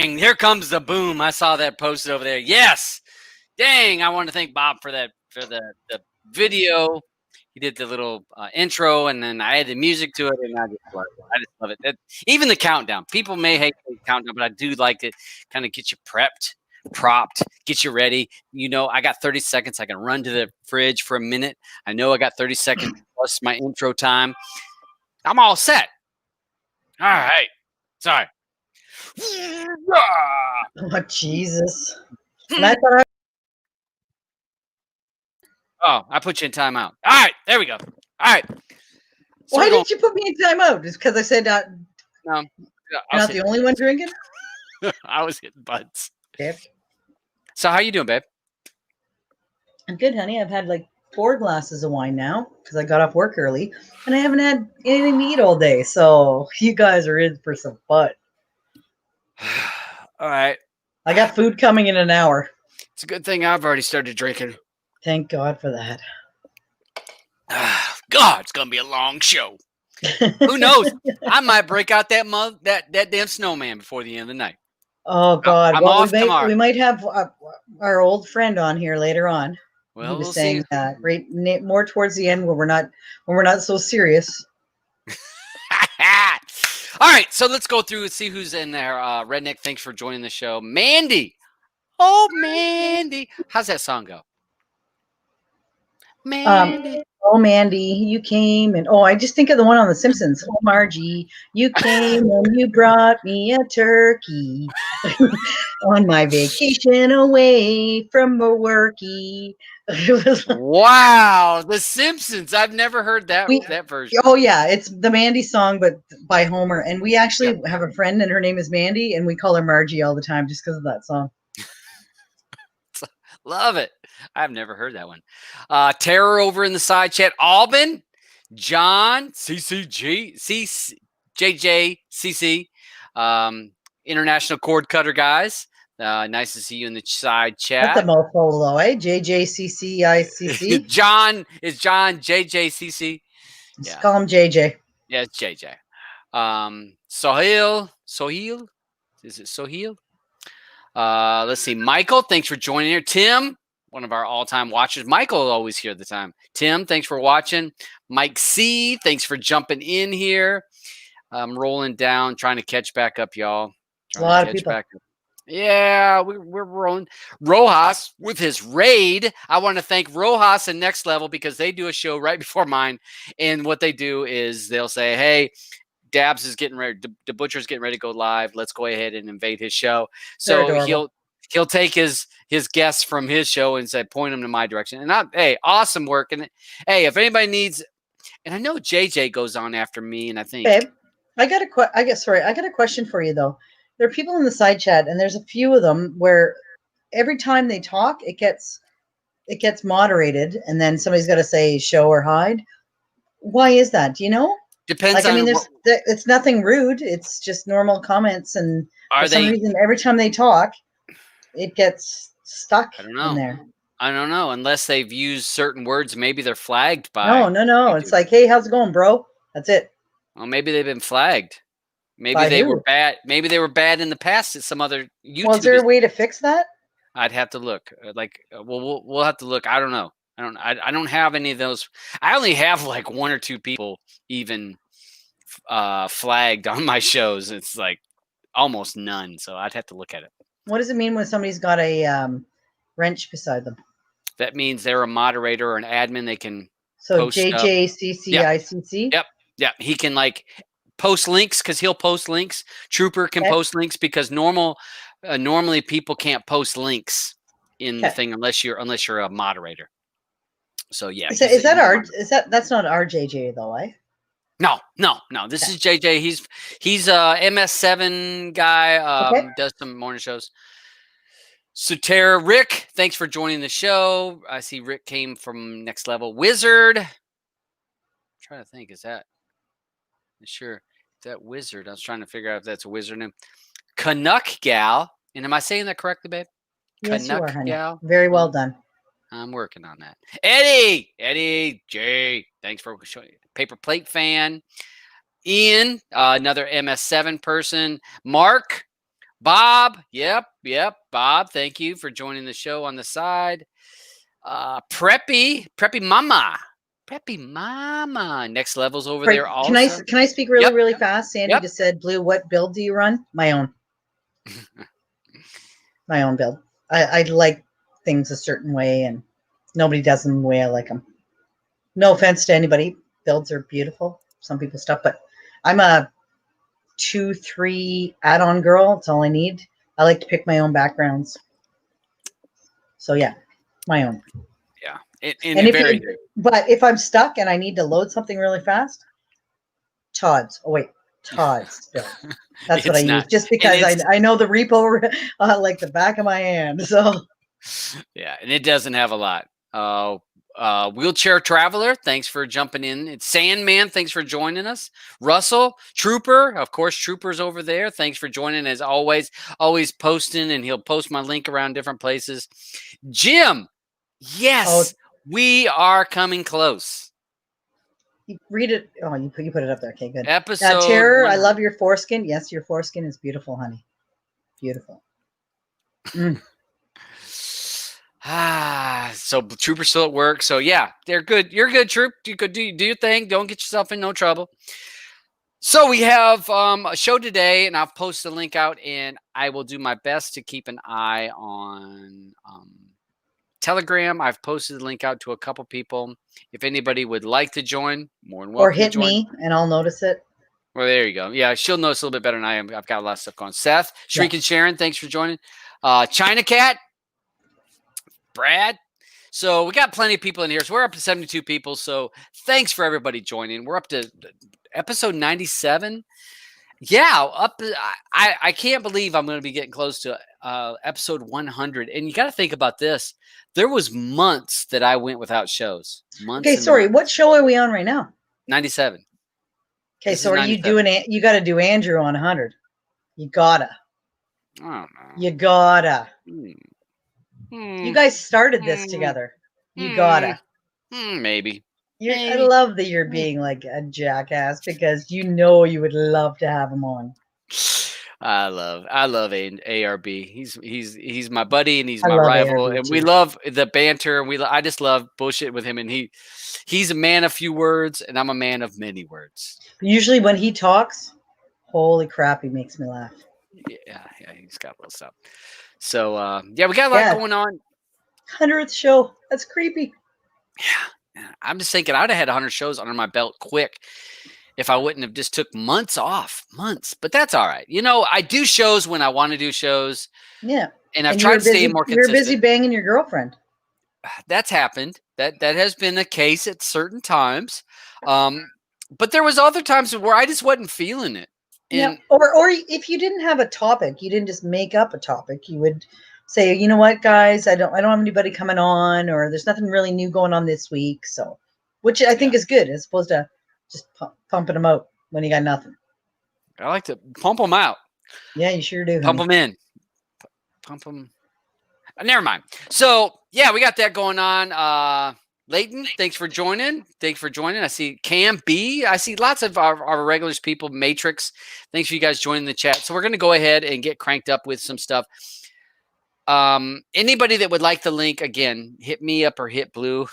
Dang, here comes the boom. I saw that posted over there. Yes. Dang, I want to thank Bob for that, for the video. He did the little intro, and then I added music to it, and I just love it. Even the countdown. People may hate the countdown, but I do like it. Kind of get you prepped, propped, get you ready. You know, I got 30 seconds. I can run to the fridge for a minute. I know I got 30 seconds plus my intro time. I'm all set. All right. Sorry. Oh, Jesus. And I thought Oh, I put you in timeout. All right, there we go. All right. So why did you put me in timeout? Just because I said No, you're not the only one drinking? I was hitting buds. Yep. So how you doing, babe? I'm good, honey. I've had like 4 glasses of wine now because I got off work early, and I haven't had anything to eat all day. So you guys are in for some fun. All right. I got food coming in an hour. It's a good thing I've already started drinking. Thank God for that. God, it's gonna be a long show. Who knows? I might break out that damn snowman before the end of the night. Oh God! I'm off tomorrow. We might have our old friend on here later on. Well, he was we'll saying see. Right more towards the end when we're not so serious. All right, so let's go through and see who's in there. Redneck, thanks for joining the show. Mandy. Oh, Mandy. How's that song go? Mandy. Oh, Mandy, you came and I just think of the one on The Simpsons. Oh, Margie, you came and you brought me a turkey on my vacation away from a worky. Wow, The Simpsons. I've never heard that version. Oh yeah, it's the Mandy song, but by Homer. And we actually have a friend, and her name is Mandy, and we call her Margie all the time just because of that song. Love it. I've never heard that one. Terror over in the side chat. Alban, John, CCG, JJ, CC, International Cord Cutter guys. Nice to see you in the side chat. That's a mouthful though, eh? JJCCICC. John is John, JJCC. Just call him JJ. Yeah, it's JJ. Sohail. Is it Sohail? Let's see. Michael, thanks for joining here. Tim, one of our all-time watchers. Michael always here at the time. Tim, thanks for watching. Mike C, thanks for jumping in here. I'm rolling down, trying to catch back up, y'all. A lot of people. Yeah, we're rolling. Rojas with his raid. I want to thank Rojas and Next Level because they do a show right before mine. And what they do is they'll say, hey, Dabs is getting ready. The Butcher's getting ready to go live. Let's go ahead and invade his show. So he'll take his guests from his show and say, point them to my direction. And hey, awesome work. And hey, if anybody needs, and I know JJ goes on after me, and I think, babe, I got a question for you though. There are people in the side chat, and there's a few of them where every time they talk, it gets moderated, and then somebody's got to say show or hide. Why is that? Do you know? Depends on. It's nothing rude. It's just normal comments, and for some reason, every time they talk, it gets stuck in there. I don't know. Unless they've used certain words, maybe they're flagged by. No. It's like, hey, how's it going, bro? That's it. Well, maybe they've been flagged. Maybe they were bad. Maybe they were bad in the past at some other YouTube. Was there a way to fix that? I'd have to look. We'll have to look. I don't know. I don't have any of those. I only have like 1 or 2 people even flagged on my shows. It's like almost none. So I'd have to look at it. What does it mean when somebody's got a wrench beside them? That means they're a moderator or an admin. They can. So JJCCICC. Yep. Yeah. He can like post links because he'll post links. Trooper can post links because normally people can't post links in the thing unless you're a moderator. So yeah. That's not our JJ though, eh? No. This is JJ. He's a MS7 guy. Does some morning shows. So Tara, Rick, thanks for joining the show. I see Rick came from Next Level. Wizard. I'm trying to think. Is that Wizard? I was trying to figure out if that's a wizard name. Canuck Gal. And am I saying that correctly, babe? Yes, Canuck you are, Gal. Very well done. I'm working on that. Eddie J. Thanks for showing. Paper Plate fan. Ian, another MS7 person. Mark, Bob. Yep. Bob, thank you for joining the show on the side. Preppy Mama. Preppy Mama. Next level's over there also. Can I speak really, Yep. really fast? Sandy Yep. just said, Blue, what build do you run? My own. My own build. I like things a certain way, and nobody does them the way I like them. No offense to anybody. Builds are beautiful. Some people's stuff, but I'm a 2-3 add-on girl. That's all I need. I like to pick my own backgrounds. So yeah, my own. Yeah. But if I'm stuck and I need to load something really fast, Todd's. Oh wait, Todd's build. That's what I use, just because I know the repo like the back of my hand. So yeah, and it doesn't have a lot. Wheelchair Traveler, thanks for jumping in. It's Sandman, thanks for joining us. Russell, Trooper, of course, Trooper's over there. Thanks for joining as always posting, and he'll post my link around different places. Jim, yes, we are coming close. You read it. Oh, you put it up there. Okay, good. Episode Terror, 100. I love your foreskin. Yes, your foreskin is beautiful, honey. Beautiful. So Trooper's still at work. So yeah, they're good. You're good, Troop. You could do your thing. Don't get yourself in no trouble. So we have a show today, and I've posted a link out, and I will do my best to keep an eye on Telegram. I've posted the link out to a couple people. If anybody would like to join, more than welcome. Or hit me, and I'll notice it. Well, there you go. Yeah, she'll notice a little bit better than I am. I've got a lot of stuff going. Seth, Shrieking Sharon, thanks for joining. China Cat, Brad. So we got plenty of people in here. So we're up to 72 people. So thanks for everybody joining. We're up to episode 97. Yeah, I can't believe I'm going to be getting close to episode 100. And you got to think about this. There was months that I went without shows. Months. Okay, sorry. What show are we on right now? 97. Okay, so are you doing it? You got to do Andrew on 100. You gotta. I don't know. You gotta. You guys started this together. You gotta. Maybe. I love that you're being like a jackass, because you know you would love to have him on. I love ARB. He's my buddy, and he's my ARB rival, and too. we love the banter, and I just love bullshit with him, and he's a man of few words, and I'm a man of many words. Usually when he talks, holy crap, he makes me laugh. Yeah, he's got a little stuff. So yeah, we got a lot going on. 100th show. That's creepy. Yeah, I'm just thinking I'd have had 100 shows under my belt quick if I wouldn't have just took months off. But that's all right. You know, I do shows when I want to do shows. Yeah. And I've tried to stay more consistent. You're busy banging your girlfriend. That's happened. That has been the case at certain times. But there was other times where I just wasn't feeling it. Yeah. Or if you didn't have a topic, you didn't just make up a topic. You would say, you know what, guys, I don't have anybody coming on, or there's nothing really new going on this week. So, which I think is good, as opposed to just pumping them out when you got nothing. I like to pump them out. Yeah, you sure do. Pump them in. Pump them. Never mind. So yeah, we got that going on. Leighton, thanks for joining. I see Cam B. I see lots of our regulars people. Matrix, thanks for you guys joining the chat. So we're going to go ahead and get cranked up with some stuff. Anybody that would like the link, again, hit me up or hit Blue.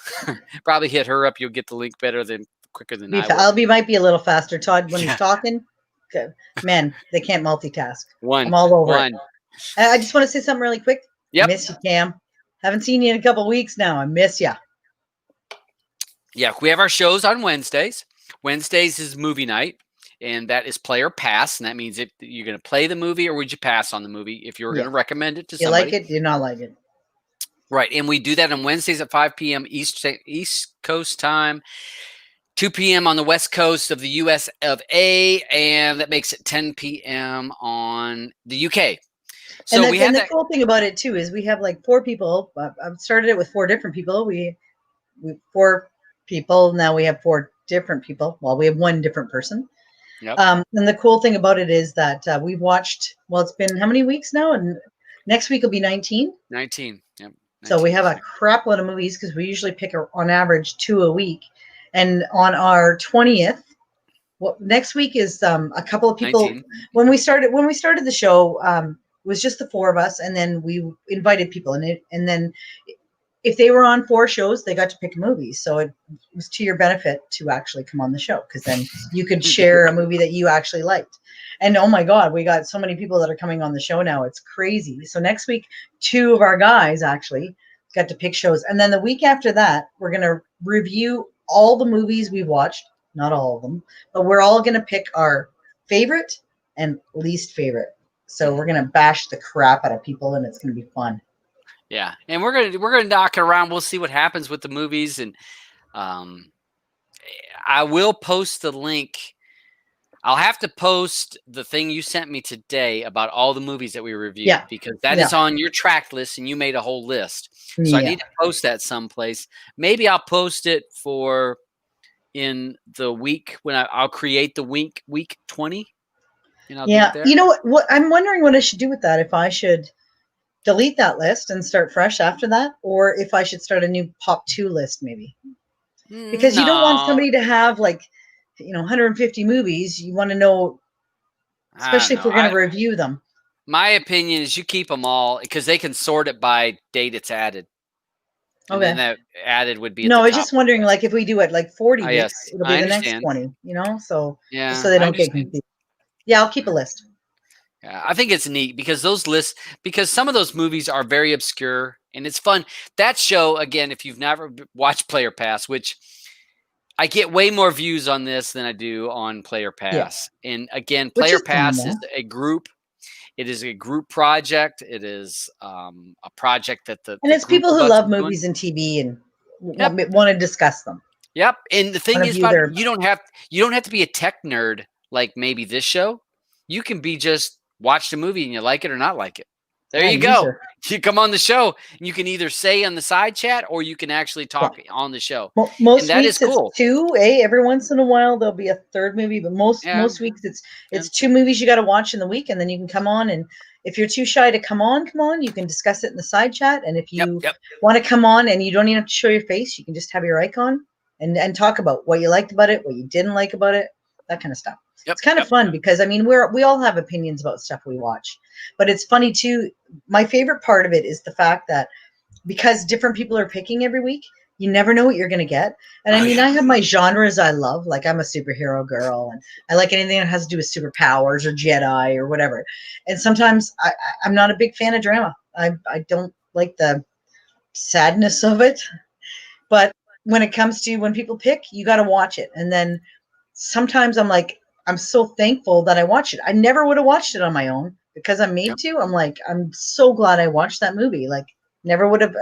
Probably hit her up. You'll get the link quicker than I will. Might be a little faster, Todd, when he's talking. Man, they can't multitask. I'm all over it. I just want to say something really quick. Yep. Miss you, Cam. Haven't seen you in a couple of weeks now. I miss you. Yeah, we have our shows on Wednesdays. Wednesdays is movie night, and that is play or pass. And that means if you're going to play the movie, or would you pass on the movie if you were going to recommend it to somebody. You like it? Do you not like it? Right. And we do that on Wednesdays at 5 p.m. East Coast time, 2 p.m. on the West Coast of the US of A, and that makes it 10 p.m. on the UK. So and the cool thing about it too is we have like 4 people. I've started it with 4 different people. We 4 people. Now we have 4 different people. Well, we have 1 different person. Yep. And the cool thing about it is that we've watched, well, it's been how many weeks now? And next week will be 19. 19. Yep. 19. So we have a crap load of movies, because we usually pick on average 2 a week. And on our 20th, next week is a couple of people. 19. When we started the show, was just the four of us, and then we invited people, and then if they were on four shows, they got to pick a movie. So it was to your benefit to actually come on the show, because then you could share a movie that you actually liked. And oh my God, we got so many people that are coming on the show now. It's crazy. So next week, two of our guys actually got to pick shows. And then the week after that, we're going to review all the movies we've watched. Not all of them, but we're all going to pick our favorite and least favorite. So we're going to bash the crap out of people, and it's going to be fun. Yeah, and we're gonna knock it around. We'll see what happens with the movies, and I will post the link. I'll have to post the thing you sent me today about all the movies that we reviewed, because that is on your track list, and you made a whole list. So I need to post that someplace. Maybe I'll post it for in the week when I'll create the week 20. You know what? I'm wondering what I should do with that. If I should delete that list and start fresh after that, or if I should start a new Pop 2 list, maybe. Because you don't want somebody to have 150 movies. You want to know, especially if we're going to review them. My opinion is you keep them all, because they can sort it by date it's added. And then that added would be at the top. I was just wondering, if we do it 40 weeks, it'll be the next 20, so just so they don't get confused. Yeah, I'll keep a list. Yeah, I think it's neat because those lists, because some of those movies are very obscure and it's fun. That show, again, if you've never watched Player Pass, which I get way more views on this than I do on Player Pass. Yeah. And again, Player Pass is a group. It is a group project. It is a project that it's people who love movies and TV and want to discuss them. Yep. And the thing is, you don't have to be a tech nerd like maybe this show. You can be just watch the movie and you like it or not like it. There you go. You come on the show and you can either say on the side chat or you can actually talk on the show. Most weeks it's two. Every once in a while there'll be a third movie, but most weeks it's two movies you got to watch in the week, and then you can come on. And if you're too shy to come on, you can discuss it in the side chat. And if you want to come on and you don't even have to show your face, you can just have your icon and talk about what you liked about it, what you didn't like about it, that kind of stuff. It's kind of fun because we all have opinions about stuff we watch, but it's funny too. My favorite part of it is the fact that because different people are picking every week, you never know what you're going to get. And I have my genres I love, like I'm a superhero girl and I like anything that has to do with superpowers or Jedi or whatever. And sometimes I'm not a big fan of drama. I don't like the sadness of it, but when it comes to when people pick, you got to watch it. And then sometimes I'm so thankful that I watched it. I never would have watched it on my own because I'm made to. I'm so glad I watched that movie. I never would have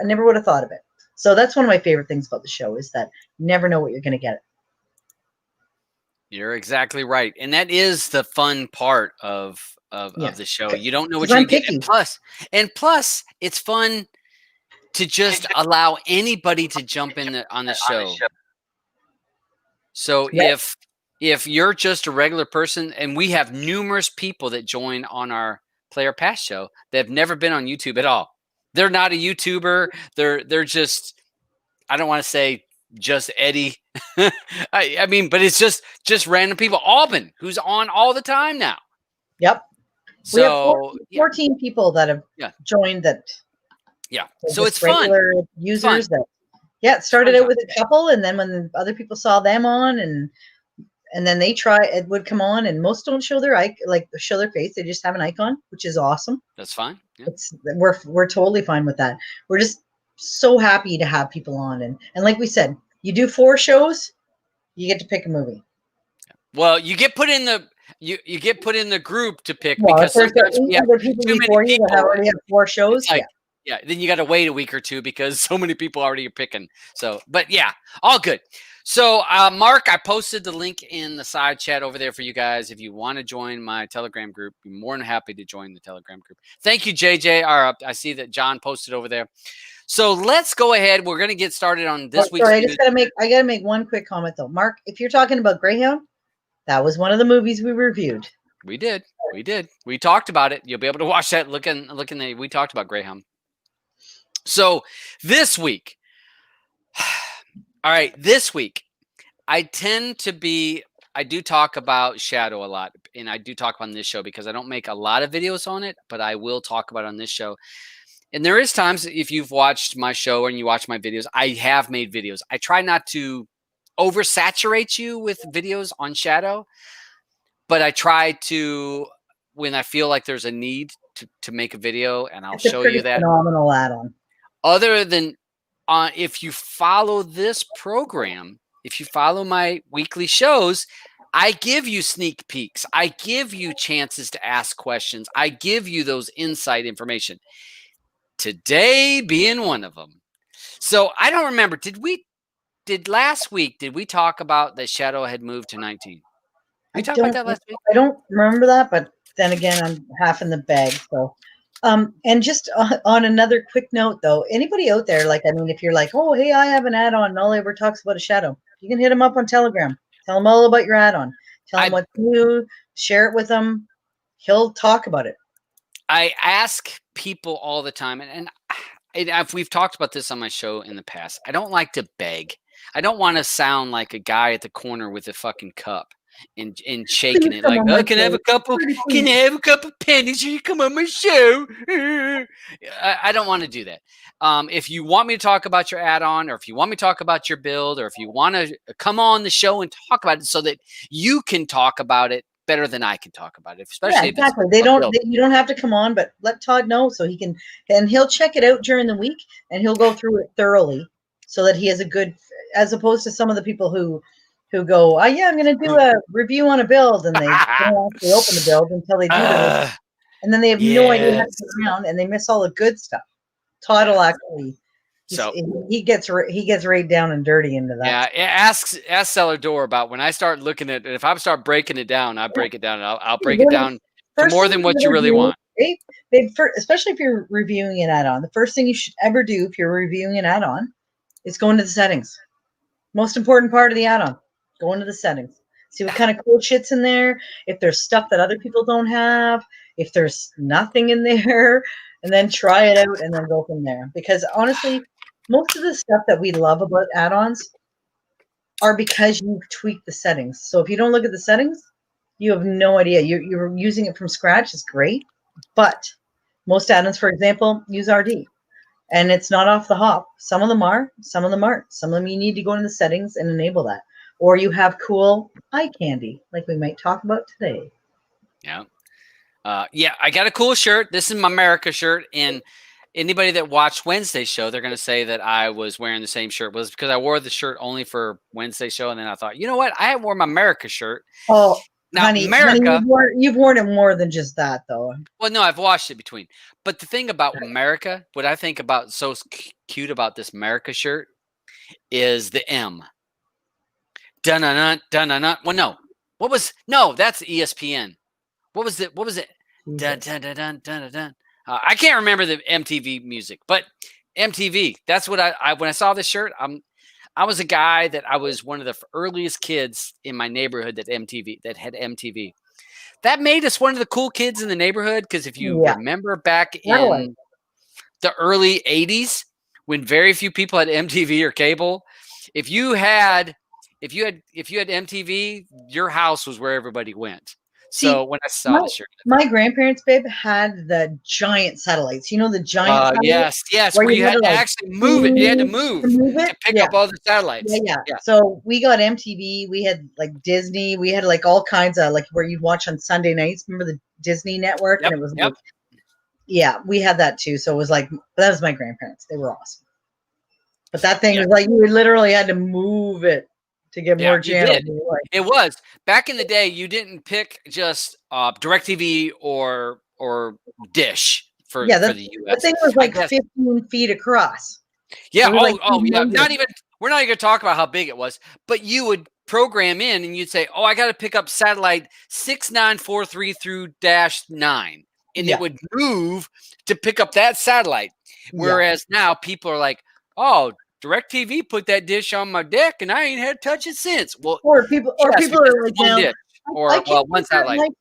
thought of it. So that's one of my favorite things about the show is that you never know what you're going to get. You're exactly right. And that is the fun part of the show. You don't know what you're getting. And plus it's fun to just allow anybody to jump in on the show. So if you're just a regular person, and we have numerous people that join on our Player Pass show that have never been on YouTube at all. They're not a YouTuber. They're just, I don't want to say just Eddie. I mean, but it's just random people. Alban, who's on all the time now. Yep. So we have 14 people that have joined that. Yeah. So it's regular fun. Users that. Yeah, it started out with a couple, and then when other people saw them on, and then it would come on, and most don't show their show their face. They just have an icon, which is awesome. That's fine. Yeah. We're totally fine with that. We're just so happy to have people on, and like we said, you do 4 shows, you get to pick a movie. Well, you get put in the you get put in the group to pick because sometimes we have too many people that already have 4 shows. Yeah, then you got to wait a week or two because so many people already are picking. So, but yeah, all good. So, Mark, I posted the link in the side chat over there for you guys. If you want to join my Telegram group, I'm more than happy to join the Telegram group. Thank you, JJ. I see that John posted over there. So let's go ahead. We're going to get started on this week's. Sorry, I got to make one quick comment though. Mark, if you're talking about Greyhound, that was one of the movies we reviewed. We did. We talked about it. You'll be able to watch that. We talked about Greyhound. So this week, all right, I tend to be I do talk about Shadow a lot, and I do talk on this show because I don't make a lot of videos on it, but I will talk about it on this show. And there is times if you've watched my show and you watch my videos, I have made videos. I try not to oversaturate you with videos on Shadow, but I try to, when I feel like there's a need to make a video, and I'll It's a show pretty you that. phenomenal add-on. Other than if you follow this program, if you follow my weekly shows, I give you sneak peeks. I give you chances to ask questions. I give you those inside information. Today being one of them. So I don't remember. Did last week, did we talk about that Shadow had moved to 19? We talked about that last week? I don't remember that, but then again, I'm half in the bag. So, and just on another quick note, though, anybody out there, like, I mean, if you're like, oh, hey, I have an add-on, and all he ever talks about a Shadow, you can hit him up on Telegram. Tell him all about your add-on. Tell him what's new. Share it with him. He'll talk about it. I ask people all the time, and if we've talked about this on my show in the past, I don't like to beg. I don't want to sound like a guy at the corner with a fucking cup and shaking it like, oh, can I have a couple pennies? You come on my show. I don't want to do that. If you want me to talk about your add-on, or if you want me to talk about your build, or if you want to come on the show and talk about it so that you can talk about it better than I can talk about it, especially if exactly. You don't have to come on, but let Todd know so he can, and he'll check it out during the week and he'll go through it thoroughly so that he has a good, as opposed to some of the people who go, oh yeah, I'm going to do a review on a build, and they don't actually open the build until they do the and then they have no idea how to get around, and they miss all the good stuff. Todd will actually. So he gets right down and dirty into that. Yeah, ask Cellar Door about when I start looking at it. If I start breaking it down, I break it down. I'll break it down to more than what you really want. Especially if you're reviewing an add-on, the first thing you should ever do if you're reviewing an add-on is go into the settings. Most important part of the add-on. Go into the settings. See what kind of cool shit's in there. If there's stuff that other people don't have. If there's nothing in there, and then try it out and then go from there. Because honestly, most of the stuff that we love about add-ons are because you tweak the settings. So if you don't look at the settings, you have no idea. You're using it from scratch. It's great. But most add-ons, for example, use RD. And it's not off the hop. Some of them are. Some of them aren't. Some of them you need to go into the settings and enable that. Or you have cool eye candy, like we might talk about today. Yeah. Yeah, I got a cool shirt. This is my America shirt. And anybody that watched Wednesday's show, they're going to say that I was wearing the same shirt. Was because I wore the shirt only for Wednesday's show. And then I thought, you know what? I wore my America shirt. Oh, now, honey, America. You've worn it more than just that, though. Well, no, I've washed it between. But the thing about America, what I think about so cute about this America shirt is the M. Dun-dun-dun, dun-dun-dun. Well, no. That's ESPN. What was it? Dun, dun, dun, dun, dun, dun. I can't remember the MTV music, but MTV. That's what I when I saw this shirt, I was a guy that I was one of the earliest kids in my neighborhood that had MTV. That made us one of the cool kids in the neighborhood, because if you remember back in the early 80s, when very few people had MTV or cable, if you had MTV, your house was where everybody went. So when I saw the shirt, my grandparents, babe, had the giant satellites. You know, the giant satellites? Yes, where you had to actually move it. You had to move to pick up all the satellites. Yeah. So we got MTV. We had like Disney. We had like all kinds of like where you'd watch on Sunday nights. Remember the Disney Network? Yep, and it was like, we had that too. So it was like, that was my grandparents. They were awesome. But that thing was like, you literally had to move it to get more channels. It was back in the day. You didn't pick just DirecTV or Dish for the US. The thing was like 15 feet across. Yeah. Yeah. We're not even going to talk about how big it was, but you would program in and you'd say, "Oh, I got to pick up satellite 6943 through -9," and it would move to pick up that satellite. Whereas now people are like, "Oh, DirecTV put that dish on my deck, and I ain't had to touch it since." Well, or people are like one satellite.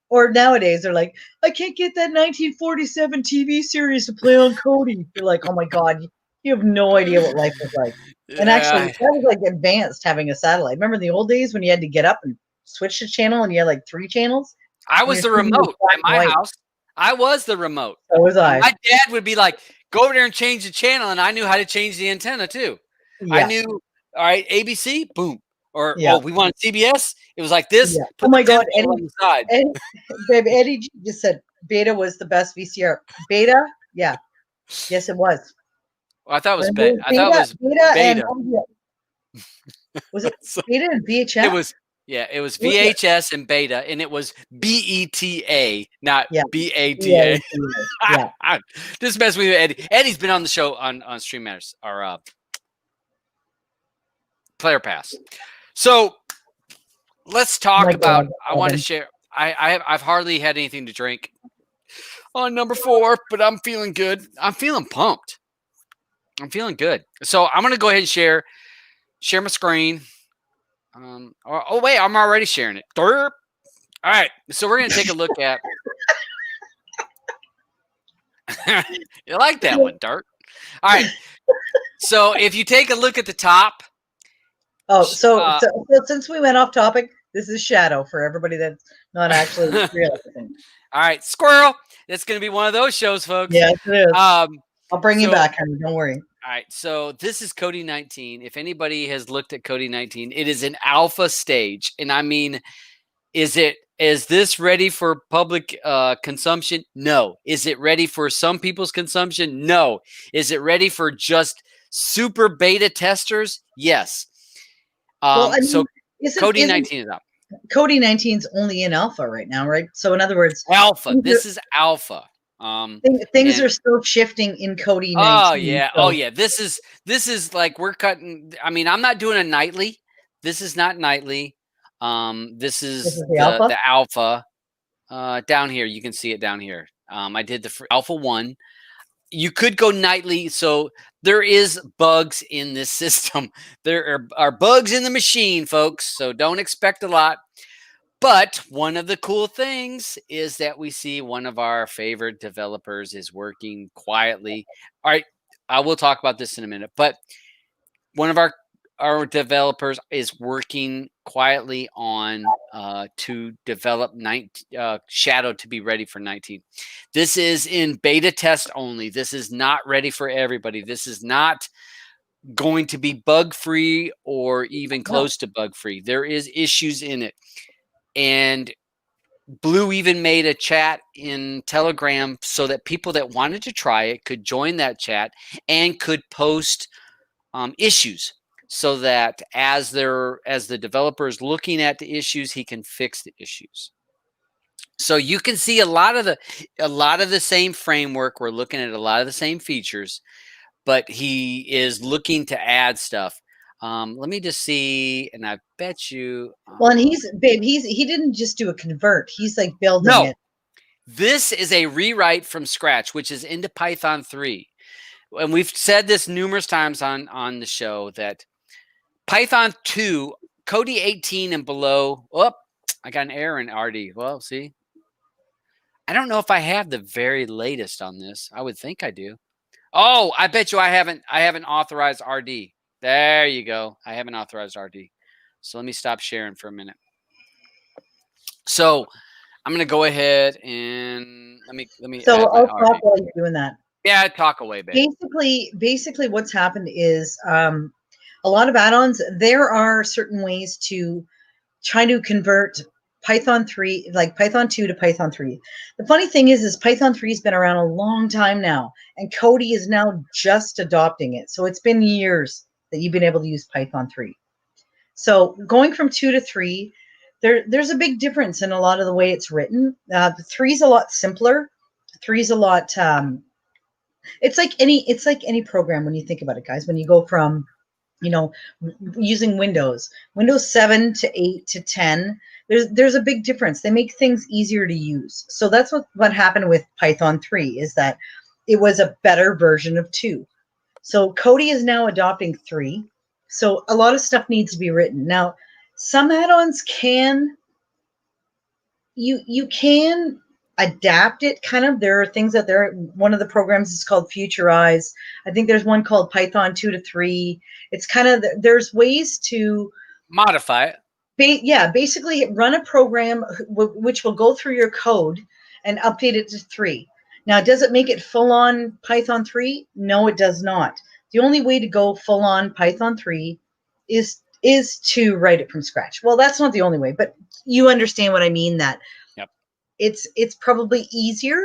Or nowadays they're like, I can't get that 1947 TV series to play on Kodi. You're like, oh my god, you have no idea what life was like. And actually, that was like advanced having a satellite. Remember in the old days when you had to get up and switch the channel and you had like 3 channels? I And was your the TV was remote black at and my white. house. I was the remote. So was And I. my dad would be like, "Go over there and change the channel," and I knew how to change the antenna too. I Yeah. knew, all right, ABC, boom. Or Yeah. we wanted CBS. It was like this. Yeah. Put Oh the my God, tempo on the side. Babe, Eddie G just said Beta was the best VCR. Beta? Yeah. Yes, it was. Well, I thought it was When it was I thought it was Beta and Beta. was it So Beta and VHS? it was Was it? VHS and Beta, and it was BETA, not Yeah. BATA. Yeah. Just mess with Eddie. Eddie's been on the show on Stream Matters, our Player Pass. So let's talk My about. God, I want to Evan. share. I've hardly had anything to drink on number 4, but I'm feeling good. I'm feeling pumped. I'm feeling good. So I'm gonna go ahead and share my screen. Oh wait, I'm already sharing it. Derp. All right, so we're gonna take a look at. You like that one, Dirt? All right. So if you take a look at the top. Oh, so since we went off topic, this is Shadow for everybody that's not actually realizing. All right, Squirrel. It's going to be one of those shows, folks. Yes, it is. I'll bring you so- back, honey. Don't worry. All right, so this is Kodi 19. If anybody has looked at Kodi 19, it is an alpha stage, and I mean, is this ready for public consumption? No. Is it ready for some people's consumption? No. Is it ready for just super beta testers? Yes. Well, I mean, so Kodi 19 is up. Kodi 19 is only in alpha right now, right? So in other words, Alpha. This is alpha. Things are still shifting in Kodi 19. Oh yeah. So. Oh yeah. This is like we're cutting. I mean, I'm not doing a nightly. This is not nightly. This is the alpha. Down here, you can see it down here. I did the alpha 1. You could go nightly, so there is bugs in this system. There are bugs in the machine, folks, so don't expect a lot. But one of the cool things is that we see one of our favorite developers is working quietly. All right, I will talk about this in a minute, but one of our developers is working quietly on to develop Shadow to be ready for 19. This is in beta test only. This is not ready for everybody. This is not going to be bug free or even close to bug free. There is issues in it. And Blue even made a chat in Telegram so that people that wanted to try it could join that chat and could post issues, so that as the developer is looking at the issues, he can fix the issues. So you can see a lot of the same framework. We're looking at a lot of the same features, but he is looking to add stuff. Let me just see, and I bet you. Well, and he didn't just do a convert. He's like building it. This is a rewrite from scratch, which is into Python 3. And we've said this numerous times on the show that Python 2, Kodi 18 and below. Oh, I got an error in RD. Well, see, I don't know if I have the very latest on this. I would think I do. Oh, I bet you I haven't authorized RD. There you go. I haven't authorized RD. So let me stop sharing for a minute. So I'm going to go ahead and let me. So I'll talk while you're doing that. Yeah, talk away, babe. Basically, what's happened is a lot of add-ons. There are certain ways to try to convert Python 3, like Python 2 to Python 3. The funny thing is Python 3 has been around a long time now, and Kodi is now just adopting it. So it's been years that you've been able to use Python 3. So going from 2 to 3, there's a big difference in a lot of the way it's written. 3 is a lot simpler. 3 is a lot. It's like any program when you think about it, guys. When you go from, using Windows 7 to 8 to 10, there's a big difference. They make things easier to use. So that's what happened with Python 3, is that it was a better version of 2. So Kodi is now adopting 3. So a lot of stuff needs to be written. Now, some add-ons you can adapt it kind of. There are things out there. One of the programs is called Futurize. I think there's one called Python 2 to 3. It's kind of, there's ways to modify it. Yeah, basically run a program which will go through your code and update it to 3. Now, does it make it full on Python 3? No, it does not. The only way to go full on Python 3 is to write it from scratch. Well, that's not the only way, but you understand what I mean, that Yep. it's probably easier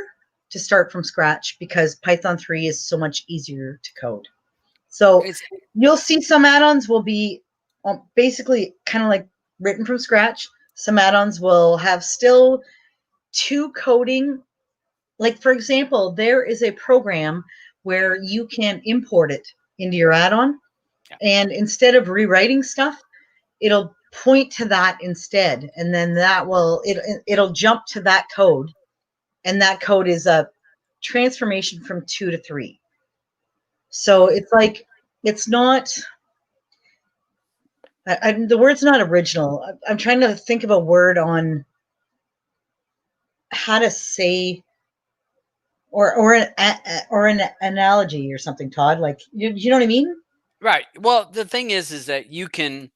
to start from scratch because Python 3 is so much easier to code. So It's you'll see some add-ons will be basically kind of like written from scratch. Some add-ons will have still 2 coding. Like, for example, there is a program where you can import it into your add-on, yeah. and instead of rewriting stuff, it'll point to that instead, and then that will it'll jump to that code, and that code is a transformation from 2 to 3. So it's like, it's not, the word's not original. I'm trying to think of a word on how to say, or an analogy or something, Todd. Like, you know what I mean? Right. Well, the thing is that you can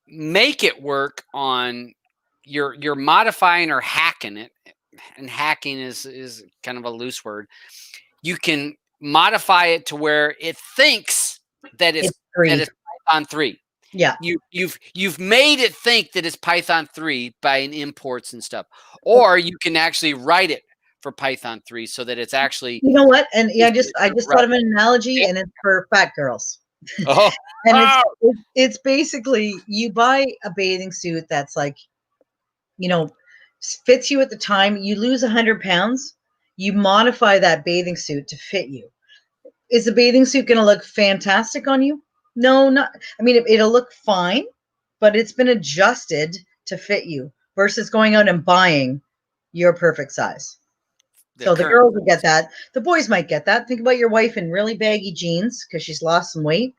make it work on you're modifying or hacking it, and hacking is kind of a loose word. You can modify it to where it thinks that it's 3. Python 3. Yeah. You've made it think that it's Python 3 by imports and stuff, or you can actually write it for Python 3 so that it's actually. You know what? And yeah, I just right. thought of an analogy, and it's for fat girls. Oh, And it's basically, you buy a bathing suit that's like, fits you at the time. You lose 100 pounds, you modify that bathing suit to fit you. Is the bathing suit going to look fantastic on you? No, not. I mean, it'll look fine, but it's been adjusted to fit you versus going out and buying your perfect size. So the girls will get that. The boys might get that. Think about your wife in really baggy jeans because she's lost some weight.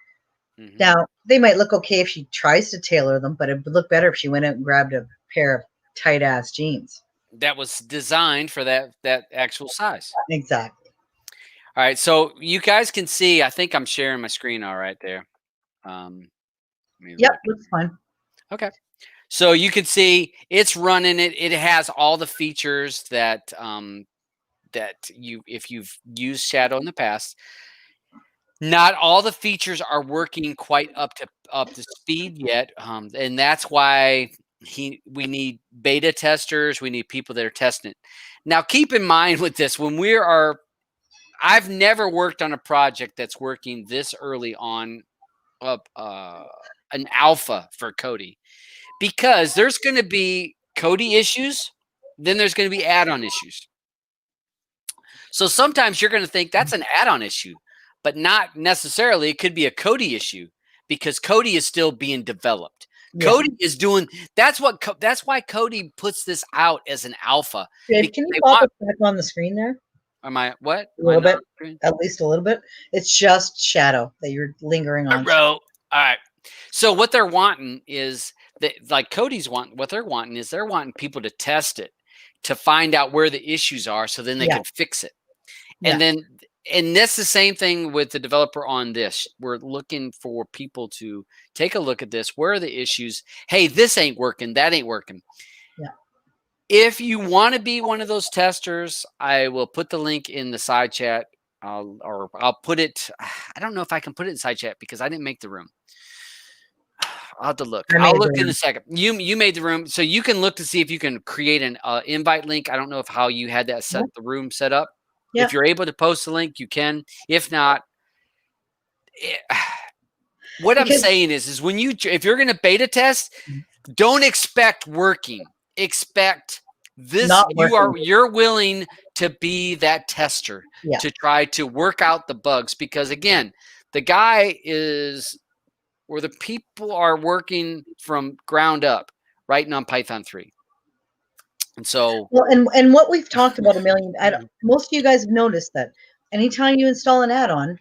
Mm-hmm. Now, they might look okay if she tries to tailor them, but it would look better if she went out and grabbed a pair of tight ass jeans. That was designed for that actual size. Exactly. All right, so you guys can see. I think I'm sharing my screen all right there. Yep, looks fine. Okay, so you can see it's running it. It has all the features that if you've used Shadow in the past. Not all the features are working quite up to speed yet, and that's why we need beta testers. We need people that are testing it. Now, keep in mind with this, I've never worked on a project that's working this early on an alpha for Kodi, because there's going to be Kodi issues, then there's going to be add-on issues. So sometimes you're going to think that's an add-on issue, but not necessarily. It could be a Kodi issue because Kodi is still being developed. Yeah. Kodi is doing. That's why Kodi puts this out as an alpha. Dave, can you pop it back on the screen there? Am I what? A little bit, at least a little bit. It's just Shadow that you're lingering on. All right. So what they're wanting is that, like Kodi's what they're wanting is they're wanting people to test it to find out where the issues are, so then they can fix it. And and that's the same thing with the developer on this. We're looking for people to take a look at this. Where are the issues? Hey, this ain't working. That ain't working. Yeah. If you want to be one of those testers, I will put the link in the side chat. I'll put it. I don't know if I can put it in side chat because I didn't make the room. I'll have to look. I'll look in a second. You made the room, so you can look to see if you can create an invite link. I don't know how you had that the room set up. Yeah. If you're able to post the link, you can. If not, what I'm saying is when if you're going to beta test, don't expect working. Expect this. You're willing to be that tester to try to work out the bugs, because again, the guy is where the people are working from ground up, writing on Python 3. And so, well, and what we've talked about a million, most of you guys have noticed that anytime you install an add-on,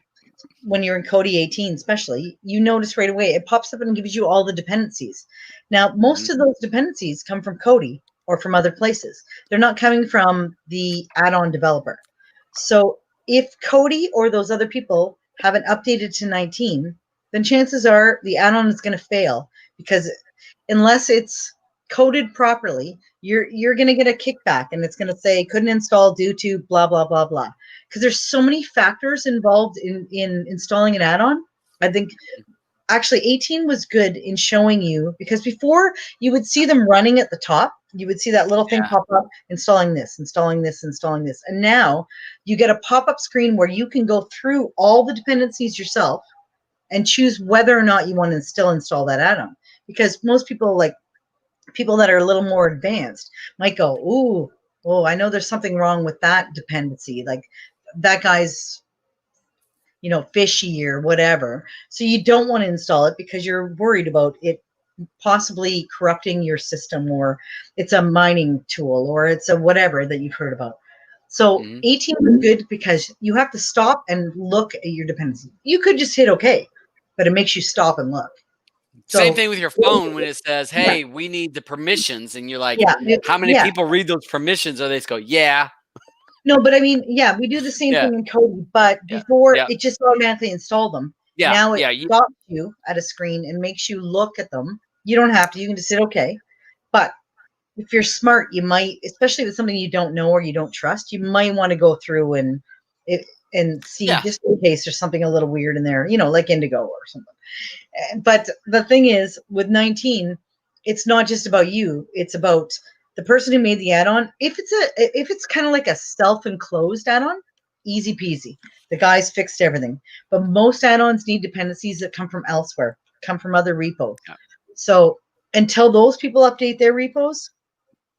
when you're in Kodi 18 especially, you notice right away it pops up and gives you all the dependencies. Now, most of those dependencies come from Kodi or from other places. They're not coming from the add-on developer. So if Kodi or those other people haven't updated to 19, then chances are the add-on is going to fail, because unless it's coded properly, you're going to get a kickback, and it's going to say couldn't install due to blah blah blah blah. Because there's so many factors involved in installing an add-on. I think actually 18 was good in showing you, because before you would see them running at the top, you would see that little thing pop up, installing this, installing this, installing this. And now you get a pop-up screen where you can go through all the dependencies yourself and choose whether or not you want to still install that add-on. Because most people, like people that are a little more advanced, might go, ooh, oh, I know there's something wrong with that dependency. Like that guy's, you know, fishy or whatever. So you don't want to install it because you're worried about it possibly corrupting your system, or it's a mining tool, or it's a whatever that you've heard about. So 18 was good because you have to stop and look at your dependency. You could just hit OK, but it makes you stop and look. Same thing with your phone when it says, hey, we need the permissions. And you're like, how many people read those permissions? Or they just go, yeah. No, but I mean, yeah, we do the same thing in Kodi, but before it just automatically installed them. Now it stops you at a screen and makes you look at them. You don't have to, you can just hit OK. But if you're smart, you might, especially with something you don't know or you don't trust, you might want to go through and see just in case there's something a little weird in there, you know, like Indigo or something. But the thing is, with 19, it's not just about you. It's about the person who made the add-on. If it's kind of like a self-enclosed add-on, easy peasy. The guys fixed everything. But most add-ons need dependencies that come from elsewhere, come from other repos. Yeah. So until those people update their repos,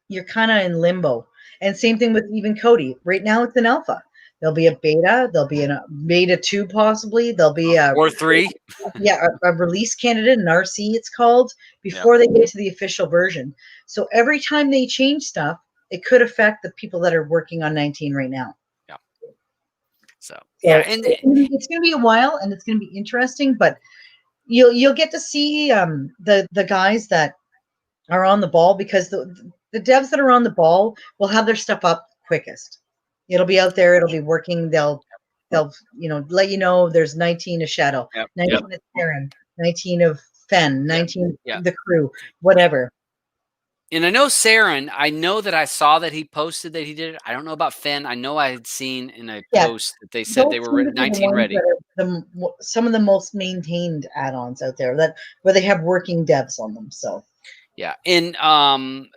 you're kind of in limbo. And same thing with even Kodi. Right now it's an alpha. There'll be a beta. There'll be a beta 2 possibly. There'll be a or 3. Yeah, a release candidate, an RC it's called, before they get to the official version. So every time they change stuff, it could affect the people that are working on 19 right now. Yeah. So and it's going to be a while, and it's going to be interesting, but you'll get to see the guys that are on the ball, because the devs that are on the ball will have their stuff up quickest. It'll be out there. It'll be working. They'll you know, let you know there's 19 of Shadow, 19 of Terran, 19 of Fen, 19 the crew, whatever. And I know Saren, I know that I saw that he posted that he did it. I don't know about Fen. I know I had seen in a post that they said they were 19 ready. Some of the most maintained add-ons out there where they have working devs on them. So yeah. And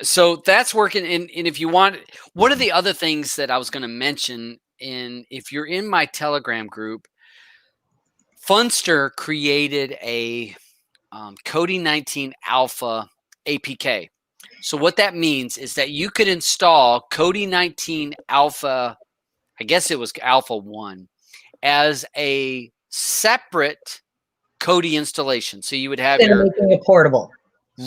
so that's working. And if you want, one of the other things that I was going to mention, and if you're in my Telegram group, Funster created a Kodi 19 Alpha APK. So what that means is that you could install Kodi 19 Alpha, I guess it was Alpha 1, as a separate Kodi installation. So you would have making it portable.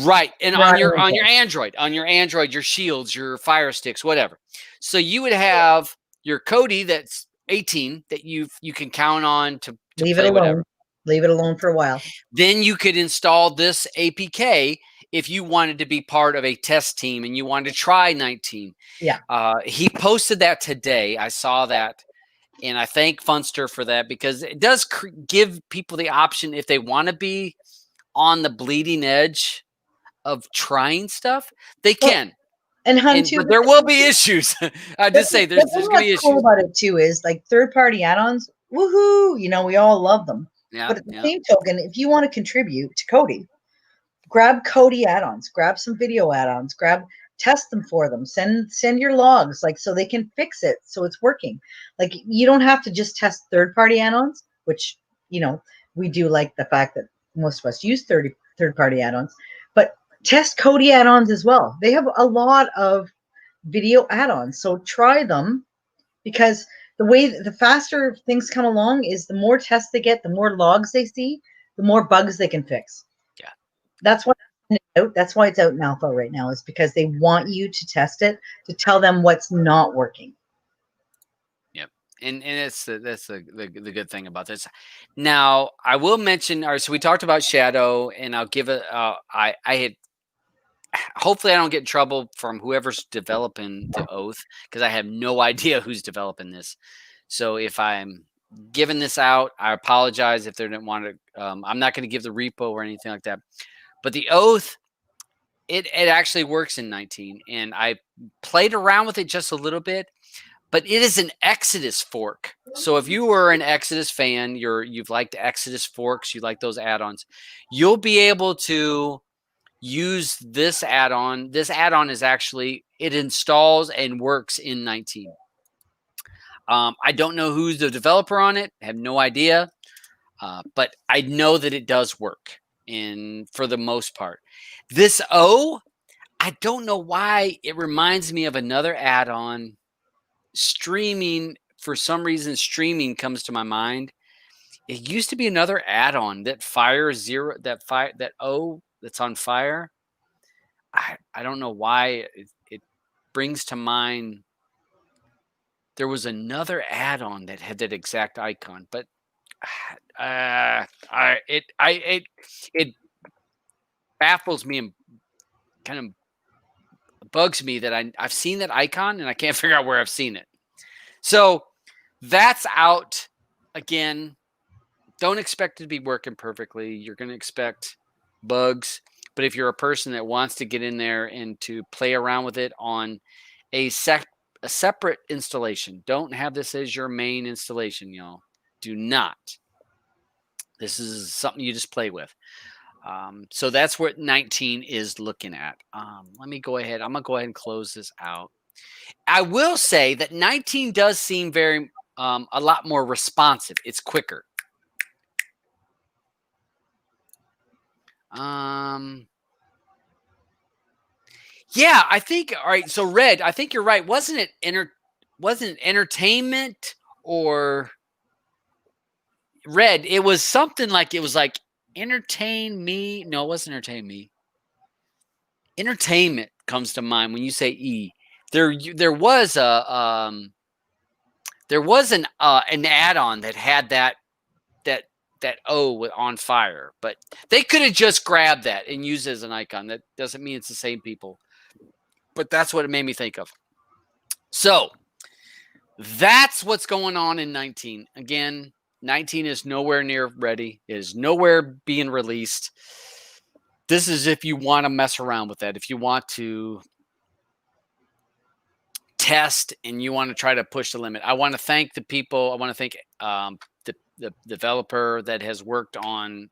Right. And on your Android, your Shields, your Fire Sticks, whatever. So you would have your Kodi that's 18 that you can count on to leave play it alone. Whatever. Leave it alone for a while. Then you could install this APK if you wanted to be part of a test team and you wanted to try 19. Yeah. He posted that today. I saw that. And I thank Funster for that, because it does give people the option, if they want to be on the bleeding edge of trying stuff, they can. And but there will be issues. I just say there's going to be issues. Cool about it too is, like, third-party add-ons. Woohoo! You know, we all love them. Yeah, but at the same token, if you want to contribute to Kodi, grab Kodi add-ons, grab some video add-ons, test them for them, send your logs, like, so they can fix it so it's working. Like, you don't have to just test third-party add-ons, which, you know, we do like the fact that most of us use third-party add-ons, but test Kodi add-ons as well. They have a lot of video add-ons, so try them, because the faster things come along is the more tests they get, the more logs they see, the more bugs they can fix. Yeah. That's why it's out in alpha right now, is because they want you to test it, to tell them what's not working. Yep. And that's the good thing about this. Now, I will mention, all right, so we talked about Shadow, and I'll give it, hopefully I don't get in trouble from whoever's developing the Oath, because I have no idea who's developing this. So if I'm giving this out, I apologize if they didn't want to. I'm not going to give the repo or anything like that. But the Oath, it actually works in 19, and I played around with it just a little bit. But it is an Exodus fork. So if you were an Exodus fan, you've liked Exodus forks, you like those add-ons, you'll be able to use this add-on. This add-on is actually, it installs and works in 19. I don't know who's the developer on it. I have no idea. But I know that it does work for the most part. This O, I don't know why it reminds me of another add-on. Streaming, for some reason, streaming comes to my mind. It used to be another add-on that that O that's on Fire. I don't know why it brings to mind. There was another add-on that had that exact icon, but it baffles me and kind of bugs me that I've seen that icon and I can't figure out where I've seen it. So that's out. Again, don't expect it to be working perfectly. You're going to expect bugs. But if you're a person that wants to get in there and to play around with it on a separate installation, don't have this as your main installation, y'all. Do not. This is something you just play with. So that's what 19 is looking at. Let me go ahead. I'm going to go ahead and close this out. I will say that 19 does seem very a lot more responsive. It's quicker. Yeah, I think. All right. So Red, I think you're right. Wasn't it entertainment or Red? It was something like entertain me. No, it wasn't entertain me. Entertainment comes to mind when you say E. There was an add-on that had that O on Fire, but they could have just grabbed that and used it as an icon. That doesn't mean it's the same people, but that's what it made me think of. So that's what's going on in 19. Again, 19 is nowhere near ready. It is nowhere being released. This is if you want to mess around with that. If you want to test and you want to try to push the limit. I want to thank the people. I want to thank the developer that has worked on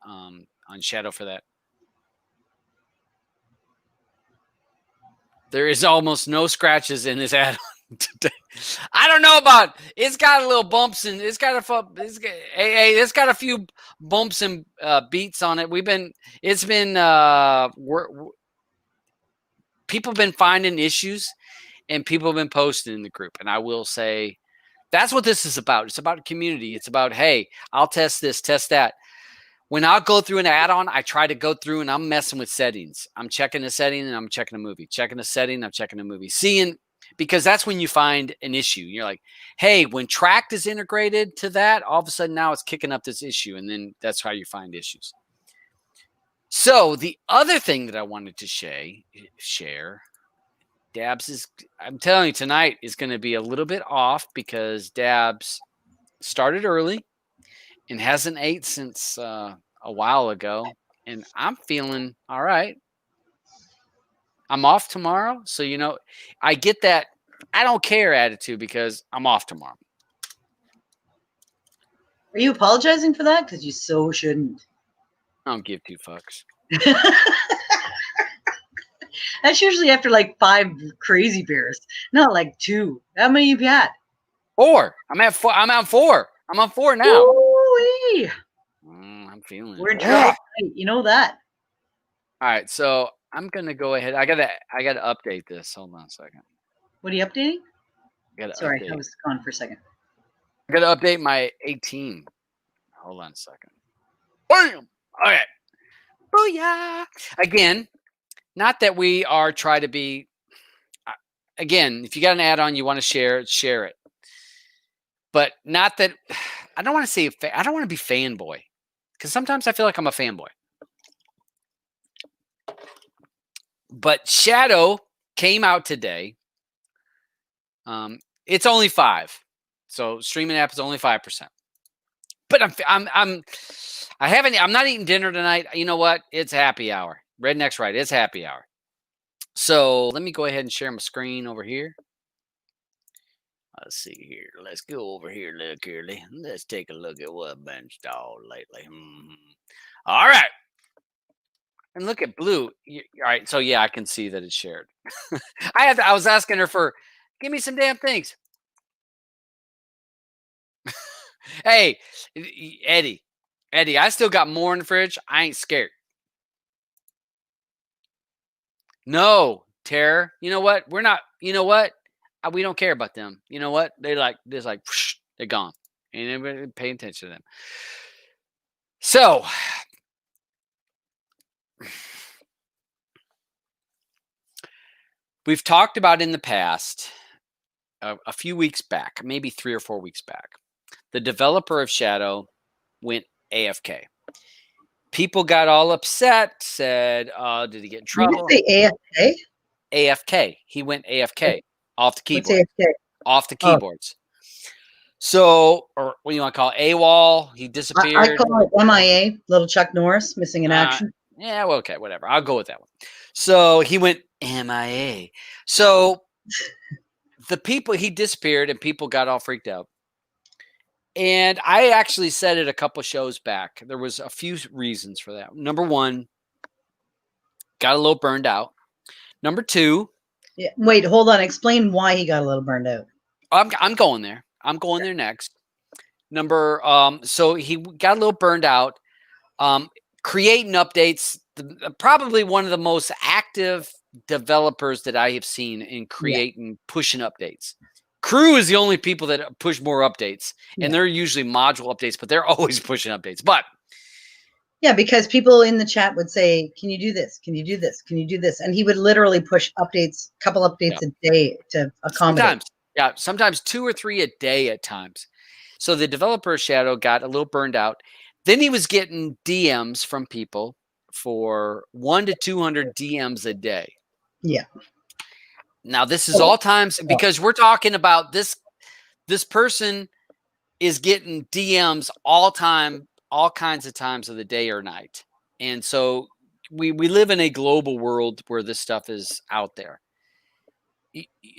Shadow for that. There is almost no scratches in this add-on today. I don't know about. It's got a little bumps and it's got a few bumps and beats on it. People have been finding issues and people have been posting in the group. And I will say that's what this is about. It's about community. It's about, hey, I'll test this, test that. When I'll go through an add-on, I try to go through and I'm messing with settings. I'm checking the setting and I'm checking a movie. Checking the setting, I'm checking a movie. Because that's when you find an issue. You're like, hey, when Tract is integrated to that, all of a sudden now it's kicking up this issue. And then that's how you find issues. So the other thing that I wanted to share, Dabs I'm telling you, tonight is going to be a little bit off because Dabs started early and hasn't ate since a while ago. And I'm feeling all right. I'm off tomorrow. So, I get that I don't care attitude because I'm off tomorrow. Are you apologizing for that? Because you so shouldn't. I don't give two fucks. That's usually after like 5 crazy beers, not like 2. How many have you had? 4. I'm at 4. I'm on 4. I'm on 4 now. Ooh-wee. I'm feeling. We're in trouble tonight. You know that. All right, so I'm gonna go ahead. I gotta update this. Hold on a second. What are you updating? Sorry, update. I was gone for a second. I gotta update my 18. Hold on a second. Bam! Okay. Booyah! Again, not that we are trying to be. Again, if you got an add-on you want to share it. But not that I don't want to say I don't want to be fanboy because sometimes I feel like I'm a fanboy. But Shadow came out today. It's only 5, so streaming app is only 5%. But I'm not eating dinner tonight. You know what? It's happy hour. Redneck's right. It's happy hour. So let me go ahead and share my screen over here. Let's see here. Let's go over here. Look here. Let's take a look at what I've been installed lately. All right. And look at Blue. All right. So yeah, I can see that it's shared. I was asking her for, give me some damn things. Hey, Eddie, I still got more in the fridge. I ain't scared. No, Terror. You know what? We're not. You know what? We don't care about them. You know what? They're whoosh, they're gone. Ain't anybody paying attention to them. So, we've talked about in the past, a few weeks back, maybe 3 or 4 weeks back, the developer of Shadow went AFK. People got all upset, said, did he get in trouble? Did you say AFK? AFK. He went AFK off the keyboard. What's AFK? Off the keyboards. So, or what do you want to call it? AWOL. He disappeared. I call it MIA, little Chuck Norris, missing in action. Yeah, well, okay, whatever. I'll go with that one. So he went MIA. So the people, he disappeared and people got all freaked out. And I actually said it a couple shows back. There was a few reasons for that. Number one, got a little burned out. Number two. Yeah, wait, hold on. Explain why he got a little burned out. I'm going there. I'm going there next. So he got a little burned out. Creating updates. Probably one of the most active developers that I have seen in creating, pushing updates. Crew is the only people that push more updates, and they're usually module updates, but they're always pushing updates. But yeah, because people in the chat would say, "Can you do this? Can you do this? Can you do this?" And he would literally push updates, couple updates a day to accommodate. Sometimes 2 or 3 a day at times. So the developer of Shadow got a little burned out. Then he was getting DMs from people for 100 to 200 DMs a day. Yeah. Now this is all times, because we're talking about this person is getting DMs all kinds of times of the day or night. And so we live in a global world where this stuff is out there.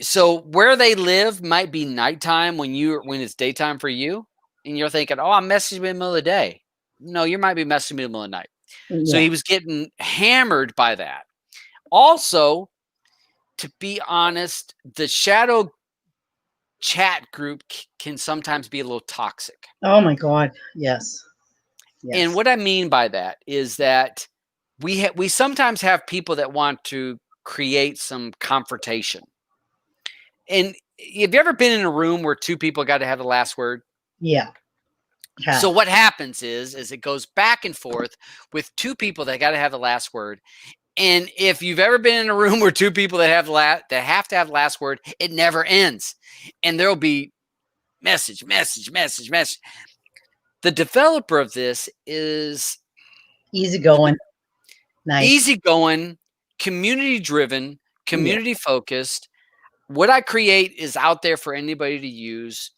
So where they live might be nighttime when it's daytime for you, and you're thinking, "Oh, I'm messaging me in the middle of the day." No, you might be messaging me in the middle of the night. Yeah. So he was getting hammered by that. Also, to be honest, the Shadow chat group can sometimes be a little toxic. Oh my God, yes. And what I mean by that is that we sometimes have people that want to create some confrontation. And have you ever been in a room where 2 people got to have the last word? Yeah. So what happens is it goes back and forth with 2 people that got to have the last word. And if you've ever been in a room where 2 people that have to have the last word, it never ends. And there'll be message. The developer of this is easygoing, nice, easygoing, community driven, community focused. What I create is out there for anybody to use.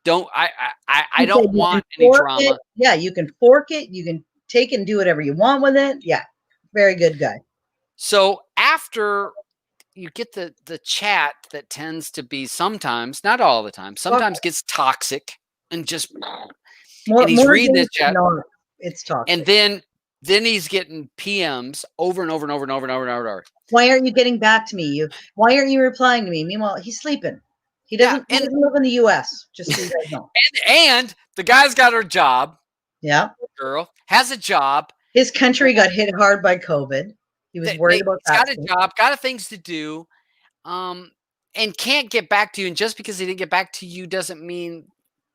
I don't want any drama. Yeah, you can fork it. You can take and do whatever you want with it. Yeah, very good guy. So after you get the chat that tends to be sometimes, not all the time, sometimes gets toxic and just and he's reading this chat. It's toxic. And then he's getting PMs over and over and over and over and over and over. Why aren't you getting back to me? Why aren't you replying to me? Meanwhile, he's sleeping. He doesn't live in the US, just so you guys know. And the guy's got her job. Yeah. Girl has a job. His country got hit hard by COVID. He was worried about that. He's got a job, got things to do, and can't get back to you. And just because he didn't get back to you doesn't mean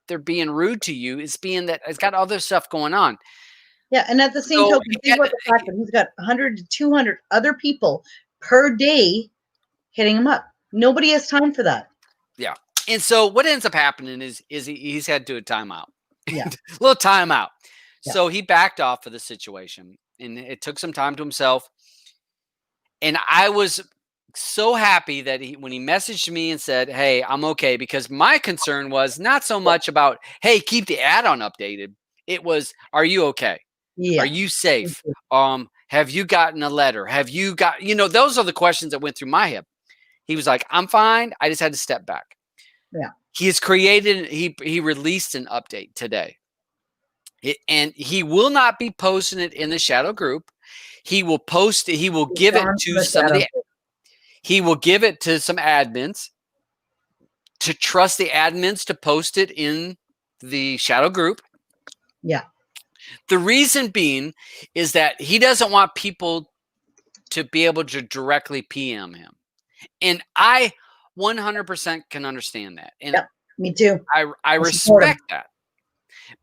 they're being rude to you. It's being that it's got other stuff going on. Yeah, and at the same token, think about the fact that he's got 100 to 200 other people per day hitting him up. Nobody has time for that. Yeah. And so what ends up happening is he's had to do a timeout. Yeah. A little timeout. Yeah. So he backed off of the situation, and it took some time to himself. And I was so happy that when he messaged me and said, "Hey, I'm okay," because my concern was not so much about, "Hey, keep the add-on updated." It was, "Are you okay? Yeah. Are you safe? Have you gotten a letter? Have you got, those are the questions that went through my head. He was like, I'm fine. I just had to step back. Yeah. He has created, he released an update today. And he will not be posting it in the shadow group. He will post it. He will give it to some of the, he will give it to some admins to trust the admins to post it in the shadow group. Yeah. The reason being is that he doesn't want people to be able to directly PM him. And I 100% can understand that. And yeah, me too. I respect that.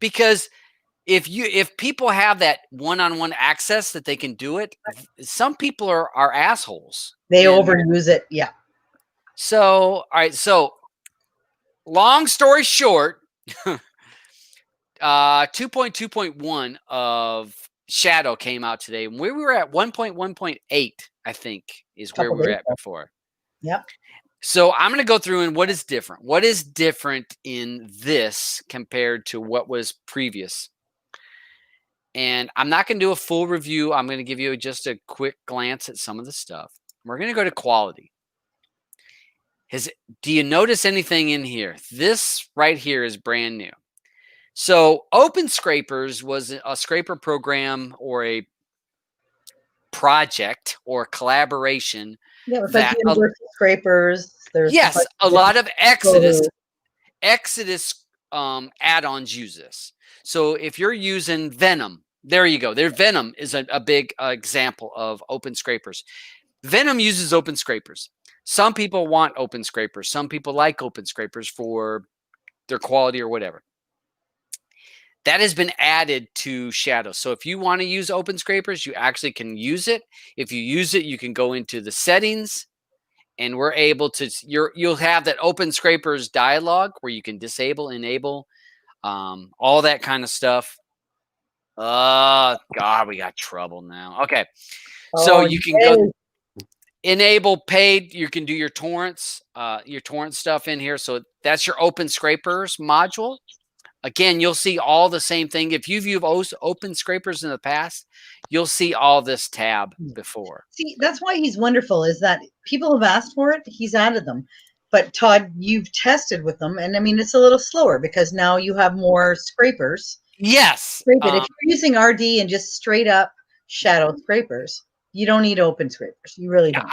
Because if people have that one-on-one access that they can do it, some people are assholes. They overuse it. Yeah. So, all right. So long story short, 2.2.1 of Shadow came out today. We were at 1.1.8, I think, is where we were at before. Yep. So I'm going to go through and what is different. What is different in this compared to what was previous? And I'm not going to do a full review. I'm going to give you just a quick glance at some of the stuff. We're going to go to quality. Do you notice anything in here? This right here is brand new. So Open Scrapers was a scraper program or a project or collaboration. Yeah, it was like Universal Scrapers. There's a lot of Exodus add-ons use this. So if you're using Venom, there you go. Venom is a big example of Open Scrapers. Venom uses Open Scrapers. Some people want Open Scrapers. Some people like Open Scrapers for their quality or whatever. That has been added to Shadow. So if you want to use Open Scrapers, you actually can use it. If you use it, you can go into the settings and we're able to, you'll have that Open Scrapers dialog where you can disable, enable, all that kind of stuff. God, we got trouble now. Okay. So you can go enable paid. You can do your torrents stuff in here. So that's your Open Scrapers module. Again, you'll see all the same thing. If you've used Open Scrapers in the past, you'll see all this tab before. See, that's why he's wonderful, is that people have asked for it. He's added them. But Todd, you've tested with them. And I mean, it's a little slower because now you have more scrapers. Yes. If you're using RD and just straight up Shadow Scrapers, you don't need Open Scrapers. You really don't.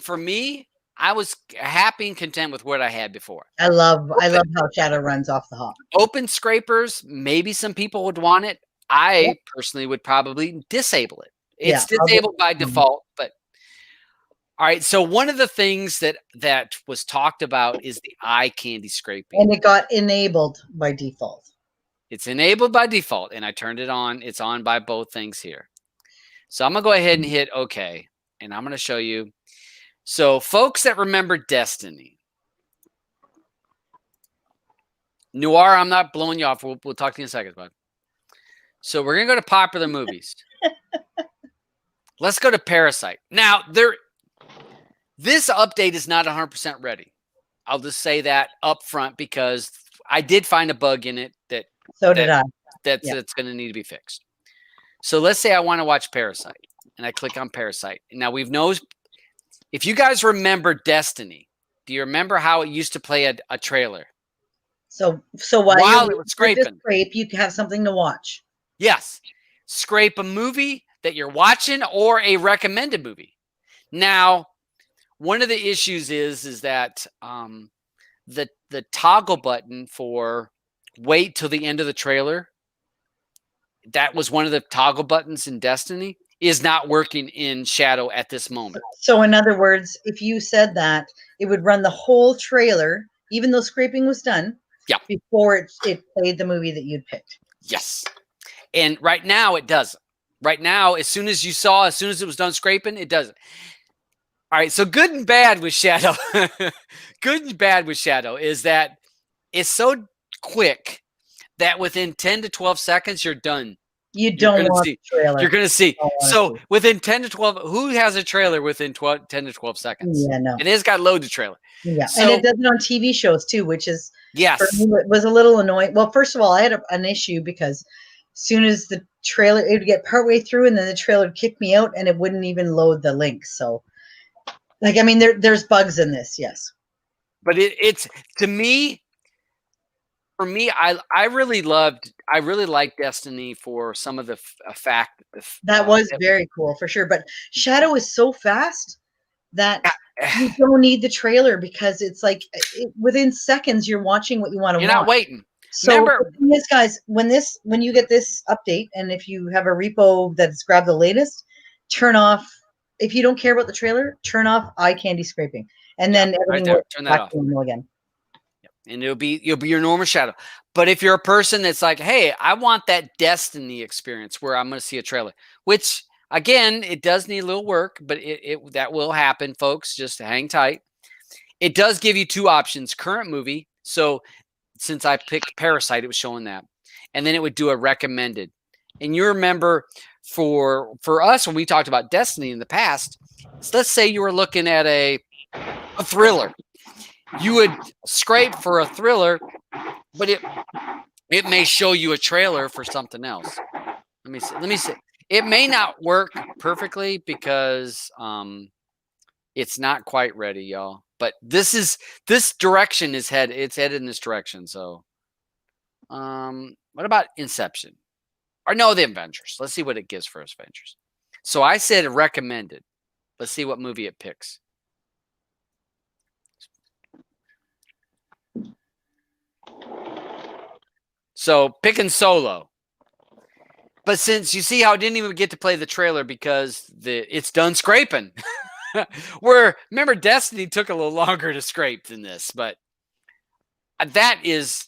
For me, I was happy and content with what I had before. I love how Shadow runs off the hop. Open Scrapers, maybe some people would want it. I personally would probably disable it. It's disabled by default, but all right. So one of the things that was talked about is the eye candy scraping. And it got enabled by default. It's enabled by default, and I turned it on. It's on by both things here. So I'm going to go ahead and hit OK, and I'm going to show you. So folks that remember Destiny. Noir, I'm not blowing you off. We'll talk to you in a second, bud. So we're going to go to popular movies. Let's go to Parasite. Now, this update is not 100% ready. I'll just say that up front because I did find a bug in it that's going to need to be fixed. So let's say I want to watch Parasite, and I click on Parasite. Now, if you guys remember Destiny, do you remember how it used to play a trailer? So while it was scraping, you can have something to watch. Yes. Scrape a movie that you're watching or a recommended movie. Now, one of the issues is that the toggle button for wait till the end of the trailer, that was one of the toggle buttons in Destiny, is not working in Shadow at this moment. So in other words, if you said that, it would run the whole trailer, even though scraping was done, before it played the movie that you'd picked. Yes. And right now it doesn't. Right now, as soon as it was done scraping, it doesn't. All right, so good and bad with Shadow. Good and bad with Shadow is that it's so quick that within 10 to 12 seconds, you're done. You don't want the trailer. You're going to see. So within 10 to 12, who has a trailer within 10 to 12 seconds? Yeah, no. And it's got loaded trailer. Yeah, so, and it does it on TV shows too, which is, yes, for me, it was a little annoying. Well, first of all, I had an issue because as soon as the trailer, it would get partway through and then the trailer would kick me out and it wouldn't even load the link. So like, I mean, there's bugs in this. Yes. But it's to me, for me, I really liked Destiny for some of the fact that was very cool for sure. But Shadow is so fast that you don't need the trailer because it's like within seconds you're watching what you want to watch. You're not waiting. So remember, the thing is, guys, when you get this update, and if you have a repo that's grabbed the latest, turn off. If you don't care about the trailer, turn off eye candy scraping, and then everything will turn that off again. And you'll be your normal Shadow. But if you're a person that's like, hey, I want that Destiny experience where I'm going to see a trailer, which again, it does need a little work, but that will happen, folks. Just hang tight. It does give you two options: current movie. So since I picked Parasite, it was showing that, and then it would do a recommended. And you remember for us when we talked about Destiny in the past, let's say you were looking at a thriller. You would scrape for a thriller, but it may show you a trailer for something else. Let me see. It may not work perfectly because it's not quite ready, y'all. But this direction it's headed in this direction. So, what about Inception? Or no, the Avengers. Let's see what it gives for us, Avengers. So I said recommended. Let's see what movie it picks. So picking Solo. But since you see how I didn't even get to play the trailer because it's done scraping. Where, remember, Destiny took a little longer to scrape than this. But that is,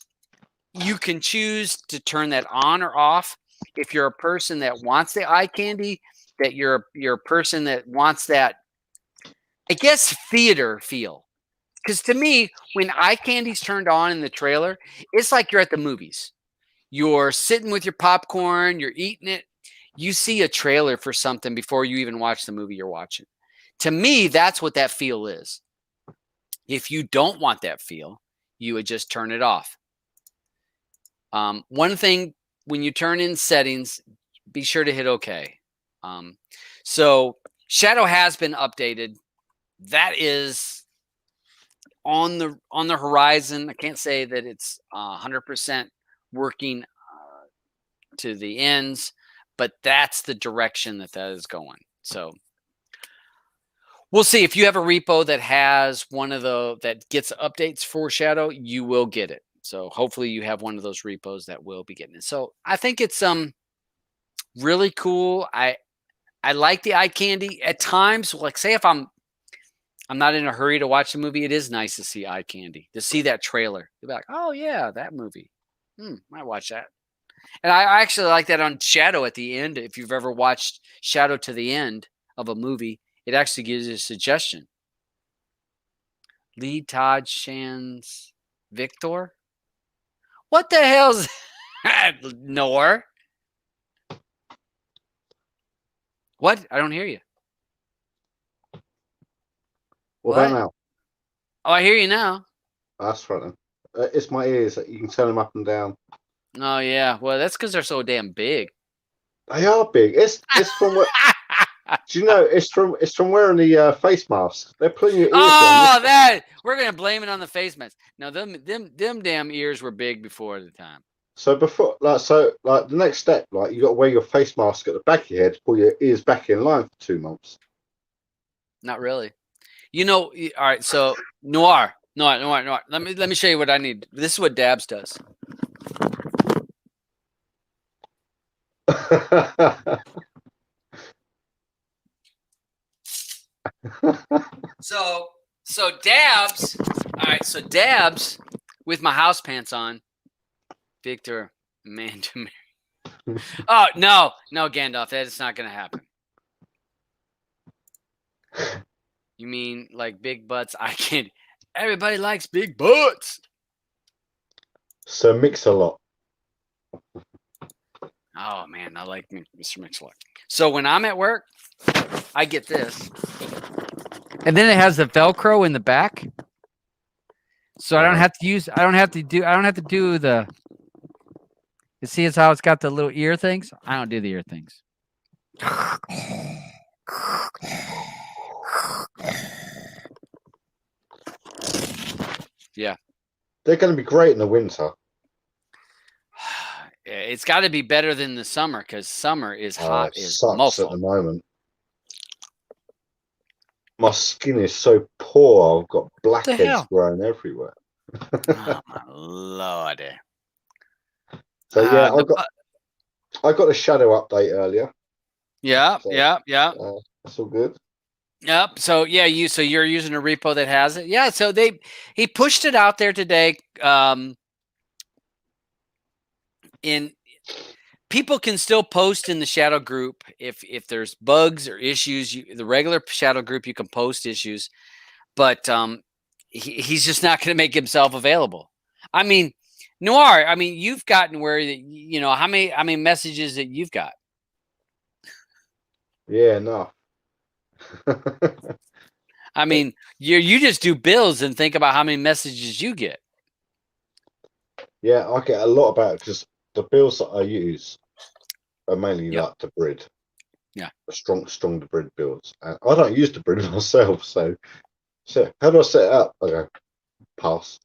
you can choose to turn that on or off. If you're a person that wants the eye candy, that you're a person that wants that, I guess, theater feel. Because to me, when eye candy's turned on in the trailer, it's like you're at the movies. You're sitting with your popcorn, you're eating it. You see a trailer for something before you even watch the movie you're watching. To me, that's what that feel is. If you don't want that feel, you would just turn it off. One thing, when you turn in settings, be sure to hit OK. So Shadow has been updated. That is on the horizon. I can't say that it's 100% working to the ends, but that's the direction that is going. So we'll see. If you have a repo that has one of that gets updates for Shadow, you will get it. So hopefully you have one of those repos that will be getting it. So I think it's really cool. I like the eye candy at times. Like, say if I'm not in a hurry to watch the movie, it is nice to see eye candy, to see that trailer. You'll be like, oh yeah, that movie. Might watch that. And I actually like that on Shadow at the end. If you've ever watched Shadow to the end of a movie, it actually gives you a suggestion. Lee Todd Shan's Victor? What the hell's that, Nor? What? I don't hear you. What about now? Oh, I hear you now. That's right then. It's my ears. You can turn them up and down. Oh yeah. Well, that's because they're so damn big. They are big. It's from where. Do you know? It's from wearing the face mask. They're pulling your ears down. That we're gonna blame it on the face mask. No, them damn ears were big before the time. So the next step, you got to wear your face mask at the back of your head to pull your ears back in line for 2 months. Not really. All right. So Noir. Let me show you what I need. This is what Dabs does. So Dabs. All right. So Dabs with my house pants on. Victor, man to marry. Oh no, Gandalf. That is not going to happen. You mean like big butts? I can't. Everybody likes big butts. So Mix-a-Lot. Oh man, I like Mr. Mix-a-Lot. So when I'm at work, I get this, and then it has the Velcro in the back, so I don't have to do the. You see, it's how it's got the little ear things. I don't do the ear things. Yeah. They're going to be great in the winter. It's got to be better than the summer because summer is hot as Sucks at mofo. the moment. My skin is so poor. I've got the blackheads hell? growing everywhere. Oh my lord. So yeah, The I got a shadow update earlier. yeah, So, yeah. that's all good. Yep. So yeah, you're using a repo that has it. Yeah. So he pushed it out there today. In people can still post in the shadow group if there's bugs or issues. The regular shadow group you can post issues, but he's just not going to make himself available. I mean, Noir. I mean, you've gotten where you know how many messages that you've got. Yeah, no. I mean, you just do bills and think about how many messages you get. Yeah, I get a lot about it because the bills that I use are mainly Yep. like the Brid. Yeah. Strong the Brid bills. And I don't use the Brid myself, so how do I set it up? I go, pass.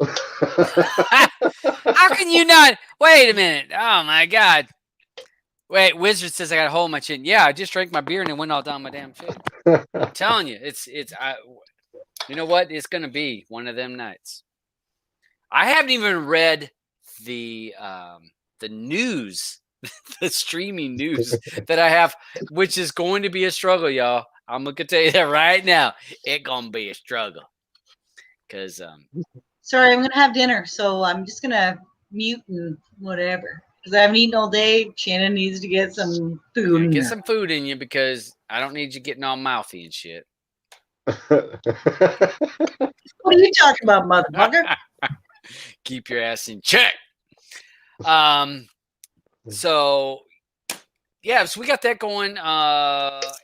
How can you not? Wait a minute. Oh my God. Wait, Wizard says I got a hole in my chin. Yeah, I just drank my beer and it went all down my damn chin. I'm telling you, you know what? It's gonna be one of them nights. I haven't even read the news, the streaming news that I have, which is going to be a struggle, y'all. I'm gonna tell you that right now. It's gonna be a struggle. Cause Sorry, I'm gonna have dinner, so I'm just gonna mute and whatever. Because I haven't eaten all day. Shannon needs to get some food. get some food in you because I don't need you getting all mouthy and shit. What are you talking about, motherfucker? Keep your ass in check. So yeah, so we got that going.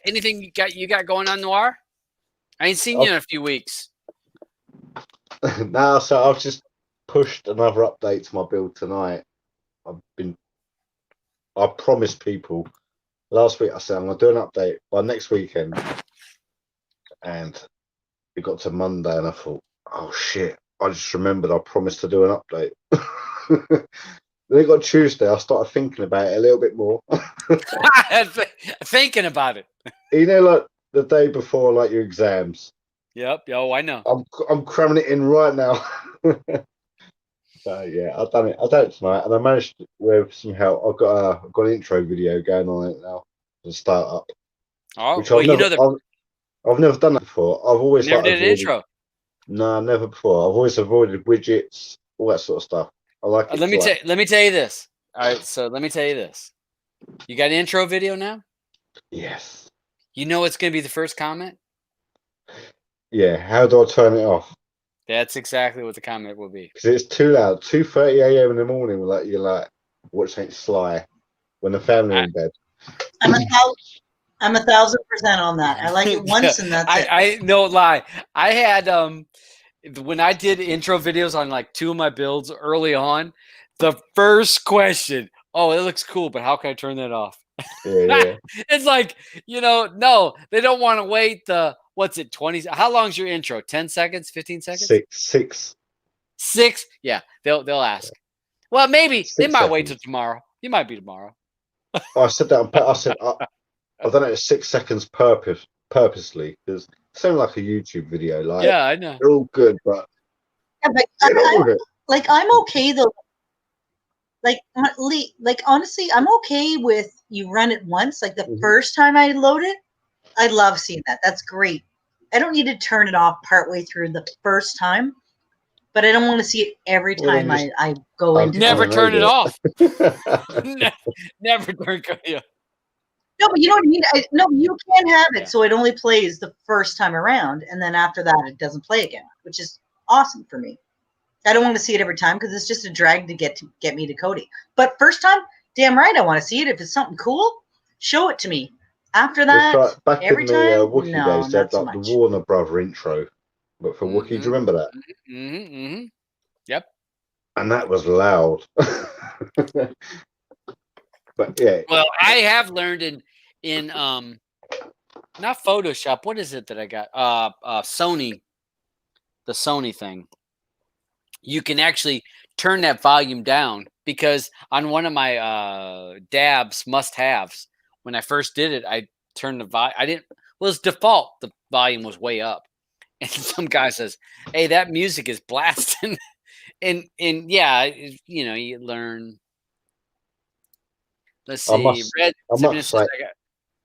Anything you got going on, Noir? I ain't seen you in a few weeks. No, so I've just pushed another update to my build tonight. I promised people last week. I said I'm gonna do an update by next weekend, and it got to Monday, and I thought, oh shit! I just remembered I promised to do an update. Then it got Tuesday. I started thinking about it a little bit more. Thinking about it. You know, like the day before, like your exams. Yep. Yo, I know. I'm cramming it in right now. So yeah, I've done it tonight, and I managed with some help. I've got an intro video going on it now to start up. Oh, Which well, I've never done that before. I've always never did an intro. No, never before. I've always avoided widgets, all that sort of stuff. I like it. Let me tell you this. All right, so let me tell you this. You got an intro video now? Yes. You know what's going to be the first comment? Yeah. How do I turn it off? That's exactly what the comment will be. Because it's too loud. 2:30 a.m. in the morning. You're like watching Sly when the family are in bed. I'm 1,000% on that. I like it once, and that's it. I don't lie. I had when I did intro videos on like two of my builds early on, the first question, oh, it looks cool, but how can I turn that off? Yeah. It's like, no, they don't want to wait what's it, 20? How long's your intro? 10 seconds, 15 seconds? Six. Yeah, they'll ask. Well, maybe they might wait till seconds. tomorrow. You might be tomorrow. I said that. I said I've done it at 6 seconds purposely because it sounds like a YouTube video. Like, yeah, I know. They're all good, but Yeah, but I'm okay though. Like honestly, I'm okay with you run it once. Like the first time I load it, I love seeing that. That's great. I don't need to turn it off partway through the first time, but I don't want to see it every time I go into never it. Turn it off. Never turn it. No, but you know what I mean? No, you can have it so it only plays the first time around, and then after that it doesn't play again, which is awesome for me. I don't want to see it every time because it's just a drag to get me to Cody. But first time, damn right, I want to see it. If it's something cool, show it to me. After that, like back every in the time, Wookiee no, days, they had not so like much. the Warner Brother intro, but for Wookiee, do you remember that? Mm-hmm. Yep. And that was loud. But yeah, Well, I have learned in not Photoshop. What is it that I got? Sony, the Sony thing. You can actually turn that volume down because on one of my dabs must-haves, when I first did it, I turned the volume. I didn't. Well, it's default. The volume was way up, and some guy says, "Hey, that music is blasting." and yeah, you learn. Let's I see. must, Red I Simmons must says say, I got.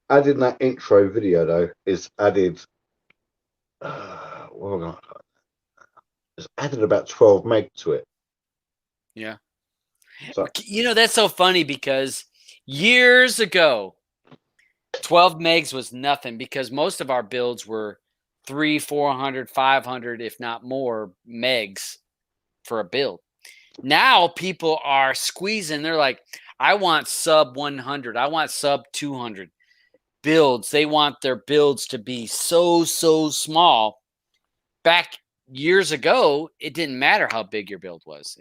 adding that intro video though is added. Well, it's added about 12 meg to it. Yeah. So That's so funny because years ago, 12 megs was nothing because most of our builds were 300, 400, 500, if not more megs for a build. Now people are squeezing. They're like, I want sub 100. I want sub 200 builds. They want their builds to be so small. Back years ago, it didn't matter how big your build was.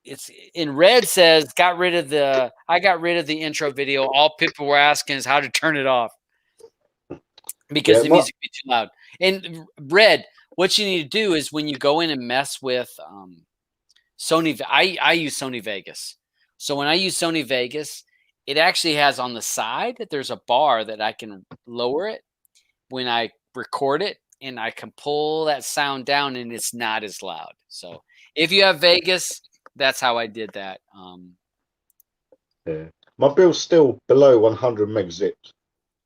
It's in Red says I got rid of the intro video. All people were asking is how to turn it off because the music be too loud. And Red, what you need to do is when you go in and mess with Sony, I use Sony Vegas. So when I use Sony Vegas, it actually has on the side that there's a bar that I can lower it when I record it, and I can pull that sound down, and it's not as loud. So if you have Vegas, that's how I did that. yeah, my bill's still below 100 meg zipped.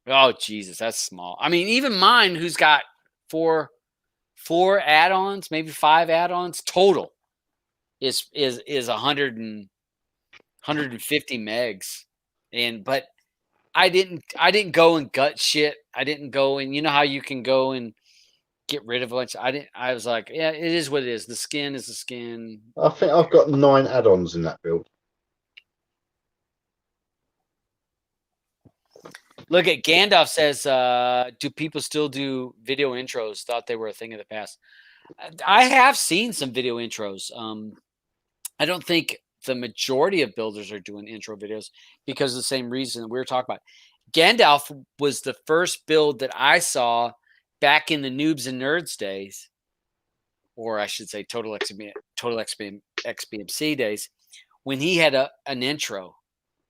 Oh Jesus, that's small. I mean, even mine, who's got four add-ons, maybe 5 add-ons total, is 150 megs. But I didn't go and gut shit. I didn't go and, you know how you can go and get rid of a bunch. I was like, yeah, it is what it is. The skin is the skin. I think I've got 9 add-ons in that build. Look at Gandalf says, do people still do video intros? Thought they were a thing of the past. I have seen some video intros. I don't think the majority of builders are doing intro videos because of the same reason we were talking about. Gandalf was the first build that I saw back in the Noobs and Nerds days, or I should say Total XBMC days, when he had an intro.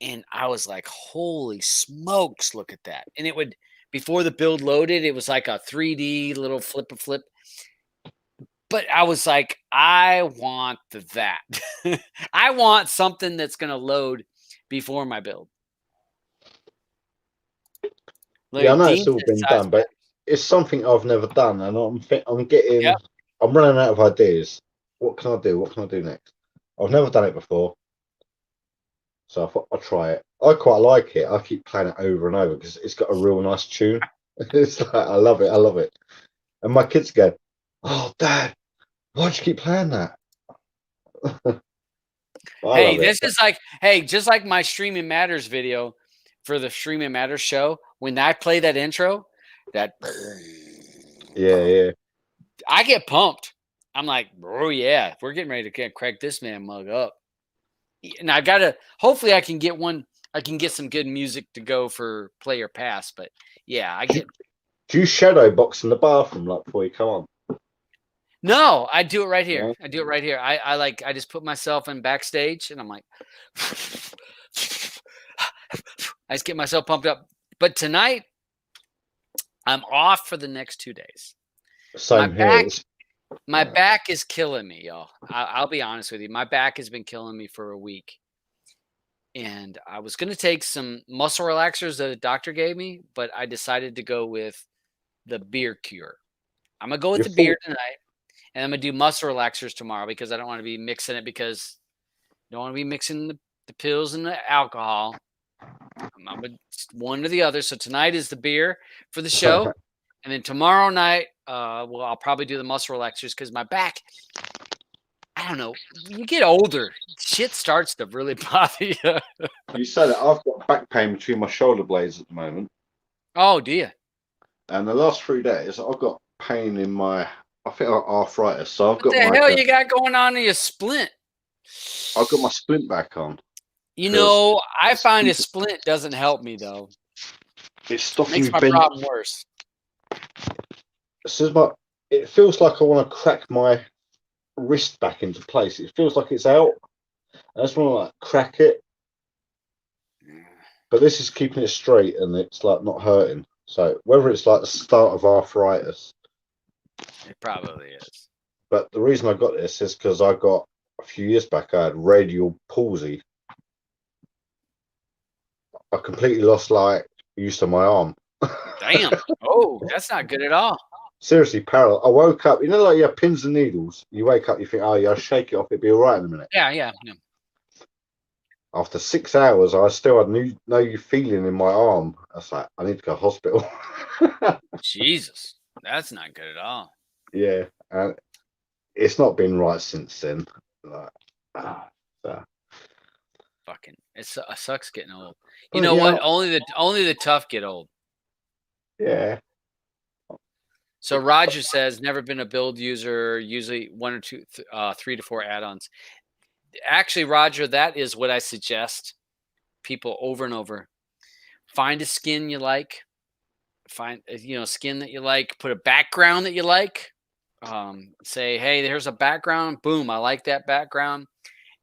And I was like, holy smokes, look at that. And it would, before the build loaded, it was like a 3D little flip. But I was like, I want that. I want something that's going to load before my build. Yeah, I know it's all been done, but it's something I've never done. And I'm running out of ideas. What can I do? What can I do next? I've never done it before. So I thought I'd try it. I quite like it. I keep playing it over and over because it's got a real nice tune. It's like, I love it. And my kids go, "Oh, Dad, why'd you keep playing that?" Hey, this is like, just like my Streaming Matters video for the Streaming Matters show. When I play that intro, yeah, I get pumped. I'm like, oh yeah, we're getting ready to crack this man mug up. And I gotta, hopefully I can get some good music to go for Play or Pass. But yeah, do you shadow box in the bathroom like before you come on? No, I do it right here. Yeah. I do it right here. I just put myself in backstage and I'm like, I just get myself pumped up. But tonight I'm off for the next 2 days. Same here. My back is killing me, y'all. I'll be honest with you. My back has been killing me for a week. And I was going to take some muscle relaxers that a doctor gave me, but I decided to go with the beer cure. I'm going to go with the beer tonight, and I'm going to do muscle relaxers tomorrow because I don't want to be mixing it because I don't want to be mixing the pills and the alcohol. I'm one or the other. So tonight is the beer for the show. And then tomorrow night, I'll probably do the muscle relaxers because my back, I don't know. You get older, shit starts to really bother you. You said that I've got back pain between my shoulder blades at the moment. Oh, do you? And the last 3 days, I've got pain in I think arthritis. So I've got what the hell you got going on in your splint? I've got my splint back on. You Because know, I find a splint doesn't help me though. it's stopping Makes me my bend. problem worse. It feels like I want to crack my wrist back into place. It feels like it's out. I just want to like crack it. But this is keeping it straight and it's like not hurting. So whether it's like the start of arthritis, It probably is. but the reason I got this is because I got a few years back I had radial palsy. I completely lost like use of my arm. Damn. Oh, that's not good at all. Seriously, parallel. I woke up, you know, like you have pins and needles. You wake up, you think, oh yeah, I'll shake it off, it'll be all right in a minute. Yeah. After 6 hours, I still had no feeling in my arm. I was like, I need to go to hospital. Jesus, that's not good at all. Yeah, and it's not been right since then. Like, so. Fucking, it sucks getting old. But You know yeah, what? Only the tough get old. Yeah. So Roger says, never been a build user, usually 1 or 2, 3 to 4 add-ons. Actually, Roger, that is what I suggest people over and over. Find a skin you like. Find skin that you like. Put a background that you like. Say, hey, there's a background. Boom, I like that background.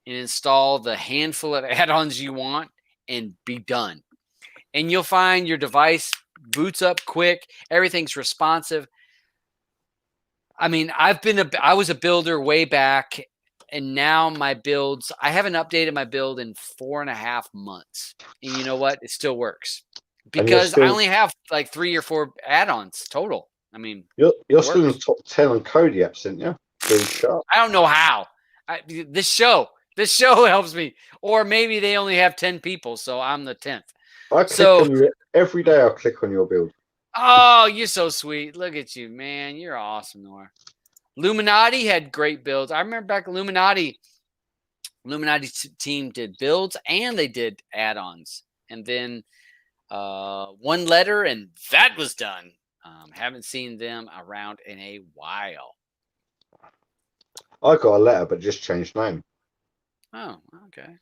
And install the handful of add-ons you want and be done. And you'll find your device boots up quick. Everything's responsive. I mean, I was a builder way back, and now my builds, I haven't updated my build in 4.5 months. And you know what? It still works because I only have like 3 or 4 add-ons total. I mean, you're still in the top 10 on Kodi apps, aren't you? Pretty sharp. I don't know how. This show helps me, or maybe they only have 10 people, so I'm the 10th. I click on you every day. I click on your build. Oh, you're so sweet. Look at you, man. You're awesome, Nora. Illuminati had great builds. I remember back Illuminati team did builds and they did add-ons. And then One Letter, and that was done. Haven't seen them around in a while. I got a letter, but just changed name. Oh, okay.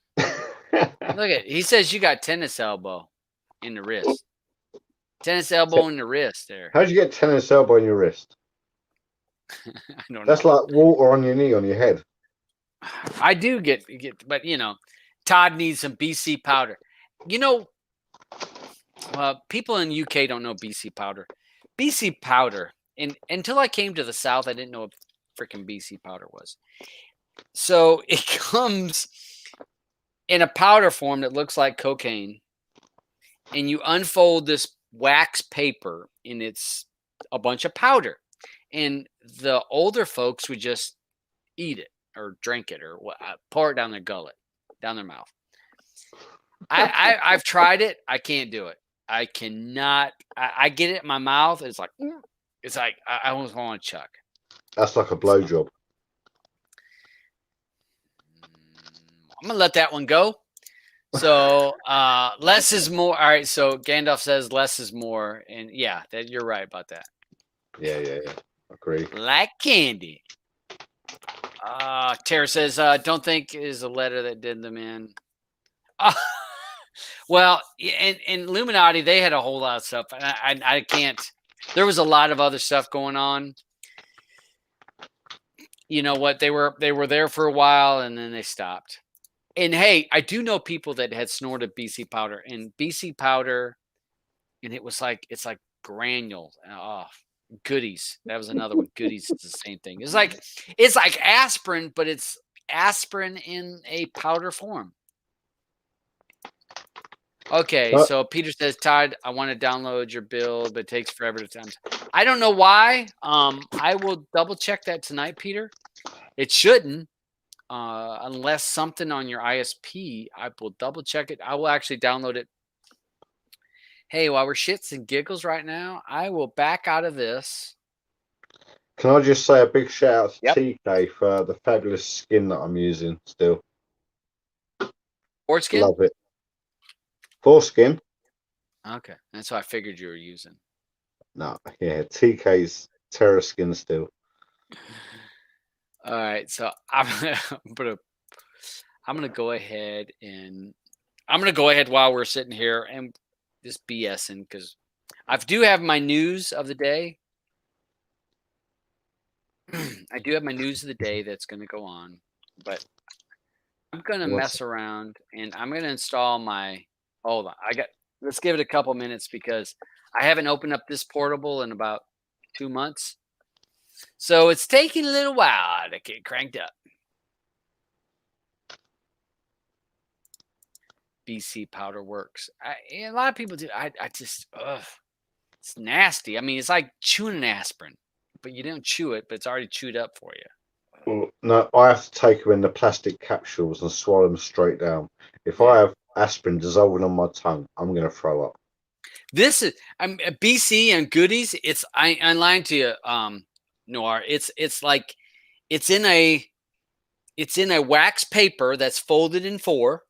Look at, he says you got tennis elbow in the wrist. Tennis elbow in the wrist there. How'd you get tennis elbow in your wrist? I don't know. That's like water on your knee on your head. I do get, but Todd needs some BC powder. People in UK don't know BC powder. BC powder, and until I came to the South, I didn't know what freaking BC powder was. So it comes in a powder form that looks like cocaine, and you unfold this wax paper, and it's a bunch of powder. And the older folks would just eat it or drink it or pour it down their gullet, down their mouth. I've tried it. I can't do it. I cannot. I get it in my mouth. It's like I almost want to chuck. That's like a blowjob. I'm gonna let that one go. So less is more. All right. So Gandalf says less is more, and yeah, that you're right about that. Yeah. Agree. Like candy. Tara says, don't think is a letter that did them in. Well, in Illuminati, they had a whole lot of stuff. And I can't. There was a lot of other stuff going on. You know what? They were there for a while, and then they stopped. And hey, I do know people that had snorted BC powder, and BC powder, and it's like granules. Oh, goodies. That was another one. Goodies is the same thing. It's like aspirin, but it's aspirin in a powder form. Okay, so Peter says, Todd, I want to download your build, but it takes forever to time. I don't know why. I will double check that tonight, Peter. It shouldn't, unless something on your ISP. I will double check it. I will actually download it. Hey, while we're shits and giggles right now, I will back out of this. Can I just say a big shout out to TK for the fabulous skin that I'm using still? Foreskin? Love it. Foreskin? Okay. That's what I figured you were using. No, yeah, TK's Terra skin still. All right. So I'm gonna go ahead and I'm going to go ahead while we're sitting here and just BSing because I do have my news of the day. I do have my news of the day that's going to go on, but I'm going to mess around and I'm going to install my. Hold on, let's give it a couple minutes because I haven't opened up this portable in about 2 months, so it's taking a little while to get cranked up. BC powder works. A lot of people do. I just, it's nasty. I mean, it's like chewing an aspirin, but you don't chew it, but it's already chewed up for you. Well, no, I have to take them in the plastic capsules and swallow them straight down. If I have aspirin dissolving on my tongue, I'm going to throw up. This is BC and goodies. It's I'm lying to you, Noir. It's like it's in a wax paper that's folded in 4,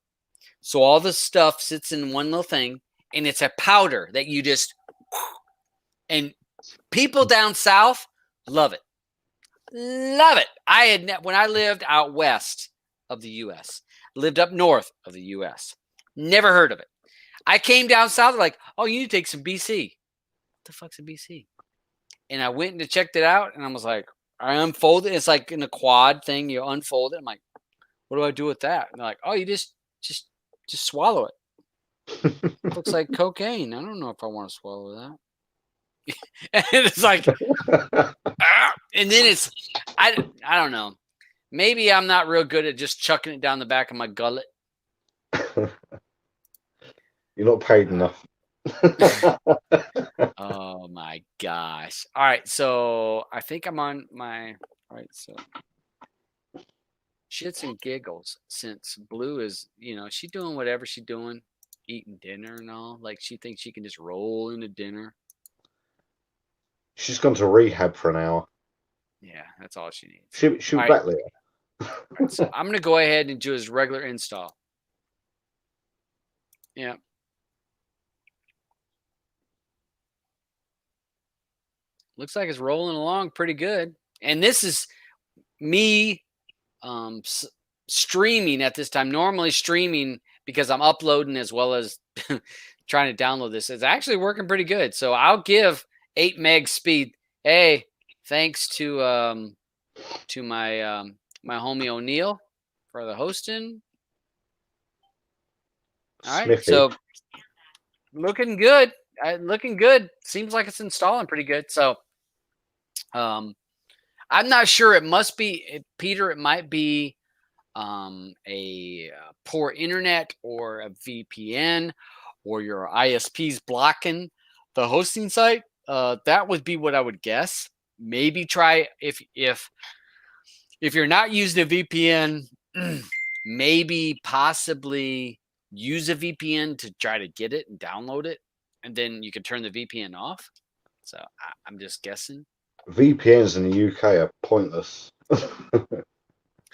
so all the stuff sits in one little thing, and it's a powder that you just. And people down south love it. Love it. When I lived out west of the U.S., lived up north of the U.S., never heard of it. I came down south, like, oh, you need to take some BC. What the fuck's a BC? And I went and checked it out, and I was like, I unfolded it. It's like in a quad thing. You unfold it. I'm like, what do I do with that? And they're like, oh, you just swallow it. It looks like cocaine. I don't know if I want to swallow that. And it's like, and then it's, I don't know. Maybe I'm not real good at just chucking it down the back of my gullet. You're not paid enough. Oh my gosh. All right. So I think I'm on my, all right. So shits and giggles since Blue is, she doing whatever she's doing, eating dinner and all. Like she thinks she can just roll into dinner. She's gone to rehab for an hour. Yeah, that's all she needs. She'll be back later. Right, so I'm going to go ahead and do his regular install. Yeah. Looks like it's rolling along pretty good. And this is me streaming at this time. Normally streaming because I'm uploading as well as trying to download this. It's actually working pretty good. So I'll give 8 meg speed. Hey, thanks to my my homie O'Neill for the hosting. All right, Smithy. so looking good. Looking good. Seems like it's installing pretty good. So, I'm not sure. It must be Peter. It might be a poor internet or a VPN or your ISP's blocking the hosting site. That would be what I would guess. Maybe try if you're not using a VPN, maybe possibly use a VPN to try to get it and download it, and then you can turn the VPN off. So I'm just guessing. VPNs in the UK are pointless.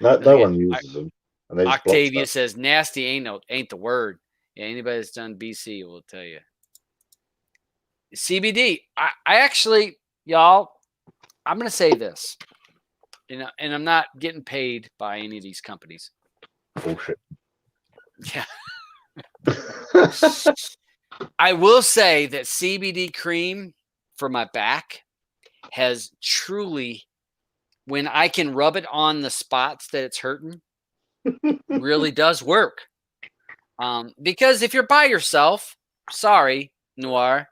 no one uses them. And Octavia says nasty ain't the word. Yeah, anybody that's done BC will tell you. CBD. I actually, y'all, I'm gonna say this. And I'm not getting paid by any of these companies. Bullshit. Yeah. I will say that CBD cream for my back has truly, when I can rub it on the spots that it's hurting, really does work. Because if you're by yourself, sorry, Noir,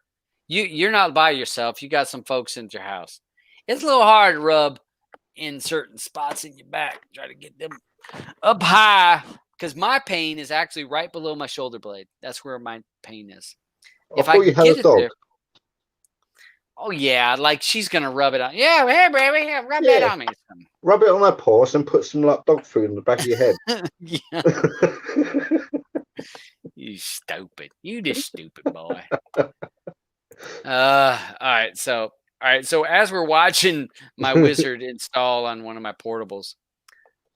you're not by yourself. You got some folks in your house. It's a little hard to rub in certain spots in your back. Try to get them up high because my pain is actually right below my shoulder blade. That's where my pain is. If I could get it there. Oh yeah, like she's gonna rub it on. Yeah, hey baby, rub that on me. Rub it on my paws and put some like dog food in the back of your head. Yeah. You stupid. You just stupid boy. All right. So as we're watching my wizard install on one of my portables,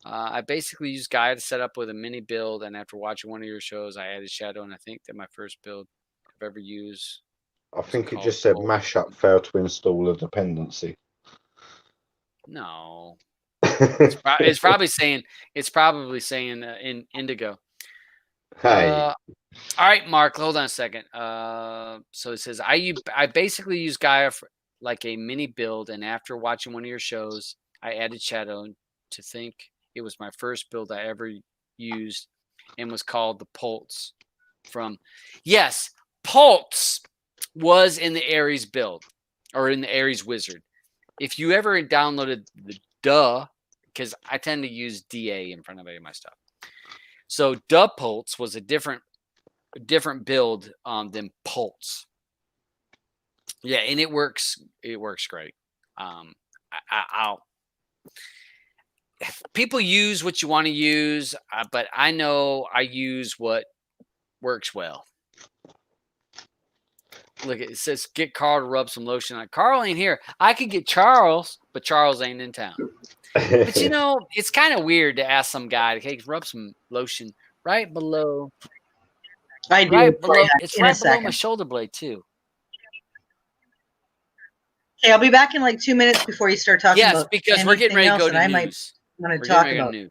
I basically used Gaia to set up with a mini build, and after watching one of your shows, I added Shadow, and I think that my first build I've ever used. I think it just said mashup failed to install a dependency. No. It's probably saying in Indigo. Hey, All right, Mark, hold on a second. So it says I basically use Gaia for like a mini build, and after watching one of your shows, I added Shadow to think it was my first build I ever used, and was called the Pulse. Yes, Pulse was in the Ares build or in the Ares Wizard. If you ever downloaded the because I tend to use DA in front of any of my stuff. So Pulse was a different build than Pulse. Yeah, and it works. It works great. I'll people use what you want to use, but I know I use what works well. Look, it says get Carl to rub some lotion on. Carl ain't here. I could get Charles, but Charles ain't in town. But you know, it's kind of weird to ask some guy to hey, rub some lotion right below. I do. Right below. Yeah, It's in a right below my second. shoulder blade too. Okay, I'll be back in like 2 minutes before you start talking Yes, about because we're getting ready to go to I might news. want to We're talk getting ready to go about. to news.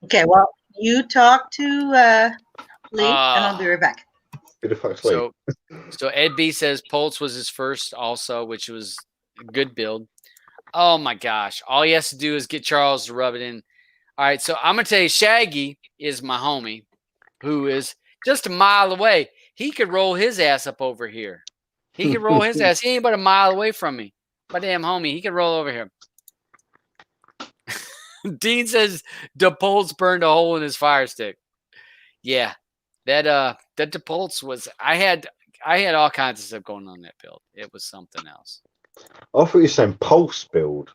Okay, well, you talk to Lee, and I'll be right back. who the fuck's Lee? So Ed B says Pulse was his first also, which was a good build. Oh my gosh. All he has to do is get Charles to rub it in. All right, so I'm going to tell you, Shaggy is my homie who is just a mile away. He could roll his ass up over here. He could roll his ass. He ain't but a mile away from me. My damn homie. He could roll over here. Dean says DePulse burned a hole in his fire stick. Yeah. That DePulse was I had all kinds of stuff going on that build. It was something else. I thought you were saying Pulse build.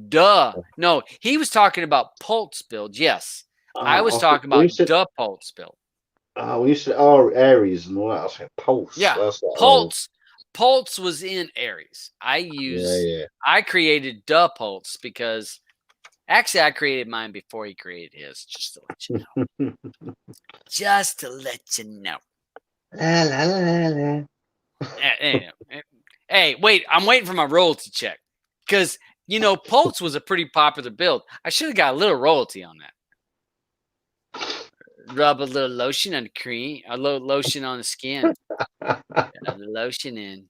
Duh. No, he was talking about Pulse build. Yes. I was talking about the Pulse build. When you said Ares and all that, I was saying Pulse. Yeah. Like, Pulse. Pulse was in Ares. I created the Pulse because actually I created mine before he created his, just to let you know. Just to let you know. La, la, la, la. Hey, wait, I'm waiting for my royalty check. Because, you know, Pulse was a pretty popular build. I should have got a little royalty on that. Rub a little lotion on the cream, a little lotion on the skin. The lotion in.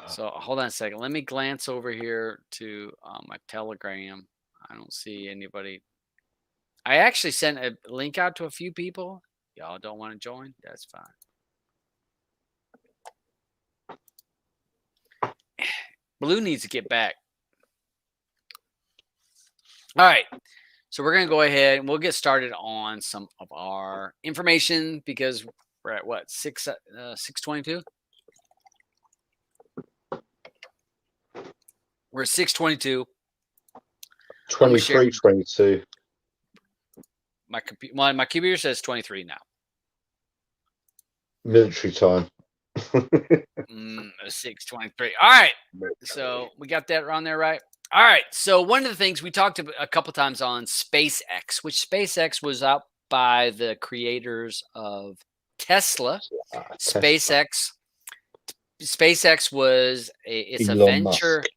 So hold on a second. Let me glance over here to my Telegram. I don't see anybody. I actually sent a link out to a few people. Y'all don't want to join? That's fine. Blue needs to get back. All right. So we're going to go ahead and we'll get started on some of our information because we're at what, 6:22? We're at 6:22. 23:22. My computer says 23 now. Military time. 6:23. All right. So we got that around there, right? All right. So one of the things we talked about a couple times on SpaceX, which SpaceX was up by the creators of Tesla. SpaceX was it's Elon a venture. Musk.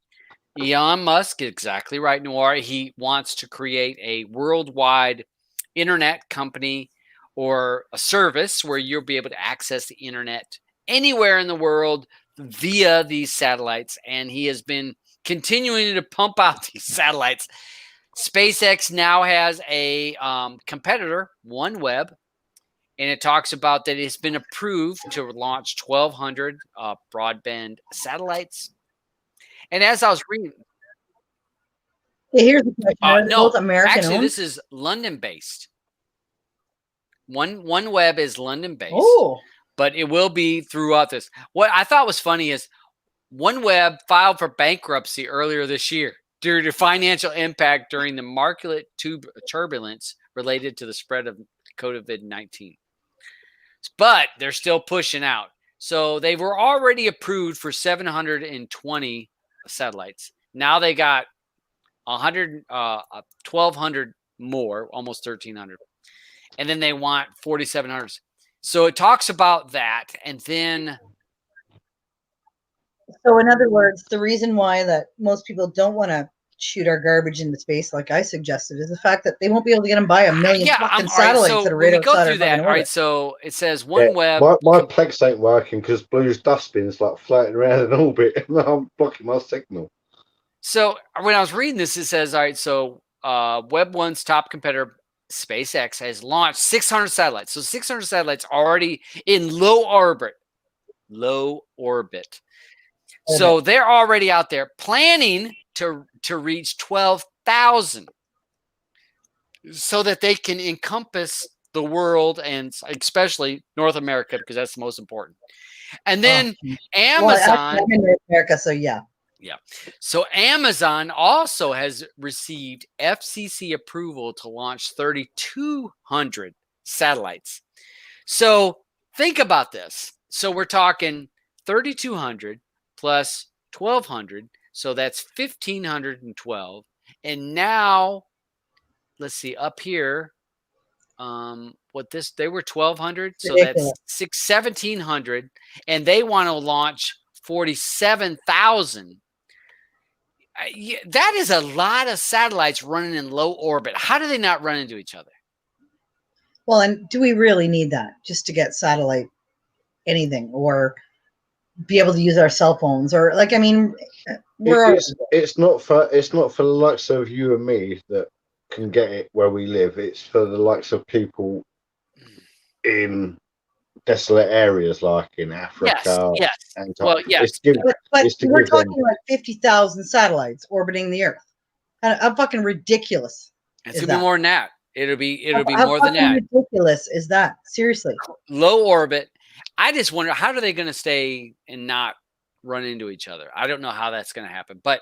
Elon Musk, exactly right, Noir. He wants to create a worldwide internet company or a service where you'll be able to access the internet anywhere in the world via these satellites. And he has been continuing to pump out these satellites. SpaceX now has a competitor, OneWeb, and it talks about that it's been approved to launch 1,200 broadband satellites. And as I was reading, here's the question: Are they both American actually, owned? this is London-based. OneWeb is London-based, but it will be throughout this. What I thought was funny is OneWeb filed for bankruptcy earlier this year due to financial impact during the market turbulence related to the spread of COVID-19. But they're still pushing out. So they were already approved for 720 satellites. Now they got 1,200 more, almost 1,300. And then they want 4,700. So it talks about that. And then. So in other words, the reason why that most people don't want to shoot our garbage into space, like I suggested, is the fact that they won't be able to get them by a million Yeah, fucking all right, satellites so that are when right we go outside through our that, fucking all right, orbit. so it says Yeah, OneWeb. my plex ain't working because Blue's dustbin's like floating around in orbit, and I'm blocking my signal. So when I was reading this, it says, all right, so Web One's top competitor, SpaceX, has launched 600 satellites. So 600 satellites already in low orbit. Low orbit. So they're already out there planning to reach 12,000 so that they can encompass the world and especially North America, because that's the most important. And then Amazon. I'm in North America, so yeah. Yeah. So Amazon also has received FCC approval to launch 3,200 satellites. So think about this. So we're talking 3,200 plus 1,200. So that's 1,512. And now, let's see, up here, they were 1,200. So Ridiculous. that's 1,700. And they want to launch 47,000. That is a lot of satellites running in low orbit. How do they not run into each other? Well, and do we really need that just to get satellite anything or be able to use our cell phones? Or like, I mean, it's not for the likes of you and me that can get it where we live. It's for the likes of people in desolate areas like in Africa. Yes. And well, yes. But we're talking like 50,000 satellites orbiting the Earth. How fucking ridiculous. It's gonna be more than that. It'll be more than that. How ridiculous is that? Seriously. Low orbit. I just wonder, how are they going to stay and not run into each other? I don't know how that's going to happen, but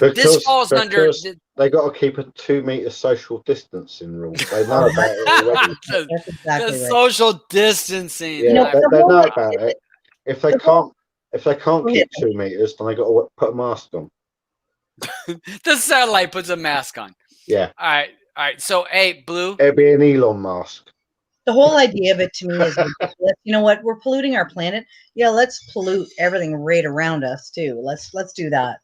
this falls under. They got to keep a 2 meter social distancing rule. They know about it already. That's exactly the right. social distancing. Yeah, they know about it. If they can't keep 2 meters, then they got to put a mask on. The satellite puts a mask on. Yeah. All right. So, hey, Blue. It'd be an Elon mask. The whole idea of it to me is, you know what? We're polluting our planet. Yeah, let's pollute everything right around us too. Let's do that.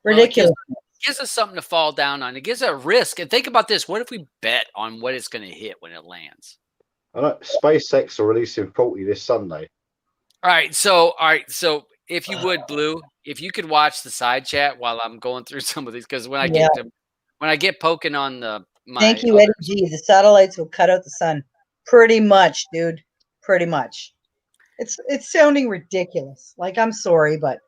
Ridiculous. Well, it gives us something to fall down on. It gives us a risk. And think about this: what if we bet on what it's going to hit when it lands? I know SpaceX are releasing 40 this Sunday. All right. So if you would, Blue, if you could watch the side chat while I'm going through some of these, because when I get poking on Thank you, Eddie G. The satellites will cut out the sun. Pretty much, dude. Pretty much. It's sounding ridiculous. Like, I'm sorry, but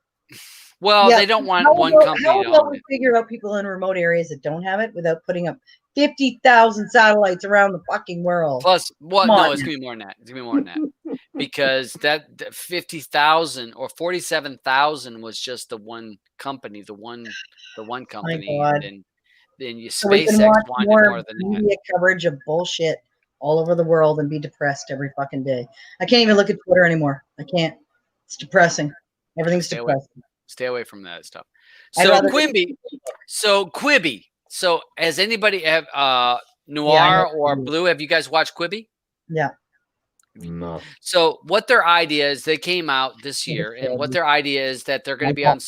they don't want one company. How about we figure out people in remote areas that don't have it without putting up 50,000 satellites around the fucking world? Plus, no, it's gonna be more than that. It's gonna be more than that. Because that 50,000 or 47,000 was just the one company, the one company, and then SpaceX wanted more than that. Media coverage of bullshit all over the world and be depressed every fucking day. I can't even look at Twitter anymore. I can't. It's depressing. Everything's depressing. Stay away from that stuff. So Quibi. So has anybody have Noir or Blue? Have you guys watched Quibi? Yeah. No. So what their idea is, they came out this year, and what their idea is that they're going to be on.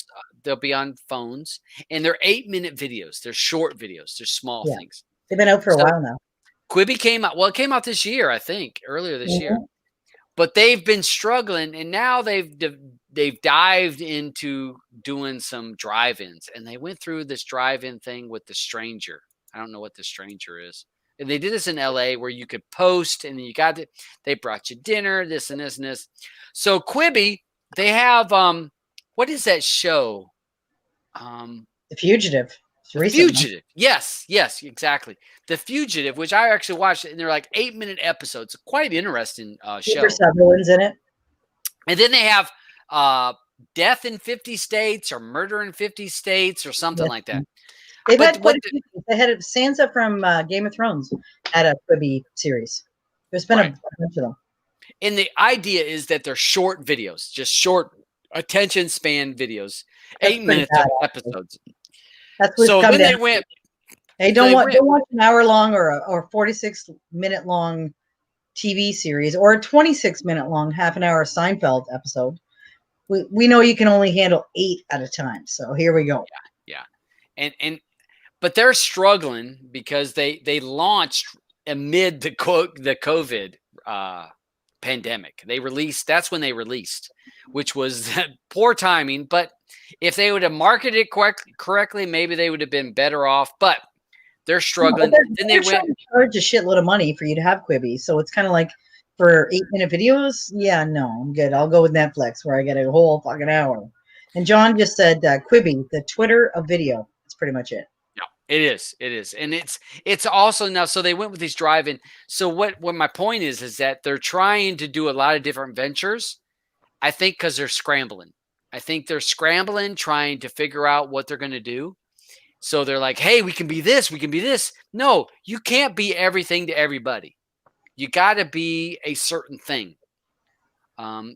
They'll be on phones, and they're 8-minute videos. They're short videos. They're small things. They've been out for a while now. Quibi came out. Well, it came out this year, I think, earlier this year. But they've been struggling, and now they've dived into doing some drive-ins, and they went through this drive-in thing with The Stranger. I don't know what The Stranger is. And they did this in LA where you could post, and they brought you dinner, this and this and this. So Quibi, they have what is that show? The Fugitive. The Fugitive. Yes, exactly. The Fugitive, which I actually watched, and they're like 8-minute episodes. Quite interesting show. Kiefer Sutherland's in it. And then they have Death in 50 States or Murder in 50 States or something like that. They've had quite a few. They had Sansa from Game of Thrones had a Quibi series. There's been a bunch of them. And the idea is that they're short videos, just short attention span videos, 8 minutes of episodes. That's what's so then they went. Hey, don't watch an hour long or 46-minute long TV series or a 26-minute long half an hour Seinfeld episode. we know you can only handle 8 at a time. So here we go. Yeah. But they're struggling because they launched amid the COVID pandemic. That's when they released, which was poor timing. But if they would have marketed it correctly, maybe they would have been better off. But they're struggling. Then they trying to charge a shitload of money for you to have Quibi. So it's kind of like for 8-minute videos. Yeah, no, I'm good. I'll go with Netflix where I get a whole fucking hour. And John just said Quibi, the Twitter of video. That's pretty much it. It is. And it's also now, so they went with these drive-in. So what my point is that they're trying to do a lot of different ventures, I think, because they're scrambling. I think they're scrambling, trying to figure out what they're going to do. So they're like, hey, we can be this, we can be this. No, you can't be everything to everybody. You got to be a certain thing.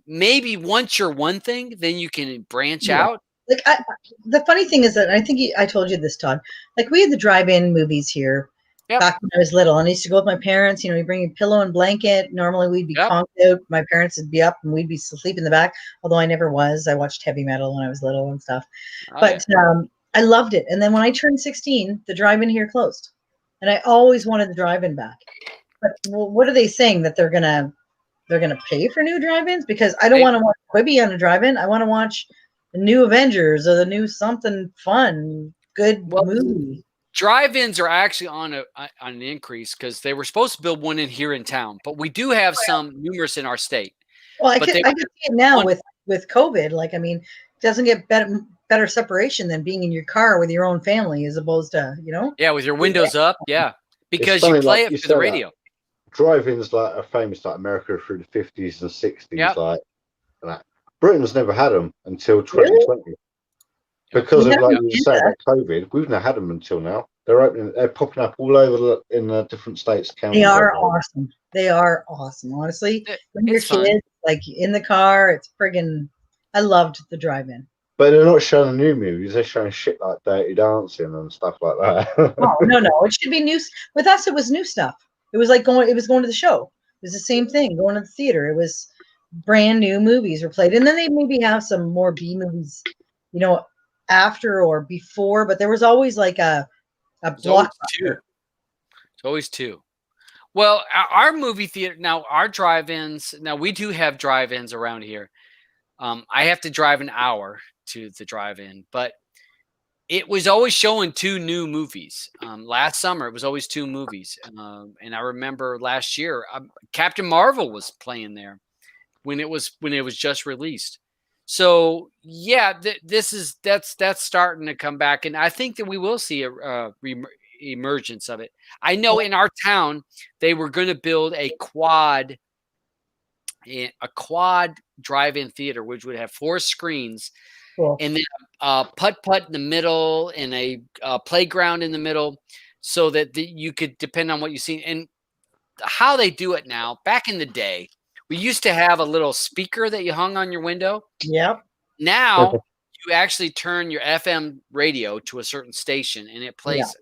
Maybe once you're one thing, then you can branch out. Like the funny thing is that I think I told you this, Todd. Like we had the drive-in movies here back when I was little, and I used to go with my parents. You know, we bring a pillow and blanket. Normally, we'd be conked out. My parents would be up, and we'd be asleep in the back. Although I never was. I watched heavy metal when I was little and stuff. I loved it. And then when I turned 16, the drive-in here closed, and I always wanted the drive-in back. But what are they saying, that they're gonna pay for new drive-ins? Because I don't want to watch Quibi on a drive-in. I want to watch the new Avengers or the new something fun, good movie. Drive-ins are actually on an increase because they were supposed to build one in here in town, but we do have numerous in our state. Well, I can see it now with COVID. Like, I mean, it doesn't get better separation than being in your car with your own family, as opposed to, you know. Yeah, with your windows up. Yeah, because you play it through the radio. Drive-ins are famous, like America through the 50s and 60s, like that. Britain's never had them until 2020. Really? Because of, like you said, COVID, we've not had them until now. They're popping up all over in the different states. They are awesome. They are awesome. Honestly, when you're kids, like in the car, it's friggin'. I loved the drive-in. But they're not showing new movies. They're showing shit like Dirty Dancing and stuff like that. Oh no! It should be new. With us, it was new stuff. It was like going to the show. It was the same thing, going to the theater. It was brand new movies were played, and then they maybe have some more B movies, you know, after or before, but there was always like a blockbuster. It's always two. Well, our movie theater now, our drive-ins. Now we do have drive-ins around here. I have to drive an hour to the drive-in, but it was always showing 2 new movies. Last summer, it was always 2 movies, and I remember last year, Captain Marvel was playing there when it was just released. So yeah, that's starting to come back, and I think that we will see a emergence of it. I know in our town they were going to build a quad drive-in theater, which would have 4 screens, and then putt-putt in the middle and a playground in the middle, so that you could, depend on what you see. And how they do it now, back in the day, we used to have a little speaker that you hung on your window. Yep. Now you actually turn your FM radio to a certain station and it plays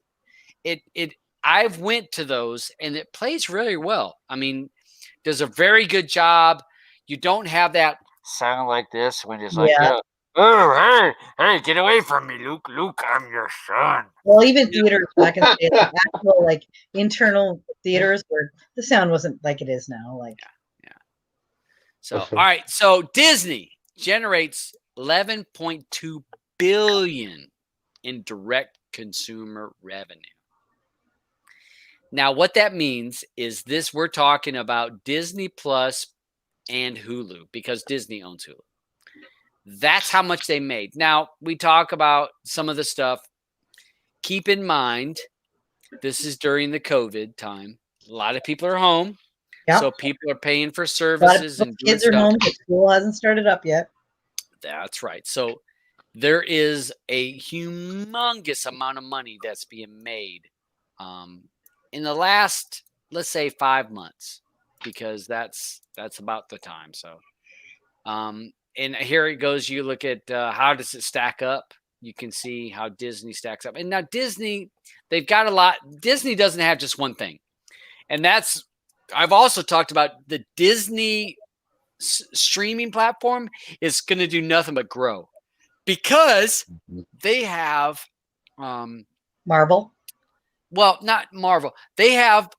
it. I've went to those and it plays really well. I mean, does a very good job. You don't have that sound like this when it's like, oh, hey, get away from me, Luke. Luke, I'm your son. Well, even theaters back in the day, like actual like internal theaters, where the sound wasn't like it is now. Like, So, all right. So Disney generates $11.2 billion in direct consumer revenue. Now, what that means is we're talking about Disney Plus and Hulu, because Disney owns Hulu. That's how much they made. Now, we talk about some of the stuff. Keep in mind, this is during the COVID time. A lot of people are home. Yep. So people are paying for services and kids are home. School hasn't started up yet. That's right. So there is a humongous amount of money that's being made in the last, let's say, 5 months, because that's about the time. So, and here it goes. You look at how does it stack up. You can see how Disney stacks up. And now Disney, they've got a lot. Disney doesn't have just one thing, and that's. I've also talked about the Disney streaming platform is going to do nothing but grow because they have, Marvel. well, not Marvel. They have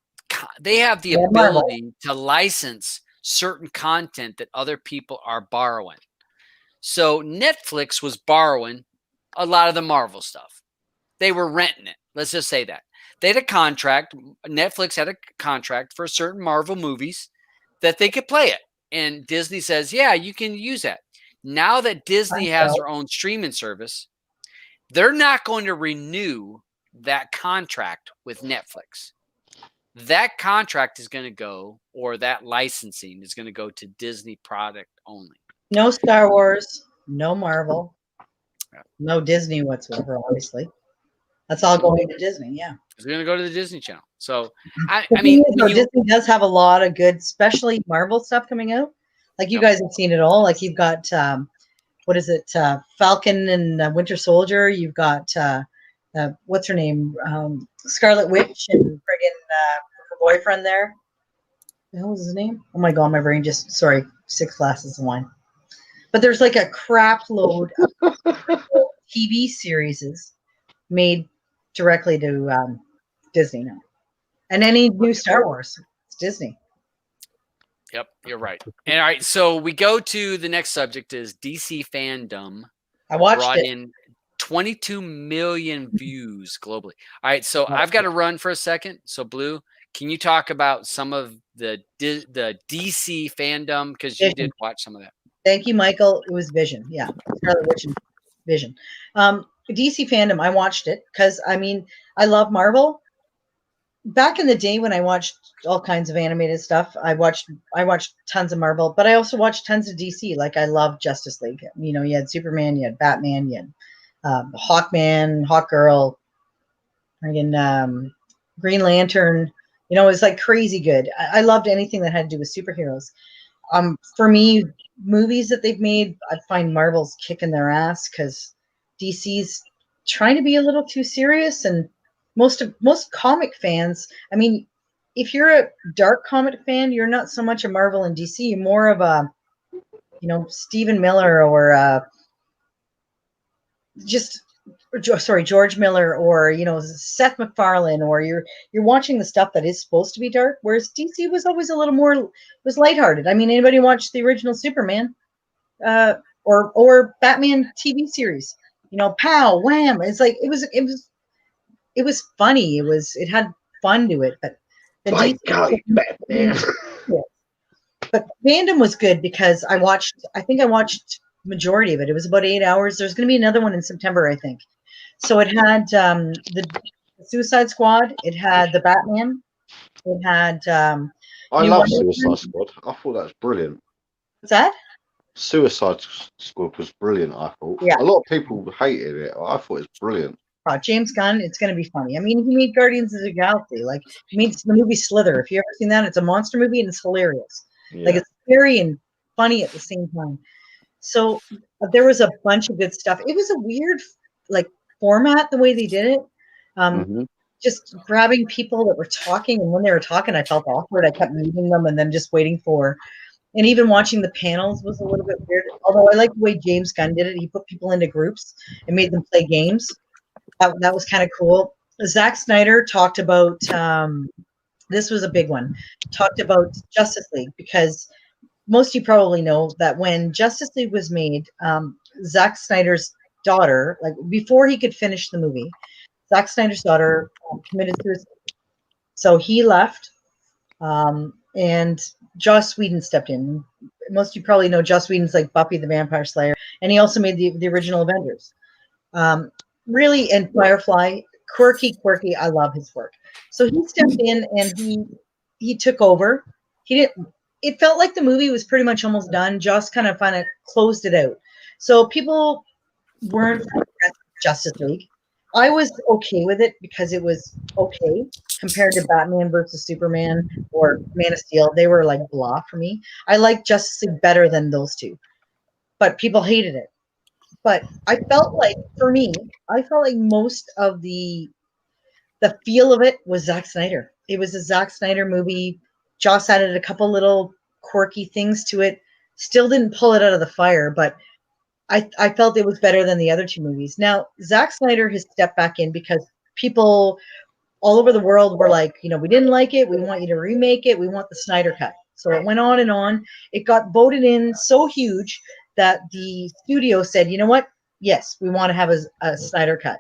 the Yeah, Marvel. ability to license certain content that other people are borrowing. So Netflix was borrowing a lot of the Marvel stuff. They were renting it. Let's just say that. They had a contract. Netflix had a contract for certain Marvel movies that they could play it. And Disney says, yeah, you can use that. Now that Disney has their own streaming service, they're not going to renew that contract with Netflix. That contract is going to go, or that licensing is going to go to Disney product only. No Star Wars, no Marvel, no Disney whatsoever, obviously. That's all going to Disney, yeah. It's going to go to the Disney Channel. So, The I mean, thing is, though, Disney does have a lot of good, especially Marvel stuff coming out. Like you guys have seen it all. Like you've got, what is it, Falcon and Winter Soldier. You've got, what's her name, Scarlet Witch and friggin' her boyfriend there. What was his name? Oh my god, my brain just, sorry, 6 glasses of wine. But there's like a crap load of TV series made directly to Disney now. And any new Star Wars, it's Disney. Yep, you're right. And all right, so we go to the next subject is DC fandom. I watched brought it. in 22 million views globally. All right, so I've got to run for a second. So Blue, can you talk about some of the DC fandom, because you did watch some of that? Thank you, Michael. It was Vision. Yeah, Scarlet Witch and Vision. DC fandom. I watched it because I mean I love Marvel. Back in the day when I watched all kinds of animated stuff, I watched tons of Marvel, but I also watched tons of DC. Like I love Justice League. You know, you had Superman, you had Batman, you had Hawkman, Hawkgirl, Green Lantern. You know, it was like crazy good. I loved anything that had to do with superheroes. For me, movies that they've made, I find Marvel's kicking their ass because DC's trying to be a little too serious, and most comic fans, I mean, if you're a dark comic fan, you're not so much a Marvel and DC, you're more of a, you know, Stephen Miller or George Miller, or, you know, Seth MacFarlane, or you're watching the stuff that is supposed to be dark, whereas DC was always a little more, was lighthearted. I mean, anybody watched the original Superman or Batman TV series, you know, pow, wham. It's like, it was funny. It had fun to it, but the DC, Batman. but fandom was good because I think I watched majority of it. It was about 8 hours. There's going to be another one in September, I think. So it had the Suicide Squad. It had the Batman. It had. I love Suicide Squad. I thought that was brilliant. What's that? Suicide Squad was brilliant. I thought. Yeah. A lot of people hated it. I thought it was brilliant. James Gunn. It's going to be funny. I mean, he made Guardians of the Galaxy. Like, he made the movie Slither. If you ever seen that, it's a monster movie and it's hilarious. Yeah. Like, it's scary and funny at the same time. So there was a bunch of good stuff. It was a weird, like, format the way they did it. Just grabbing people that were talking, and when they were talking, I felt awkward. I kept muting them and then just waiting for, and even watching the panels was a little bit weird. Although I like the way James Gunn did it. He put people into groups and made them play games. That was kind of cool. Zack Snyder talked about, this was a big one, talked about Justice League, because most of you probably know that when Justice League was made, Zack Snyder's daughter, like before he could finish the movie, Zack Snyder's daughter committed suicide. So he left, and Joss Whedon stepped in. Most of you probably know Joss Whedon's like Buffy the Vampire Slayer, and he also made the original Avengers. Really, and Firefly, quirky. I love his work. So he stepped in and he took over. It felt like the movie was pretty much almost done. Joss kind of closed it out. So people weren't impressed with Justice League. I was okay with it because it was okay compared to Batman versus Superman or Man of Steel. They were like blah for me. I liked Justice League better than those two, but people hated it. But I felt like, for me, most of the feel of it was Zack Snyder. It was a Zack Snyder movie. Joss added a couple little quirky things to it. Still didn't pull it out of the fire, but I felt it was better than the other two movies. Now, Zack Snyder has stepped back in because people all over the world were like, we didn't like it. We want you to remake it. We want the Snyder cut. So it went on and on. It got voted in so huge that the studio said, you know what? Yes, we want to have a Snyder cut.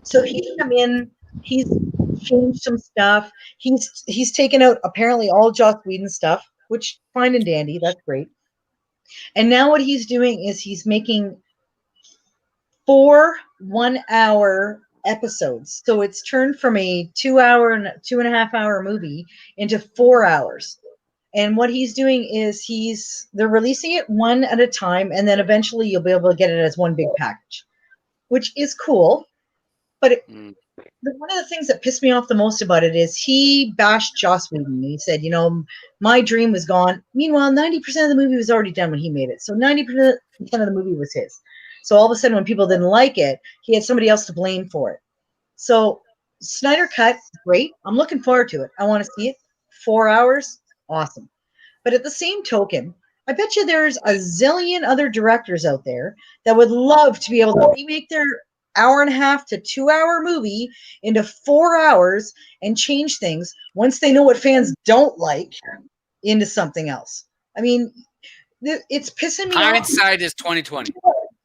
So he's come in. He's changed some stuff. He's taken out apparently all Joss Whedon stuff, which fine and dandy. That's great. And now what he's doing is he's making 4 1-hour episodes. So it's turned from a 2-hour and 2.5-hour movie into 4 hours. And what he's doing is they're releasing it one at a time, and then eventually you'll be able to get it as one big package, which is cool. But one of the things that pissed me off the most about it is he bashed Joss Whedon. He said, my dream was gone. Meanwhile, 90% of the movie was already done when he made it. So 90% of the movie was his. So all of a sudden, when people didn't like it, he had somebody else to blame for it. So Snyder Cut, great. I'm looking forward to it. I want to see it. 4 hours, awesome. But at the same token, I bet you there's a zillion other directors out there that would love to be able to remake their 1.5 to 2-hour movie into 4 hours and change things once they know what fans don't like into something else. I mean, it's pissing me off. Hindsight is 2020.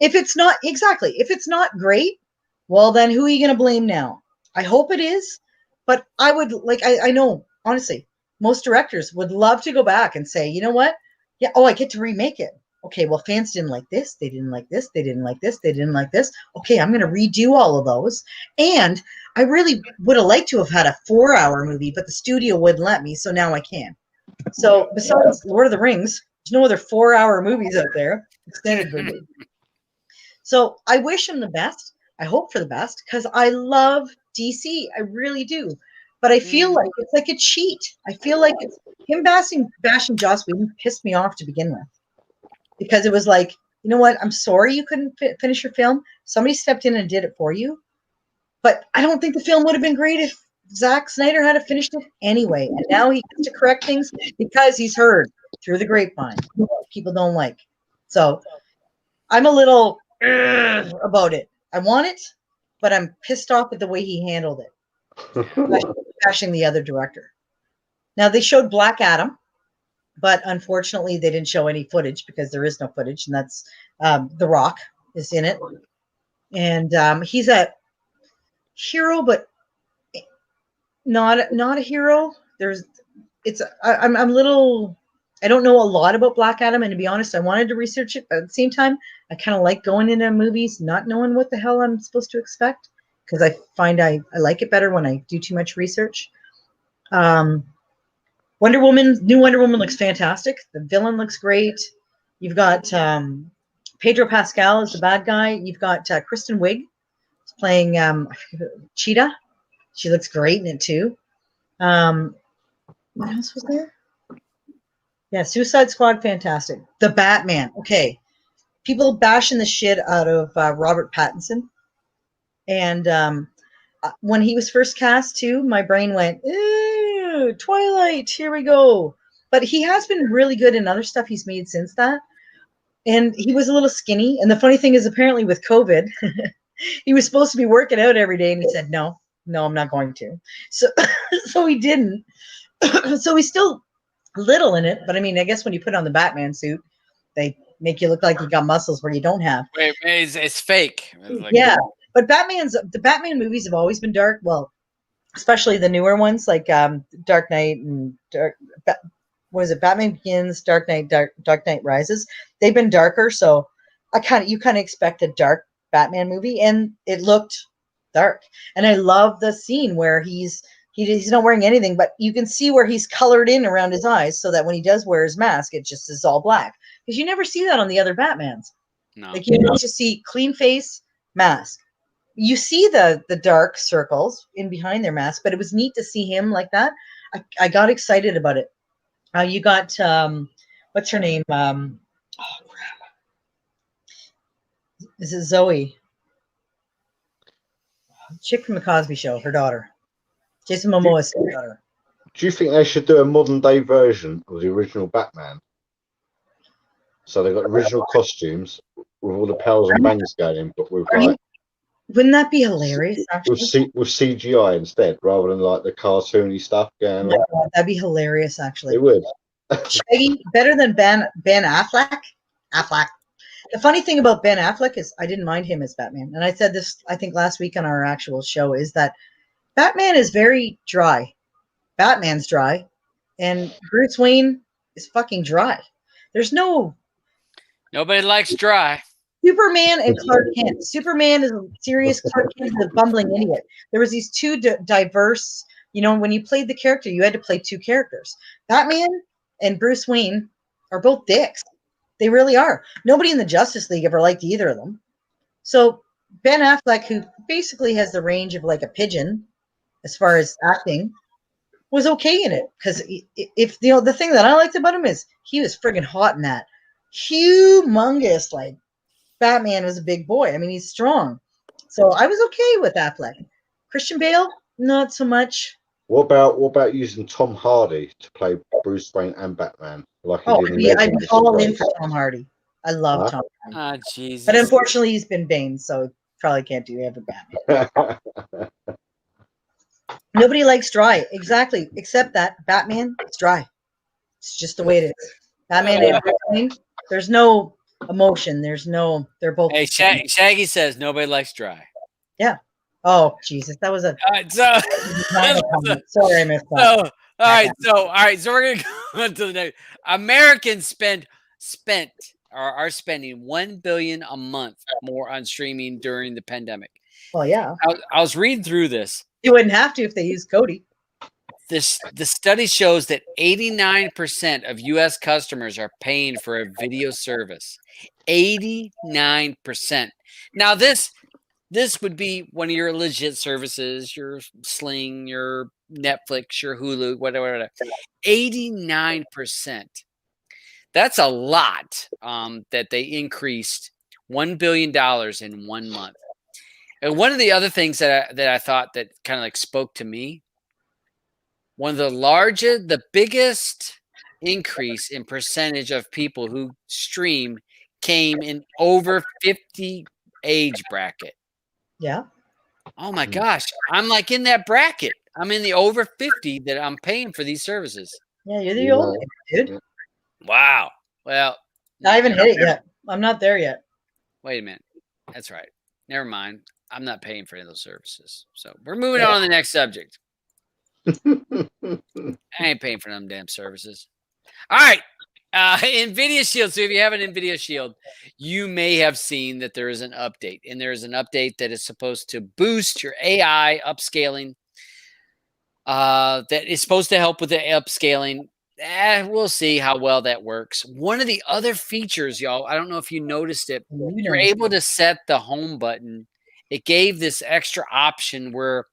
If it's not great, well, then who are you going to blame now? I hope it is, but I would I know, honestly, most directors would love to go back and say, you know what? Yeah, I get to remake it. Okay, well, fans didn't like this. They didn't like this. They didn't like this. They didn't like this. Okay, I'm going to redo all of those. And I really would have liked to have had a 4-hour movie, but the studio wouldn't let me, so now I can. So besides Lord of the Rings, there's no other 4-hour movies out there. Extended movie. So I wish him the best. I hope for the best because I love DC. I really do. But I feel like it's like a cheat. I feel like it's him bashing Joss Whedon pissed me off to begin with. Because it was like, you know what? I'm sorry you couldn't finish your film. Somebody stepped in and did it for you. But I don't think the film would have been great if Zack Snyder had finished it anyway. And now he gets to correct things because he's heard through the grapevine. People don't like. So I'm a little about it. I want it, but I'm pissed off at the way he handled it. Bashing the other director. Now they showed Black Adam, but unfortunately they didn't show any footage because there is no footage, and that's The Rock is in it, and he's a hero, but not a hero. I'm little. I don't know a lot about Black Adam, and to be honest, I wanted to research it, but at the same time, I kind of like going into movies not knowing what the hell I'm supposed to expect because I find I like it better when I do too much research. New Wonder Woman looks fantastic. The villain looks great. You've got Pedro Pascal as the bad guy. You've got Kristen Wiig playing Cheetah. She looks great in it too. What else was there? Yeah, Suicide Squad, fantastic. The Batman, okay. People bashing the shit out of Robert Pattinson. And when he was first cast too, my brain went, ew, Twilight, here we go. But he has been really good in other stuff he's made since that. And he was a little skinny. And the funny thing is, apparently with COVID, he was supposed to be working out every day. And he said, no, I'm not going to. So he didn't. So he's still little in it. But I mean, I guess when you put on the Batman suit, they make you look like you got muscles where you don't have. Wait, it's fake. It's like, yeah. But the Batman movies have always been dark. Well, especially the newer ones like Dark Knight and Batman Begins, Dark Knight Rises. They've been darker, so you kind of expect a dark Batman movie, and it looked dark. And I love the scene where he's not wearing anything, but you can see where he's colored in around his eyes, so that when he does wear his mask, it just is all black. Because you never see that on the other Batmans. No. Like you just see clean face, mask. You see the dark circles in behind their mask, but it was neat to see him like that. I got excited about it. You got what's her name? Oh crap! Is it Zoe? Chick from the Cosby Show, her daughter. Jason Momoa's daughter. Do you think they should do a modern day version of the original Batman? So they've got original costumes with all the powers and bangs going in, but with Are you- like Wouldn't that be hilarious? Actually, with CGI instead, rather than like the cartoony stuff going on. that'd be hilarious. Actually, It would. Shaggy better than Ben Affleck. Affleck. The funny thing about Ben Affleck is I didn't mind him as Batman, and I said this I think last week on our actual show is that Batman is very dry. Batman's dry, and Bruce Wayne is fucking dry. There's no Nobody likes dry. Superman and Clark Kent. Superman is a serious, Clark Kent is a bumbling idiot. There was these two diverse, when you played the character, you had to play two characters. Batman and Bruce Wayne are both dicks. They really are. Nobody in the Justice League ever liked either of them. So Ben Affleck, who basically has the range of like a pigeon as far as acting, was okay in it. Because if the thing that I liked about him is he was friggin' hot in that. Humongous, like Batman was a big boy. I mean, he's strong. So I was okay with Affleck. Christian Bale, not so much. What about using Tom Hardy to play Bruce Wayne and Batman? Like he did in I'd Legends all of in Grace? for Tom Hardy. I love Tom Hardy. Ah, Jesus. But unfortunately, he's been Bane, so probably can't do ever Batman. Nobody likes dry. Exactly. Except that Batman, it's dry. It's just the way it is. Batman and Bruce Wayne, there's no emotion. They're both. Hey, Shaggy says nobody likes dry. Oh, Jesus. That was a. All right, so Sorry, I missed that. all right, so we're gonna go on to the next. Americans are spending $1 billion a month more on streaming during the pandemic. Well, yeah. I was reading through this. You wouldn't have to if they used Cody. The study shows that 89% of U.S. customers are paying for a video service. 89%. Now this would be one of your legit services, your Sling, your Netflix, your Hulu, whatever. 89%. That's a lot that they increased $1 billion in 1 month. And one of the other things that I thought that kind of like spoke to me, one of the biggest increase in percentage of people who stream came in over 50 age bracket. Yeah. Oh my gosh. I'm like in that bracket. I'm in the over 50 that I'm paying for these services. Yeah, you're the old dude. Wow. Well, I haven't hit it yet. I'm not there yet. wait a minute. That's right. Never mind. I'm not paying for any of those services. So we're moving on to the next subject. I ain't paying for them damn services. All right. NVIDIA Shield. So if you have an NVIDIA Shield, you may have seen that there is an update. And there is an update that is supposed to boost your AI upscaling. That is supposed to help with the upscaling. We'll see how well that works. One of the other features, y'all, I don't know if you noticed it. You're able to set the home button. It gave this extra option where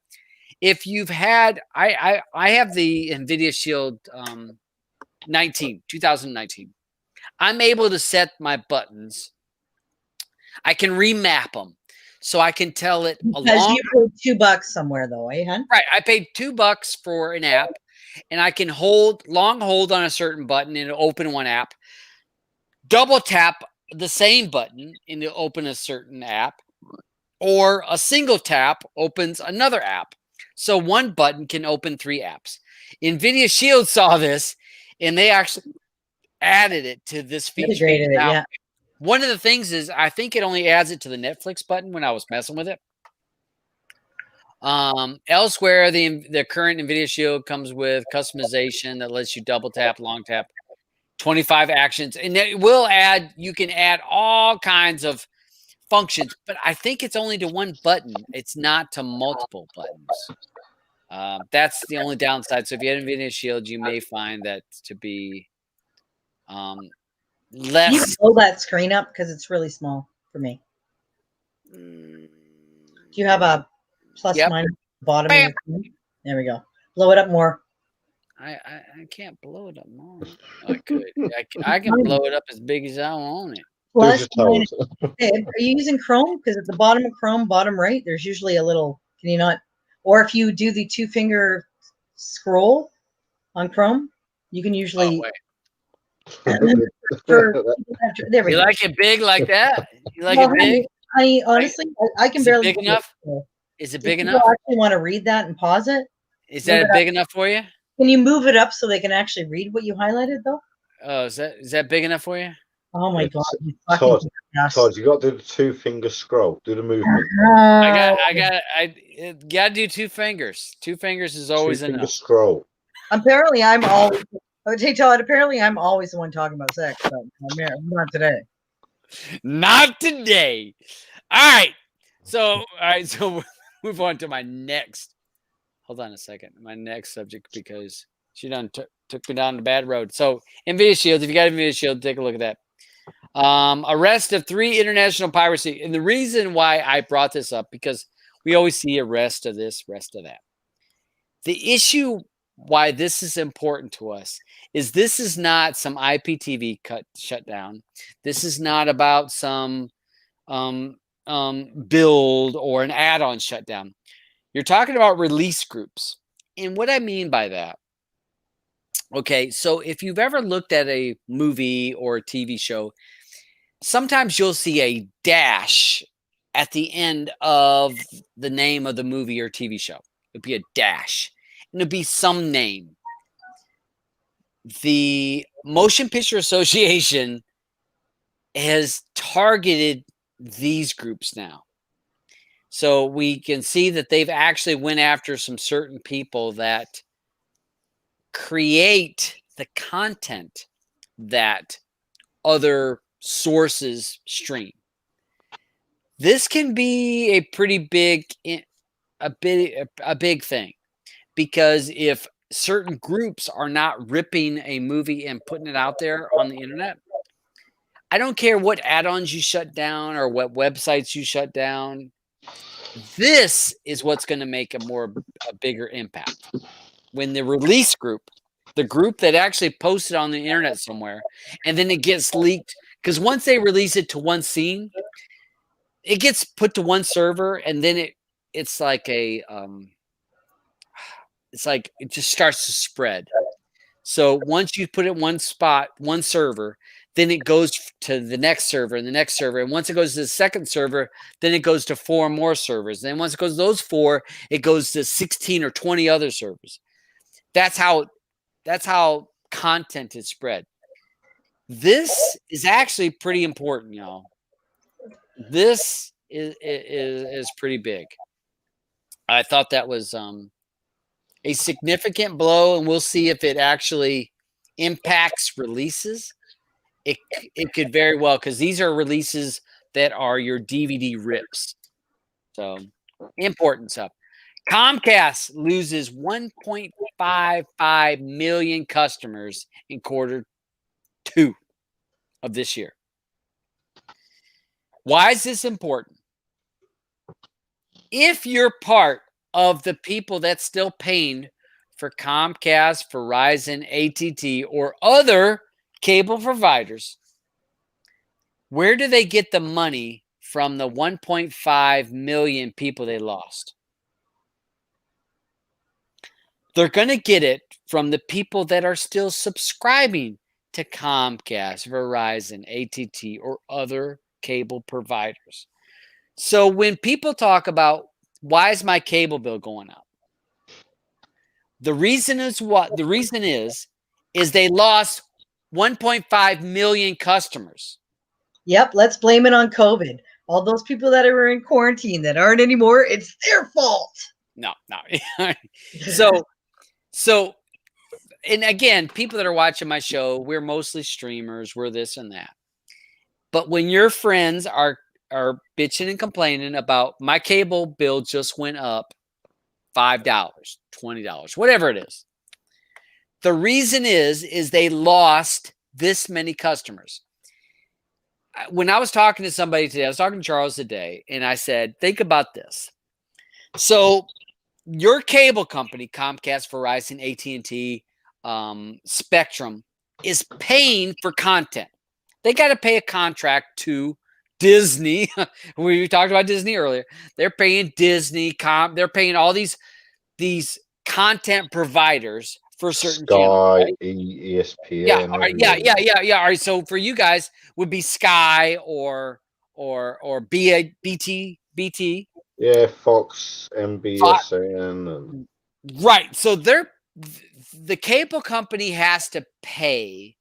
if you've had, I have the NVIDIA Shield 2019. I'm able to set my buttons. I can remap them. So I can tell it because you paid $2 somewhere though, eh, hun? Right. I paid $2 for an app, and I can long hold on a certain button and it'll open one app. Double tap the same button and it'll open a certain app, or a single tap opens another app. So one button can open 3 apps. NVIDIA Shield saw this, and they actually added it to this feature. Integrated it, yeah. One of the things is I think it only adds it to the Netflix button when I was messing with it. Elsewhere, the current NVIDIA Shield comes with customization that lets you double tap, long tap, 25 actions, and it will add. You can add all kinds of functions, but I think it's only to one button. It's not to multiple buttons. That's the only downside. So if you have NVIDIA Shield, you may find that to be less. You blow that screen up because it's really small for me. Do you have a plus minus bottom of your screen? There we go. Blow it up more. I can't blow it up more. Oh, I could. I can blow it up as big as I want it. Plus minus. Hey, are you using Chrome? Because at the bottom of Chrome, bottom right, there's usually a little. Can you not? Or if you do the 2-finger scroll on Chrome, you can usually. For people that have, there we You go. like it big like that? You like Well, it big? honey, honestly, I can Is it barely big do it, enough? so Is it if big people enough? actually want to read that and pause it, Is move that it up. big enough for you? Can you move it up so they can actually read what you highlighted, though? Oh, is that big enough for you? Oh my Yeah, God! You Todd, fucking yes. Todd, you got to do the 2-finger scroll. Do the movement. I gotta do 2 fingers. 2 fingers is always 2-finger enough. scroll. Apparently, I'm always. I would say, Todd. Apparently, I'm always the one talking about sex, but not today. Not today. All right. So we'll move on to my next. Hold on a second. My next subject, because she done took me down the bad road. So Nvidia Shield, if you got Nvidia Shield, take a look at that. Arrest of 3 international piracy. And the reason why I brought this up, because we always see arrest of this, arrest of that. The issue why this is important to us is this is not some IPTV shutdown. This is not about some build or an add-on shutdown. You're talking about release groups. And what I mean by that, okay, so if you've ever looked at a movie or a TV show, sometimes you'll see a dash at the end of the name of the movie or TV show. It'll be a dash, and it'll be some name. The Motion Picture Association has targeted these groups now. So we can see that they've actually went after some certain people that create the content that other sources stream. This can be a pretty big thing, because if certain groups are not ripping a movie and putting it out there on the internet, I don't care what add-ons you shut down or what websites you shut down. This is what's going to make a bigger impact. When the release group, the group that actually posted on the internet somewhere, and then it gets leaked, because once they release it to one scene, it gets put to one server, and then it's like it just starts to spread. So once you put it in one spot, one server, then it goes to the next server and the next server. And once it goes to the second server, then it goes to 4 more servers. Then once it goes to those 4, it goes to 16 or 20 other servers. That's how content is spread. This is actually pretty important, y'all. This is pretty big. I thought that was a significant blow, and we'll see if it actually impacts releases. It could very well, because these are releases that are your DVD rips. So important stuff. Comcast loses 1.55 million customers in quarter 2 of this year. Why is this important? If you're part of the people that's still paying for Comcast, Verizon, AT&T, or other cable providers, where do they get the money from the 1.5 million people they lost? They're going to get it from the people that are still subscribing to Comcast, Verizon, AT&T, or other cable providers. So when people talk about, why is my cable bill going up? The reason is they lost 1.5 million customers. Yep, let's blame it on COVID. All those people that are in quarantine that aren't anymore, it's their fault. No. So, and again, people that are watching my show, we're mostly streamers, we're this and that. But when your friends are bitching and complaining about, my cable bill just went up $5, $20, whatever it is, the reason is they lost this many customers. When I was talking to somebody today, I was talking to Charles today, and I said, think about this. So your cable company, Comcast, Verizon, AT&T, Spectrum, is paying for content. They got to pay a contract to Disney. We talked about Disney earlier. They're paying Disney, they're paying all these content providers for certain channels. Sky, Right? ESPN. Yeah, all right, yeah, everywhere. yeah. All right, so for you guys would be Sky or BT, Yeah, Fox, Fox. NBSN, and Right. So the cable company has to pay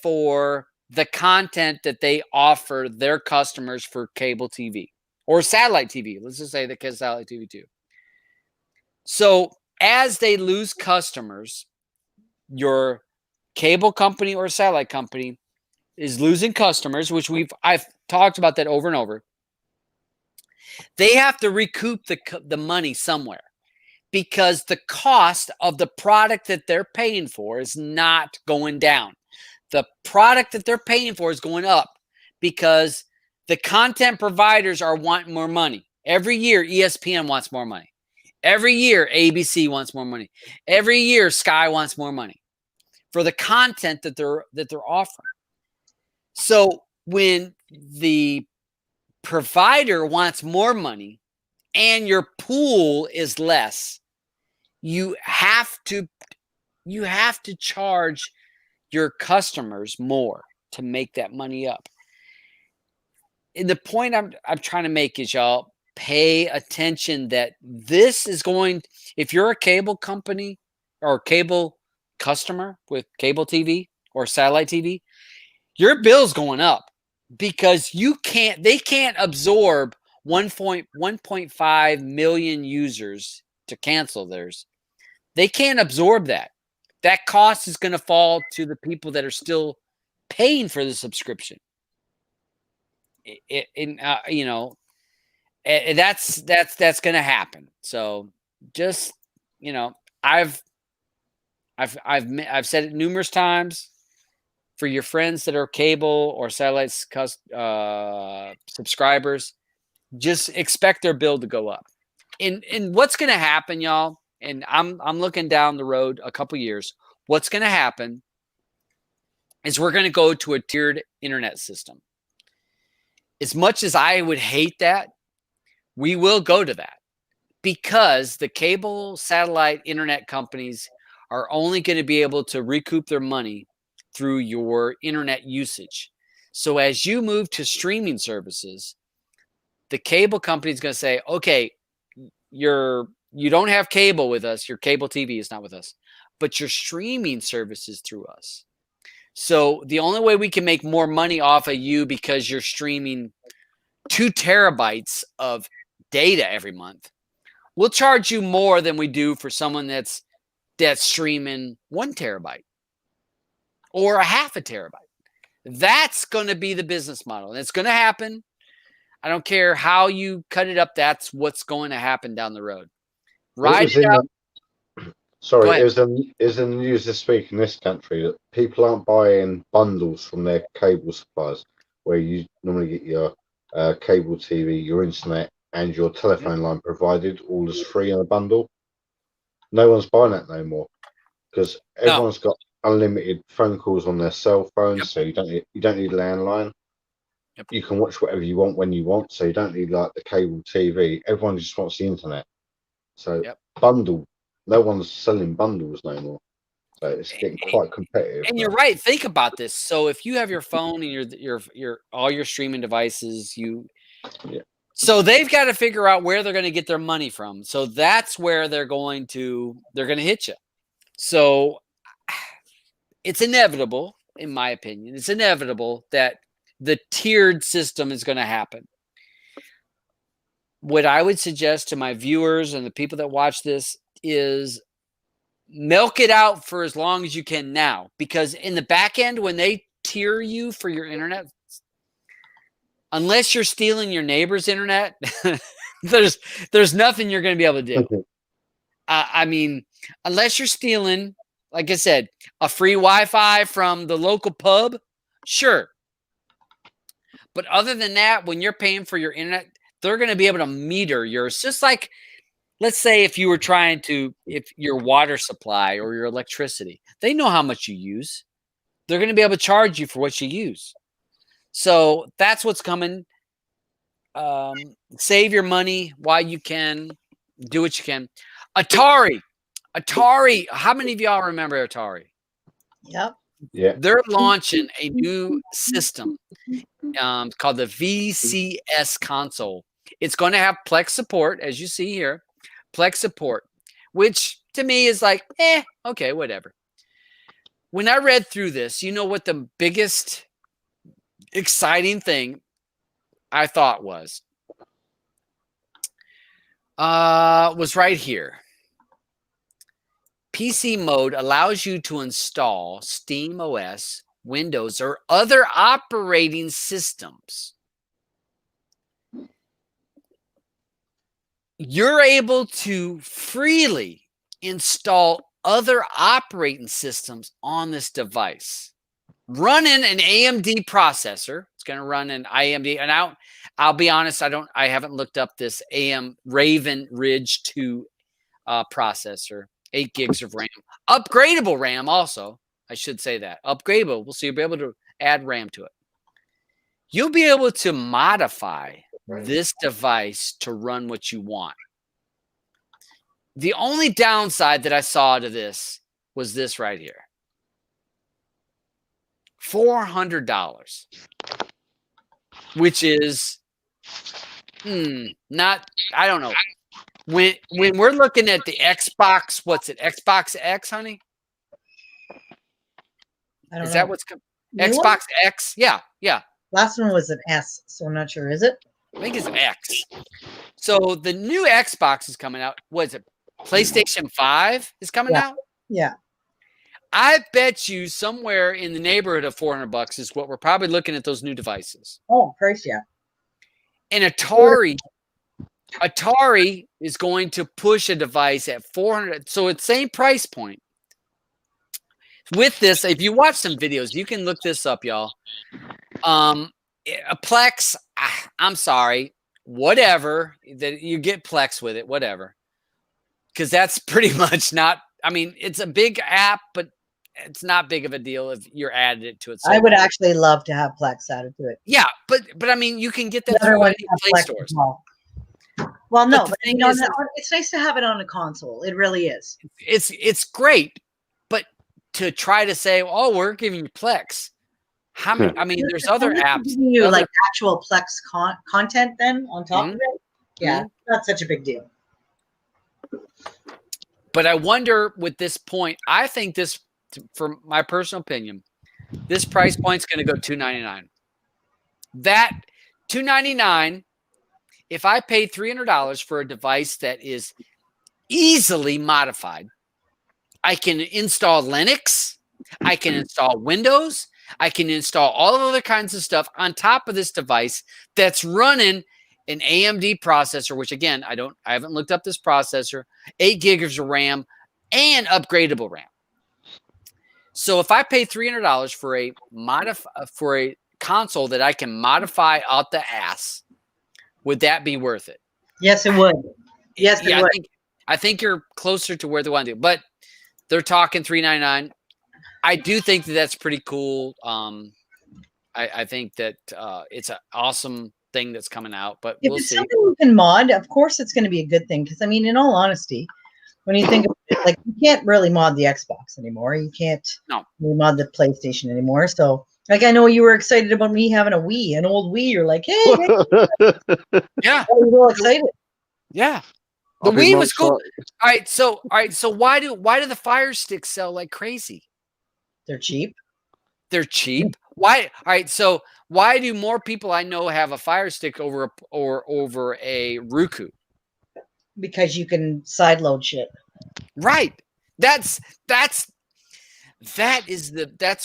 for the content that they offer their customers for cable TV or satellite TV. Let's just say the satellite TV too. So as they lose customers, your cable company or satellite company is losing customers, which I've talked about that over and over. They have to recoup the money somewhere because the cost of the product that they're paying for is not going down. The product that they're paying for is going up because the content providers are wanting more money. Every year, ESPN wants more money. Every year, ABC wants more money. Every year, Sky wants more money for the content that they're offering. So when the provider wants more money and your pool is less, you have to charge your customers more to make that money up. And the point I'm trying to make is, y'all, pay attention that this is going, if you're a cable company or cable customer with cable TV or satellite TV, your bill's going up because they can't absorb 1.5 million users to cancel theirs. They can't absorb that. That cost is going to fall to the people that are still paying for the subscription. That's going to happen. So just, I've said it numerous times. For your friends that are cable or satellite subscribers, just expect their bill to go up. And what's going to happen, y'all? And I'm looking down the road a couple years. What's going to happen is we're going to go to a tiered internet system. As much as I would hate that, we will go to that because the cable satellite internet companies are only going to be able to recoup their money through your internet usage. So as you move to streaming services, the cable company is going to say, okay, you don't have cable with us. Your cable TV is not with us, but your streaming service is through us. So the only way we can make more money off of you because you're streaming 2 terabytes of data every month, we'll charge you more than we do for someone that's streaming 1 terabyte or a half a terabyte. That's going to be the business model. And it's going to happen. I don't care how you cut it up. That's what's going to happen down the road. Ride it out. Sorry, it was in the news this week in this country that people aren't buying bundles from their cable suppliers, where you normally get your cable TV, your internet, and your telephone line provided all as free in a bundle. No one's buying that no more because everyone's got unlimited phone calls on their cell phones, so you don't need a landline. Yep. You can watch whatever you want when you want, so you don't need like the cable TV. Everyone just wants the internet. So bundle. No one's selling bundles no more. So it's getting quite competitive. And you're right. Think about this. So if you have your phone and your all your streaming devices, so they've got to figure out where they're going to get their money from. So that's where they're going to hit you. So it's inevitable, in my opinion. It's inevitable that the tiered system is going to happen. What I would suggest to my viewers and the people that watch this is milk it out for as long as you can now, because in the back end, when they tier you for your internet, unless you're stealing your neighbor's internet, there's nothing you're going to be able to do. Okay. I mean, unless you're stealing, like I said, a free Wi-Fi from the local pub, sure. But other than that, when you're paying for your internet, they're going to be able to meter yours. Just like, let's say if you were if your water supply or your electricity, they know how much you use. They're going to be able to charge you for what you use. So that's what's coming. Save your money while you can. Do what you can. Atari. Atari. How many of y'all remember Atari? Yep. Yeah. They're launching a new system called the VCS console. It's going to have Plex support, as you see here, Plex support, which to me is like, okay, whatever. When I read through this, you know what the biggest exciting thing I thought was right here. PC mode allows you to install Steam OS, Windows, or other operating systems. You're able to freely install other operating systems on this device. Running an AMD processor. It's going to run an AMD. And I'll be honest, I haven't looked up this Raven Ridge 2 processor. 8 gigs of RAM. Upgradable RAM also. I should say that. Upgradable. So you'll be able to add RAM to it. You'll be able to modify this device to run what you want. The only downside that I saw to this was this right here. $400. Which is not, I don't know. When we're looking at the Xbox, what's it? Xbox X, honey? I don't Is know. that what's New Xbox one? X? Yeah. Last one was an S, so I'm not sure. Is it? I think it's X. So the new Xbox is coming out. What is it? PlayStation 5 is coming out? Yeah. I bet you somewhere in the neighborhood of $400 is what we're probably looking at those new devices. Oh, price, yeah. And Atari is going to push a device at $400. So it's same price point. With this, if you watch some videos, you can look this up, y'all. A Plex, I'm sorry, whatever, that you get Plex with it, whatever. Because that's pretty much not, I mean, it's a big app, but it's not big of a deal if you're added it to it. So I would actually love to have Plex added to it. yeah, but I mean, you can get that The other through ones any have Play Plex stores. as well, no, the but thing you know, is- it's nice to have it on a console. It really is. It's great, but to try to say, oh, we're giving you Plex. How many? I mean, there's other Unless apps. they're giving you other- like actual Plex content then on top of it. Yeah, not such a big deal. But I wonder with this point, I think this, from my personal opinion, this price point's going to go $299. That $299, if I paid $300 for a device that is easily modified, I can install Linux, I can install Windows, I can install all other kinds of stuff on top of this device that's running an AMD processor, which again, I haven't looked up this processor, 8 gigs of RAM and upgradable RAM. So if I pay $300 for a console that I can modify out the ass, would that be worth it? Yes, it would. Yes, it would. I think you're closer to where they want to do, but they're talking $399. I do think that that's pretty cool. I think that it's an awesome thing that's coming out, but If we'll it's see. something you can mod, of course it's going to be a good thing. Because I mean, in all honesty, when you think of it, like you can't really mod the Xbox anymore. You can't really mod the PlayStation anymore. So, like, I know you were excited about me having a Wii, an old Wii. You're like, hey, Yeah, you're real excited. yeah. The I'll be Wii was cool. most All right, so why do the Fire Sticks sell like crazy? They're cheap. They're cheap. Why? All right, so why do more people I know have a Fire Stick over a Roku? Because you can sideload shit. Right. That's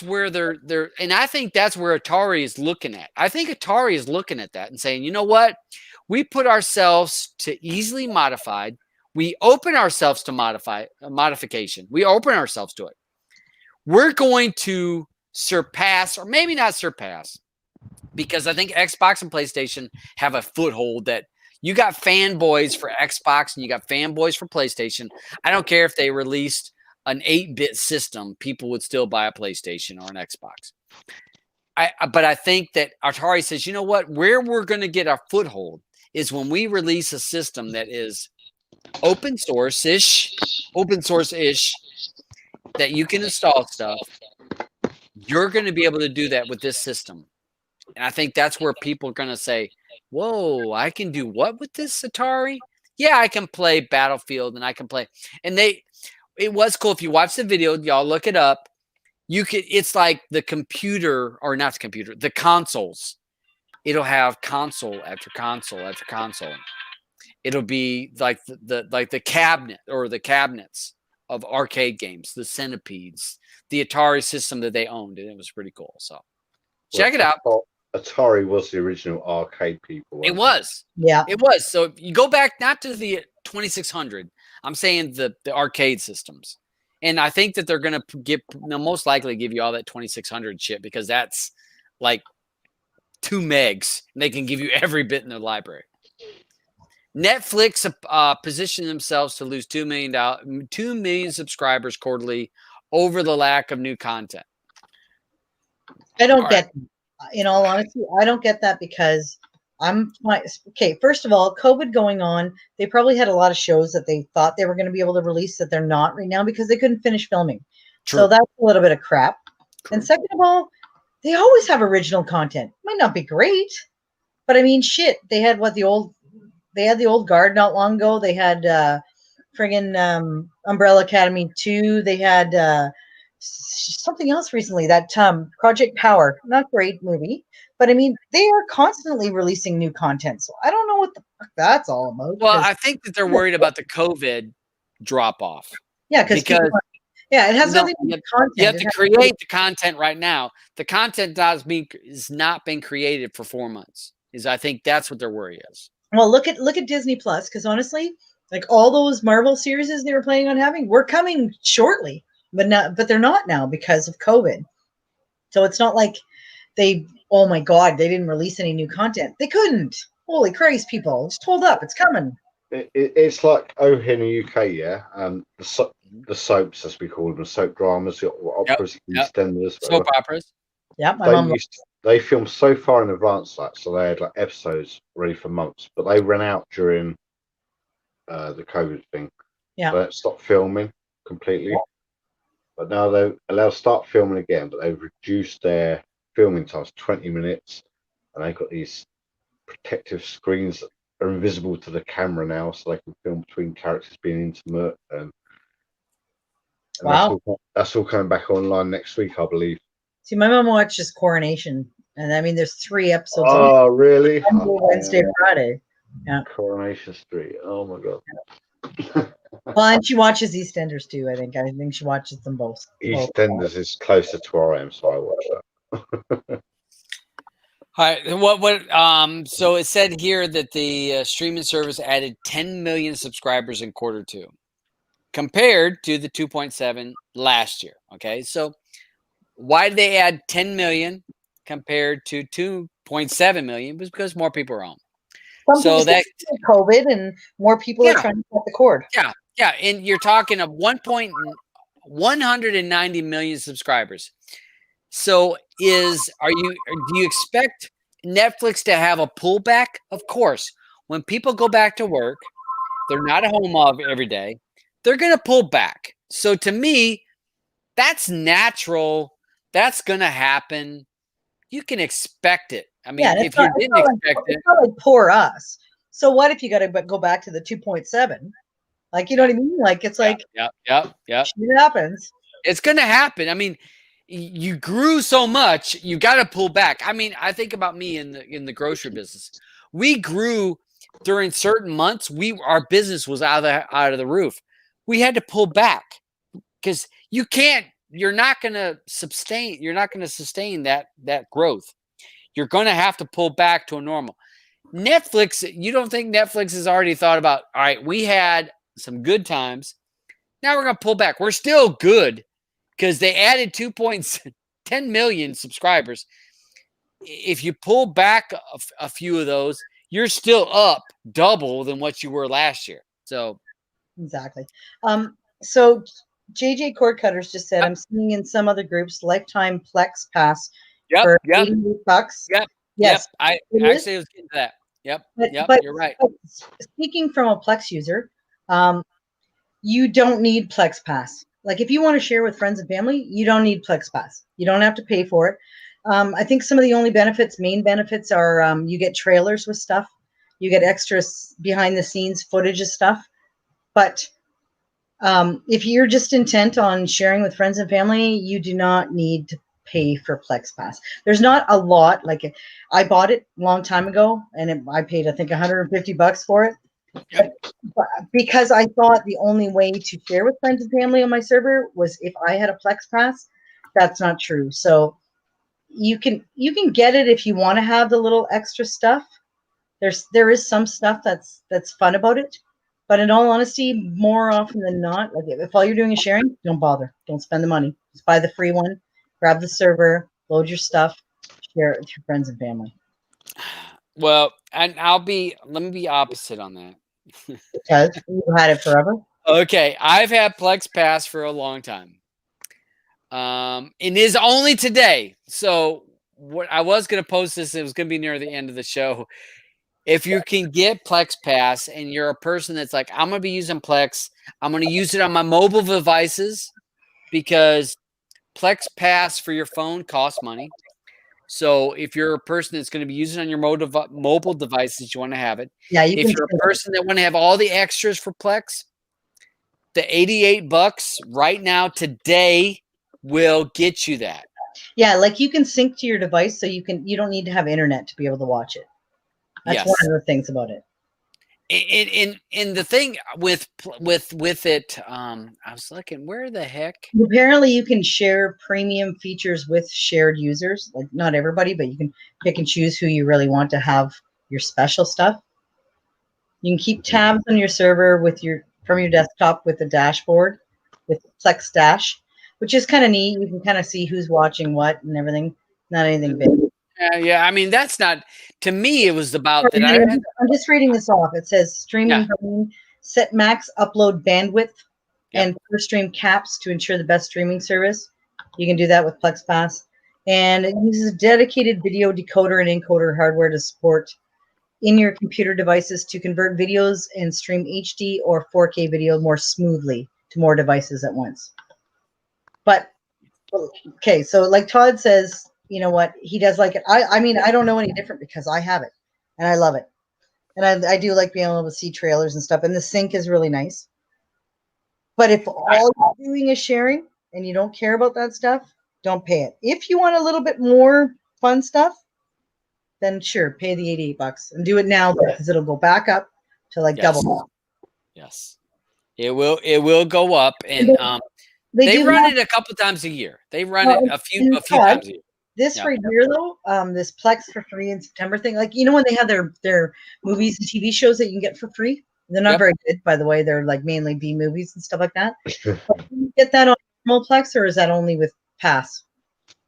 where they're, and I think that's where Atari is looking at. I think Atari is looking at that and saying, you know what? We put ourselves to easily modified. We open ourselves to modification. We open ourselves to it. We're going to surpass, or maybe not surpass, because I think Xbox and PlayStation have a foothold that you got fanboys for Xbox and you got fanboys for PlayStation. I don't care if they released an 8-bit system, people would still buy a PlayStation or an Xbox. But I think that Atari says, you know what? Where we're going to get our foothold is when we release a system that is open source-ish that you can install stuff. You're going to be able to do that with this system. And I think that's where people are going to say, whoa, I can do what with this Atari? Yeah, I can play Battlefield and I can play. And it was cool. If you watch the video, y'all look it up. It's like the computer, or not the computer, the consoles. It'll have console after console after console. It'll be like the cabinet or the cabinets of arcade games, the Centipedes, the Atari system that they owned, and it was pretty cool. So check it out. Atari was the original arcade people. It was. Yeah. It was. So if you go back not to the 2600, I'm saying the arcade systems. And I think that they're going to most likely give you all that 2600 shit because that's like 2 megs. And they can give you every bit in their library. Netflix positioned themselves to lose 2 million subscribers quarterly over the lack of new content. I don't get in all honesty, I don't get that because okay, first of all, COVID going on, they probably had a lot of shows that they thought they were going to be able to release that they're not right now because they couldn't finish filming. True. So that's a little bit of crap. True. And second of all, they always have original content. Might not be great, but I mean, shit, they had the old guard not long ago. They had friggin' Umbrella Academy 2. They had something else recently, that Project Power. Not great movie, but I mean, they are constantly releasing new content. So I don't know what the fuck that's all about. Well, I think that they're worried about the COVID drop off. Yeah, because it has nothing to do with content. You have to create the content right now. The content is not being created for 4 months. I think that's what their worry is. Well, look at Disney Plus, because honestly, like all those Marvel series they were planning on having were coming shortly, but they're not now because of COVID. So it's not like oh my God, they didn't release any new content. They couldn't. Holy Christ, people! Just hold up, it's coming. It's like over here in the UK, yeah. The soaps, as we call them, the soap dramas, the operas, EastEnders, soap operas. Yeah, they filmed so far in advance, so they had like episodes ready for months, but they ran out during the COVID thing. Yeah, so they stopped filming completely. But now they'll start filming again, but they've reduced their filming times 20 minutes, and they've got these protective screens that are invisible to the camera now, so they can film between characters being intimate. And wow, that's all coming back online next week, I believe. See, my mom watches Coronation, and I mean, there's 3 episodes. Oh, really? Wednesday, Friday. Yeah. Coronation Street. Oh my God. Yeah. Well, and she watches EastEnders too. I think she watches them both. EastEnders is closer to where I am, so I watch that. All right. So it said here that the streaming service added 10 million subscribers in Q2 compared to the 2.7 last year. Okay. So why did they add 10 million compared to 2.7 million? It was because more people are on. So that COVID and more people are trying to cut the cord. Yeah. Yeah. And you're talking of 190 million subscribers. So do you expect Netflix to have a pullback? Of course. When people go back to work, they're not at home every day. They're going to pull back. So to me, that's natural. That's going to happen. You can expect it. I mean, if you didn't expect it. It's not like poor us. So what if you got to go back to the 2.7? Like, you know what I mean? Like, it's like, Yep. It happens. It's going to happen. I mean, you grew so much, you got to pull back. I mean, I think about me in the grocery business. We grew during certain months. Our business was out of the roof. We had to pull back because you're not going to sustain that growth. You're going to have to pull back to a normal. Netflix, you don't think Netflix has already thought about, all right, we had some good times. Now we're going to pull back. We're still good because they added 2.10 million subscribers. If you pull back a few of those, you're still up double than what you were last year. So exactly. So JJ Cordcutters just said, I'm seeing in some other groups lifetime Plex Pass for $88. Yep. Yes. I actually was getting to that. Yep. But you're right. Speaking from a Plex user, You don't need Plex Pass. Like if you want to share with friends and family, you don't need Plex Pass. You don't have to pay for it. I think some of the only main benefits are you get trailers with stuff. You get extra behind the scenes footage of stuff. But if you're just intent on sharing with friends and family, you do not need to pay for Plex Pass. There's not a lot. Like I bought it a long time ago, and I paid I think $150 for it. But because I thought the only way to share with friends and family on my server was if I had a Plex Pass. That's not true. So you can get it if you want to have the little extra stuff. There is some stuff that's fun about it. But in all honesty, more often than not, like if all you're doing is sharing, don't bother. Don't spend the money. Just buy the free one, grab the server, load your stuff, share it with your friends and family. Well, and let me be opposite on that. Because you've had it forever. Okay, I've had Plex Pass for a long time. It is only today. So what I was going to post this, it was going to be near the end of the show. If you can get Plex Pass and you're a person that's like, I'm going to be using Plex, I'm going to use it on my mobile devices because Plex Pass for your phone costs money. So if you're a person that's going to be using it on your mobile devices, you want to have it. Yeah, if you're a person that want to have all the extras for Plex, the $88 right now today will get you that. Yeah, like you can sync to your device, so you don't need to have internet to be able to watch it. That's one of the things about it. And the thing with it, I was looking, where the heck? Apparently, you can share premium features with shared users. Like not everybody, but you can pick and choose who you really want to have your special stuff. You can keep tabs on your server from your desktop with the dashboard with Plex Dash, which is kind of neat. You can kind of see who's watching what and everything. Not anything big. Yeah. I mean, that's not, to me, it was about that. I'm just reading this off. It says streaming set max upload bandwidth and per stream caps to ensure the best streaming service. You can do that with Plex Pass. And it uses dedicated video decoder and encoder hardware to support in your computer devices to convert videos and stream HD or 4K video more smoothly to more devices at once. But, okay, so like Todd says, you know what, he does like it. I mean, I don't know any different because I have it and I love it. And I do like being able to see trailers and stuff. And the sync is really nice. But if all you're doing is sharing and you don't care about that stuff, don't pay it. If you want a little bit more fun stuff, then sure, pay the $88 and do it now because it'll go back up to like double. Yes, it will go up, and they run it a couple times a year. They run it a few times a year. This right here, though, this Plex for free in September thing, like you know when they have their movies and TV shows that you can get for free. They're not very good, by the way. They're like mainly B movies and stuff like that. But can you get that on normal Plex, or is that only with Pass?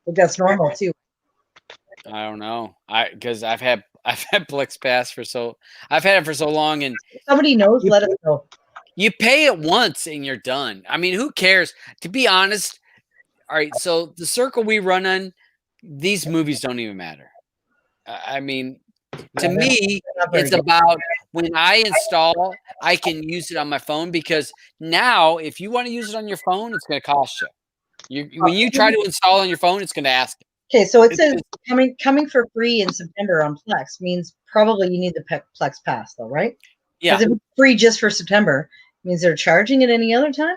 But that's normal too. I don't know. Because I've had Plex Pass I've had it for so long, and if somebody knows, let us know. You pay it once and you're done. I mean, who cares? To be honest, all right. So the circle we run on, these movies don't even matter. I mean, to me, it's about when I install, I can use it on my phone because now, if you want to use it on your phone, it's going to cost you. When you try to install on your phone, it's going to ask you. Okay, so it says coming for free in September on Plex means probably you need the Plex Pass, though, right? Yeah. Because if it's free just for September, it means they're charging it any other time?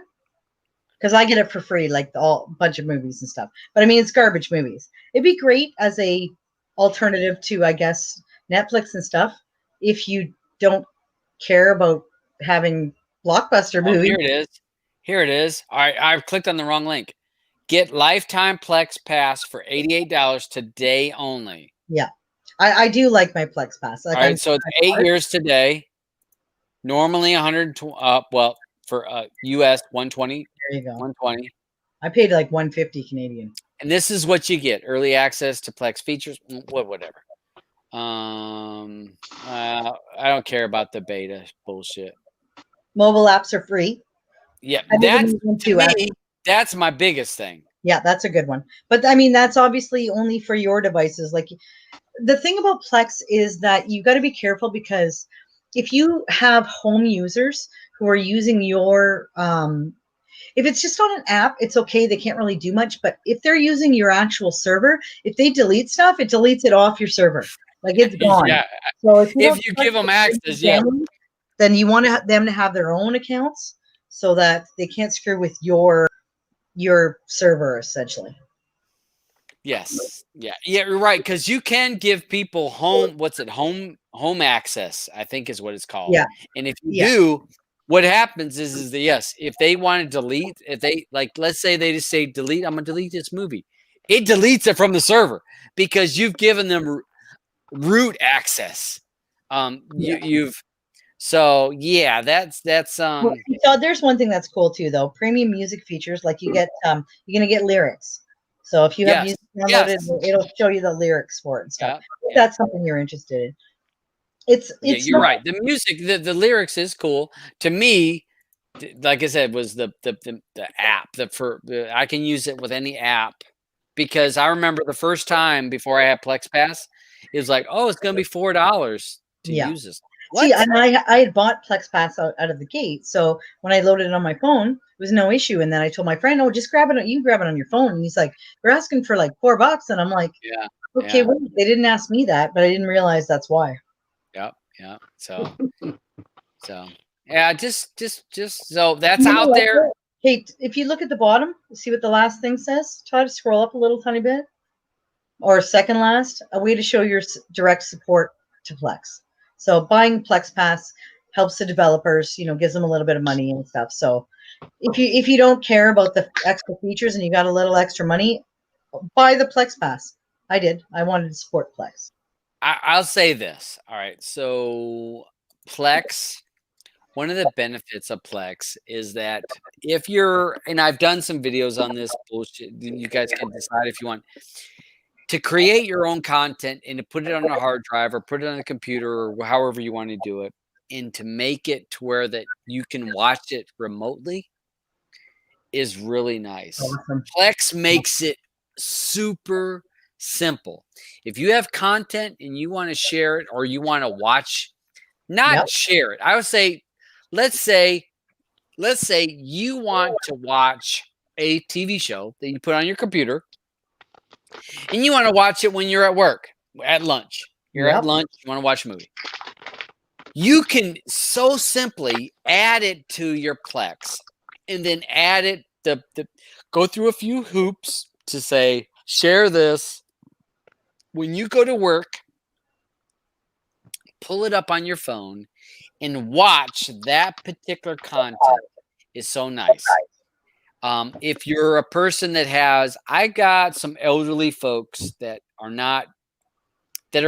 Because I get it for free, like a bunch of movies and stuff. But I mean, it's garbage movies. It'd be great as a alternative to, I guess, Netflix and stuff. If you don't care about having blockbuster movies. Here it is. All right, I've clicked on the wrong link. Get lifetime Plex Pass for $88 today only. Yeah, I do like my Plex Pass. Like all right, so it's 8 years today. Normally 120. Well, for US 120. There you go. 120. I paid like 150 Canadian. And this is what you get: early access to Plex features. Whatever. I don't care about the beta bullshit. Mobile apps are free. Yeah, that's my biggest thing. Yeah, that's a good one. But I mean, that's obviously only for your devices. Like the thing about Plex is that you got to be careful because if you have home users who are using your if it's just on an app, it's okay. They can't really do much. But if they're using your actual server, if they delete stuff, it deletes it off your server. Like it's gone. Yeah. So if you, If don't you trust give them the access, yeah. family, then you want them to have their own accounts so that they can't screw with your server essentially. Yes. Yeah. Yeah, you're right. Because you can give people home access, I think is what it's called. Yeah. And if you Yeah. do, what happens is that yes, if they want to delete, if they like, let's say they just say delete, I'm gonna delete this movie. It deletes it from the server because you've given them root access. You've so yeah, that's Well, so there's one thing that's cool too, though. Premium music features, like you get, you're gonna get lyrics. So if you have Yes. music downloaded, Yes. it'll show you the lyrics for it and stuff. Yeah, If that's something you're interested in. It's you're not, right. The music, the lyrics is cool to me. Like I said, was the app I can use it with any app because I remember the first time before I had Plex Pass, it was like, oh, it's gonna be $4 to Yeah. use this. See, What? and I had bought Plex Pass out of the gate, so when I loaded it on my phone, it was no issue. And then I told my friend, "Oh, just grab it. You can grab it on your phone." And he's like, "They're asking for like $4," and I'm like, Yeah. "Okay, Yeah. wait, they didn't ask me that, but I didn't realize that's why." Yep. Yeah. So yeah, just so that's out there. Hey, if you look at the bottom, see what the last thing says? Try to scroll up a little tiny bit. Or second last, a way to show your direct support to Plex. So buying Plex Pass helps the developers, gives them a little bit of money and stuff. So if you don't care about the extra features and you got a little extra money, buy the Plex Pass. I did. I wanted to support Plex. I'll say this. All right. So Plex, one of the benefits of Plex is that if you're, and I've done some videos on this bullshit, you guys can decide if you want to create your own content and to put it on a hard drive or put it on a computer or however you want to do it, and to make it to where that you can watch it remotely is really nice. Awesome. Plex makes it super simple. If you have content and you want to share it or you want to watch, not share it. I would say, let's say you want to watch a TV show that you put on your computer and you want to watch it when you're at work, at lunch. You're at lunch, you want to watch a movie. You can so simply add it to your Plex and then add it, go through a few hoops to say, share this. When you go to work, pull it up on your phone and watch that particular content is so nice. If you're a person that I got some elderly folks that are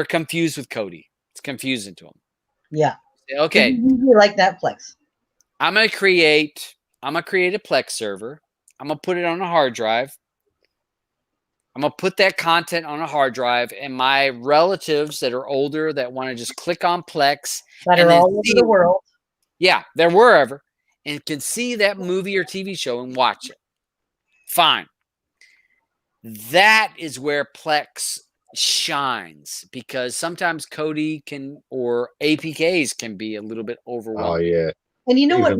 confused with Kodi. It's confusing to them. Yeah. Okay. You like Netflix. I'm gonna create a Plex server. I'm gonna put it on a hard drive. I'm gonna put that content on a hard drive, and my relatives that are older that want to just click on Plex that are all over the world. Yeah, they're wherever, and can see that movie or TV show and watch it. Fine. That is where Plex shines because sometimes Kodi or APKs can be a little bit overwhelming. Oh yeah. And you know what?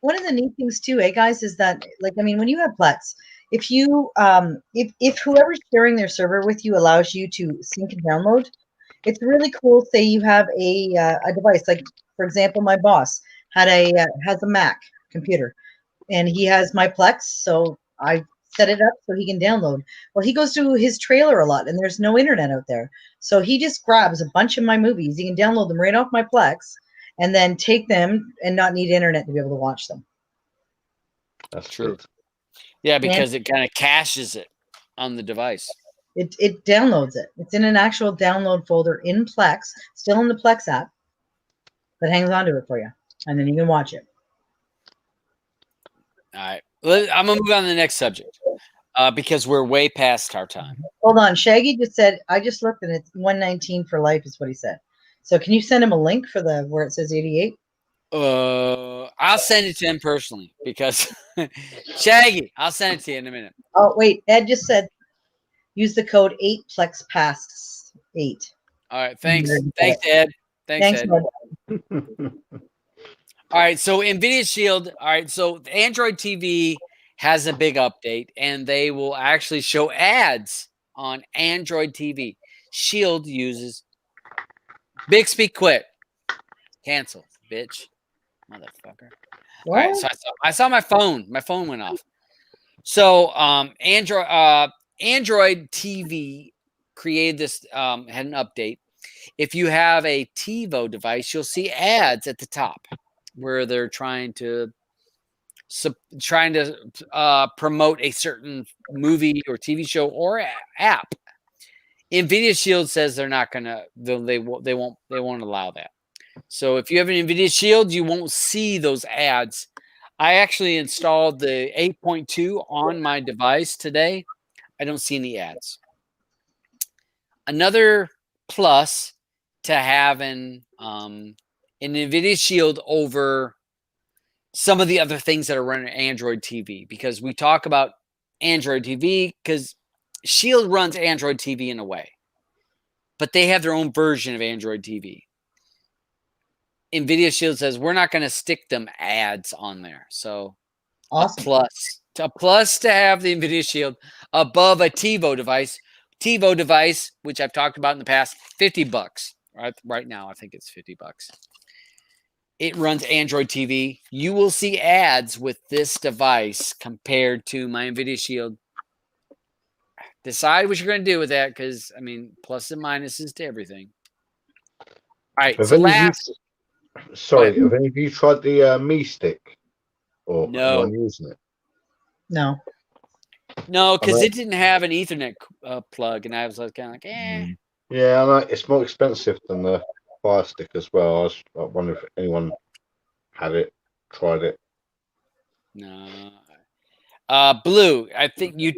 One of the neat things too, guys, is that when you have Plex, if you if whoever's sharing their server with you allows you to sync and download, it's really cool. Say you have a device, like for example, my boss has a Mac computer, and he has my Plex, so I set it up so he can download. Well, he goes to his trailer a lot, and there's no internet out there, so he just grabs a bunch of my movies. He can download them right off my Plex, and then take them and not need internet to be able to watch them. That's true. Good. Yeah, because it kind of caches it on the device. It downloads it. It's in an actual download folder in Plex, still in the Plex app, that hangs onto it for you, and then you can watch it. All right. I'm going to move on to the next subject because we're way past our time. Hold on. Shaggy just said, I just looked and it's 119 for life is what he said. So can you send him a link for where it says 88? I'll send it to him personally because Shaggy, I'll send it to you in a minute. Oh, wait. Ed just said, use the code 8PlexPass8. All right. Thanks. Thanks, Ed. Thanks, Ed. All right, so NVIDIA Shield. All right, so the Android TV has a big update, and they will actually show ads on Android TV. Shield uses Bixby quit. Cancel, bitch. Motherfucker. All right, so I saw my phone. My phone went off. So Android TV created this, had an update. If you have a TiVo device, you'll see ads at the top where they're trying to promote a certain movie or TV show or app. NVIDIA Shield says they're not gonna. They won't allow that. So if you have an NVIDIA Shield, you won't see those ads. I actually installed the 8.2 on my device today. I don't see any ads. Another plus to having an NVIDIA Shield over some of the other things that are running Android TV, because we talk about Android TV because Shield runs Android TV in a way, but they have their own version of Android TV. NVIDIA Shield says we're not going to stick them ads on there. So Awesome. a plus to have the NVIDIA Shield above a TiVo device, which I've talked about in the past, $50. Right now, I think it's $50. It runs Android TV. You will see ads with this device compared to my NVIDIA Shield. Decide what you're going to do with that, because, I mean, plus and minuses to everything. All right, Have so any of last... Sorry, have any of you tried the Mi Stick? Or No. anyone using it? No. No, because Hello? it didn't have an Ethernet plug, and I was kind of like, eh. Yeah, I know it's more expensive than the Fire Stick as well. I wonder if anyone had it, tried it. No. Blue, I think you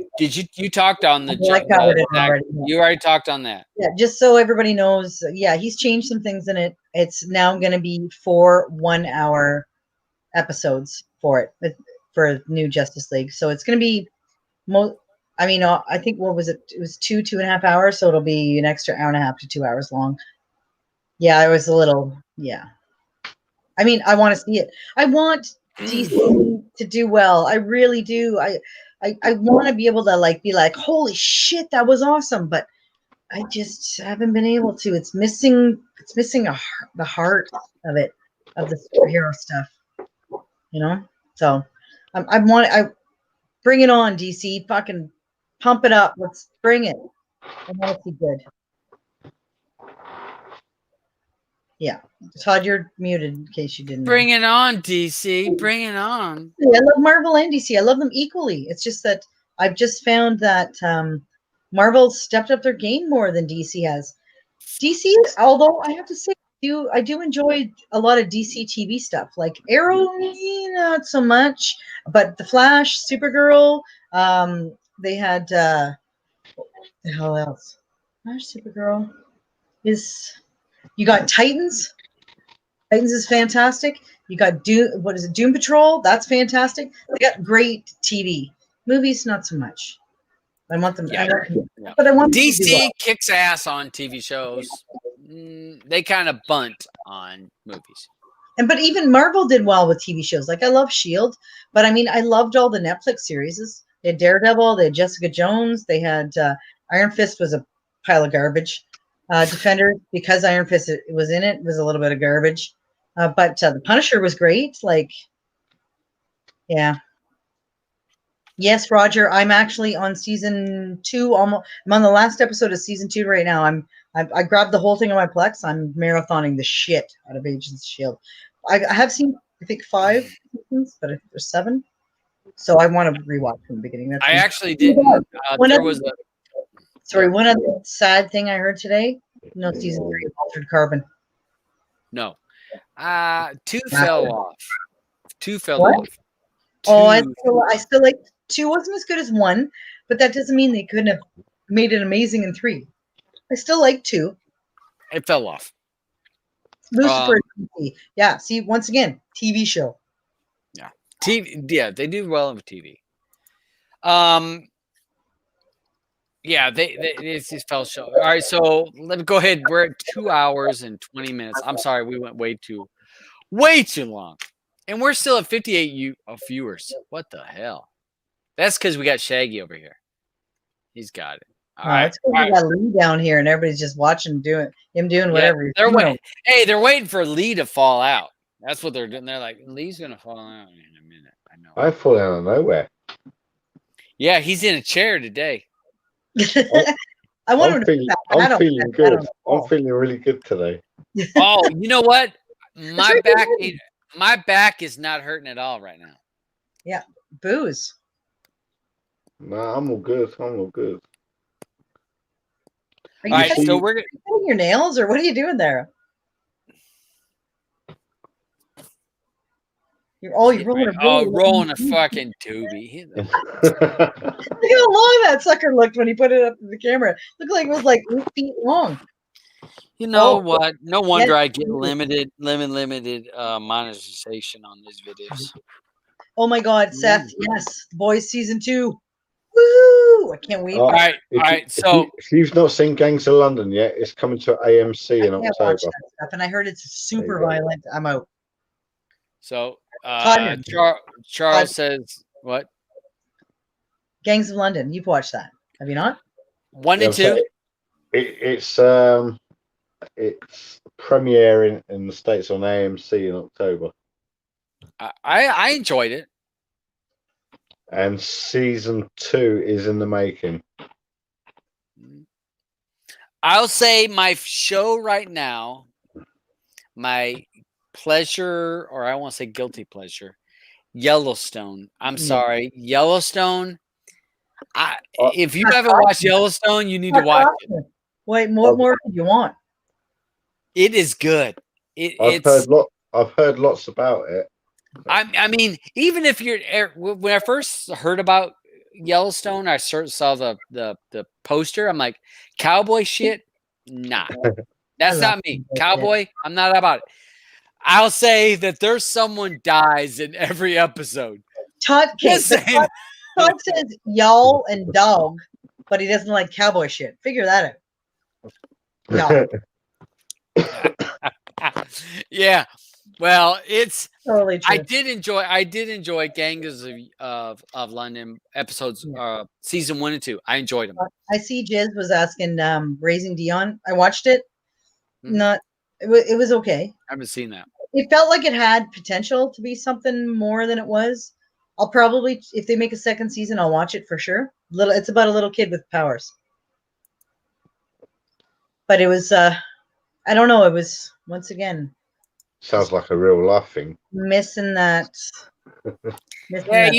talked on the... I covered it already. You already talked on that. Yeah, just so everybody knows, yeah, he's changed some things in it. It's now going to be 4 1-hour episodes for New Justice League. So it's going to be, I think, what was it? It was 2.5 hours. So it'll be an extra hour and a half to 2 hours long. Yeah, it was a little, yeah. I mean, I want to see it. I want DC to do well. I really do. I want to be able to be like, holy shit, that was awesome. But I just haven't been able to. It's missing the heart of it, of the superhero stuff, So I bring it on, DC. Fucking pump it up. Let's bring it. I want to see good. Yeah, Todd, you're muted in case you didn't. Bring it on, DC. Bring it on. I love Marvel and DC. I love them equally. It's just that I've just found that Marvel stepped up their game more than DC has. DC, although I have to say, I do enjoy a lot of DC TV stuff, like Arrow, not so much, but The Flash, Supergirl. They had what the hell else? Flash, Supergirl you got Titans. Titans is fantastic. You got Doom Patrol? That's fantastic. They got great TV. Movies, not so much. I want them. Yeah. But I want DC them to do well. kicks ass on TV shows. They kind of bunt on movies. But even Marvel did well with TV shows. Like, I love S.H.I.E.L.D., but I mean, I loved all the Netflix series. They had Daredevil, they had Jessica Jones, they had Iron Fist was a pile of garbage. Defender, because Iron Fist was in it, was a little bit of garbage. But the Punisher was great. Yeah. Yes, Roger. I'm actually on season 2. I'm on the last episode of season 2 right now. I grabbed the whole thing on my Plex. I'm marathoning the shit out of Agents of S.H.I.E.L.D. I have seen, I think, 5 seasons, but I think there's 7. So I want to rewatch from the beginning. I actually didn't. One other sad thing I heard today. No, season 3 of Altered Carbon. No. 2 fell off. 2 fell What? off. 2. Oh, I still like 2 wasn't as good as 1, but that doesn't mean they couldn't have made it amazing in 3. I still like 2. It fell off. Lucifer, yeah. See, once again, TV show. Yeah, TV. Yeah, they do well with TV. Yeah, it's just fell short. All right, so let me go ahead. We're at 2 hours and 20 minutes. I'm sorry, we went way too long. And we're still at 58 viewers. What the hell? That's because we got Shaggy over here. He's got it. All No, right. it's because we got Lee down here and everybody's just watching doing Yeah, whatever. he's they're doing. waiting. Hey, they're waiting for Lee to fall out. That's what they're doing. They're like, Lee's gonna fall out in a minute. I know. I fall out of nowhere. Yeah, he's in a chair today. I want him I'm to feeling, put that I'm hat on- feeling that hat good. on the wall. I'm feeling really good today. Oh, you know what? My right back, there. my back is not hurting at all right now. Booze. No, I'm all good. I'm all good. Are you All right, cutting so we're gonna. your nails or what are you doing there? You're rolling a rolling a fucking doobie. Look how long that sucker looked when he put it up to the camera. Looked like it was like 8 feet long. You know Oh, what? No wonder I get yes. limited monetization on these videos. Oh my God, Seth! Yes, The Boys season 2. Woo! I can't wait. Oh, All right, If all you- right. if So if you've not seen Gangs of London yet, it's coming to AMC I in can't watch October. that stuff, and I heard it's super go. violent. I'm out. Todd. Charles says what? Gangs of London. You've watched that, have you not? 1 Yeah, and so 2. it's premiering in the States on AMC in October, I enjoyed it. and season 2 is in the making. I'll say my show right now, my pleasure, or I won't say guilty pleasure, Yellowstone. I'm Yeah. sorry, Yellowstone. If you Oh. haven't watched Yellowstone, you need to watch it. Wait, what more could you want? It is good. I've heard lots about it. I mean, even if you're when I first heard about Yellowstone, I saw the poster. I'm like, cowboy shit, nah, that's I not love me. cowboy Cowboy, I'm not about it. I'll say that there's someone dies in every episode. Todd, Just saying. Todd says y'all and dog, but he doesn't like cowboy shit. Figure that out. Y'all. Yeah. Well, it's Totally true. I did enjoy Gangs of London episodes, season 1 and 2. I enjoyed them. I see Jiz was asking Raising Dion. I watched it. Mhm. It was okay. I haven't seen that. It felt like it had potential to be something more than it was. I'll probably, if they make a second season, I'll watch it for sure. It's about a little kid with powers. But it was I don't know, it was once again Sounds like a real life thing. missing that. Yeah,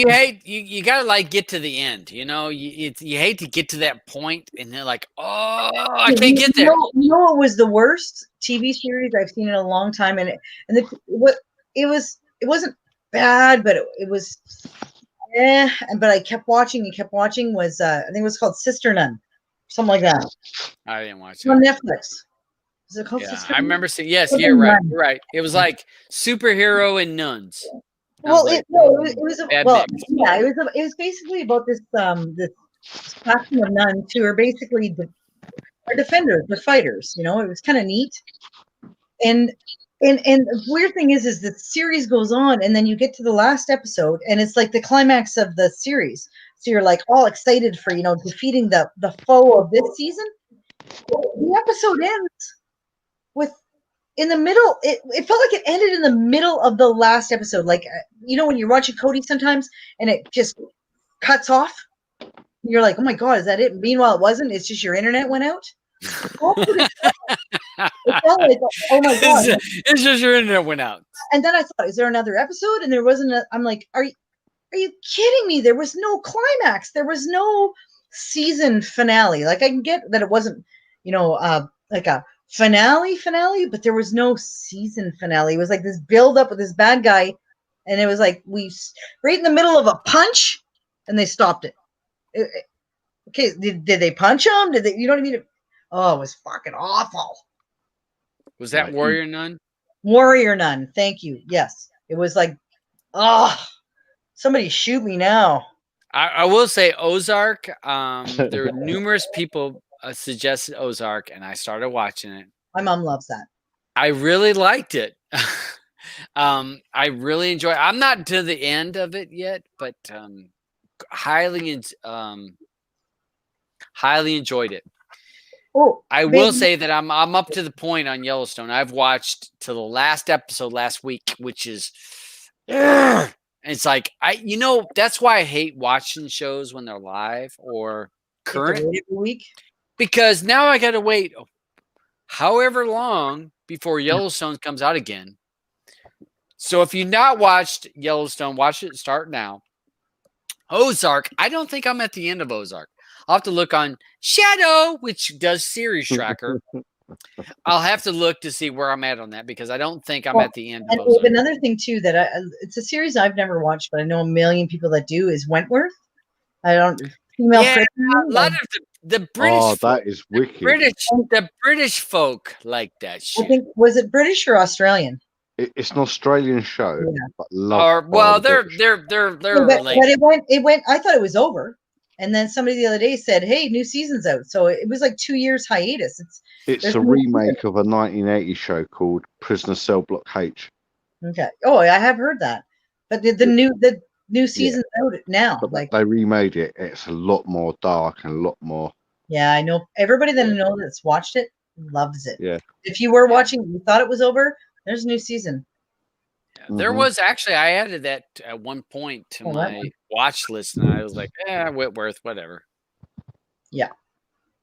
you gotta like get to the end, you know. You hate to get to that point, and they're like, oh, I can't get there. You know what was the worst TV series I've seen in a long time, and it wasn't bad, but it was, but I kept watching and kept watching. Was I think it was called Sister Nun, something like that. I didn't watch It's on it. Netflix. Is it called Yeah, Sister I Nun? remember seeing. Yes, Sister you're right. Nun. You're right. It was like superhero and nuns. Well, Sounds it was bad well, mix. yeah, it was basically about this faction of nuns who are basically are defenders, they're fighters. You know, it was kind of neat. And the weird thing is the series goes on, and then you get to the last episode, and it's like the climax of the series. So you're like all excited for defeating the foe of this season. The episode ends with. In the middle, it felt like it ended in the middle of the last episode. Like, when you're watching Cody sometimes and it just cuts off, you're like, oh my God, is that it? Meanwhile, it wasn't. It's just your internet went out. It felt like, oh my God. It's just your internet went out. And then I thought, is there another episode? And there wasn't. I'm like, are you kidding me? There was no climax. There was no season finale. Like, I can get that it wasn't, like a finale, but there was no season finale. It was like this build up with this bad guy, and it was like right in the middle of a punch, and they stopped it. Okay, did they punch him? Did they? You know what I mean? Oh, it was fucking awful. Was that Warrior Nun? Warrior Nun. Thank you. Yes, it was like, somebody shoot me now. I will say Ozark. There were numerous people suggested Ozark, and I started watching it. My mom loves that. I really liked it. I really enjoy. I'm not to the end of it yet, but highly, highly enjoyed it. Oh, I babe, will say that I'm up to the point on Yellowstone. I've watched to the last episode last week, which is, it's like that's why I hate watching shows when they're live or you have to current, wait every week. because now I got to wait however long before Yellowstone comes out again. So if you've not watched Yellowstone, watch it. Start now. Ozark. I don't think I'm at the end of Ozark. I'll have to look on Shadow, which does series tracker. I'll have to look to see where I'm at on that, because I don't think I'm Well, at the end of And Ozark. another thing too that it's a series I've never watched, but I know a million people that do is Wentworth. I don't female Yeah, prison. a lot of the British, Oh, that is wicked. the British folk like that I shit. think was it British or Australian? It's an Australian show, Yeah. but loved Or by well, the they're British. they're Yeah, but related. it went. I thought it was over, and then somebody the other day said, "Hey, new season's out." So it was like 2 years hiatus. It's there's a no remake of a 1980 show called Prisoner Cell Block H. Okay. Oh, I have heard that, but the new season's out now. But Like, they remade it. It's a lot more dark and a lot more. yeah, I know everybody that I know that's watched it loves it. Yeah. If you were watching, you thought it was over. There's a new season. There Mhm. was actually, I added that at one point to Oh, that my watch list, and I was like, Whitworth, whatever.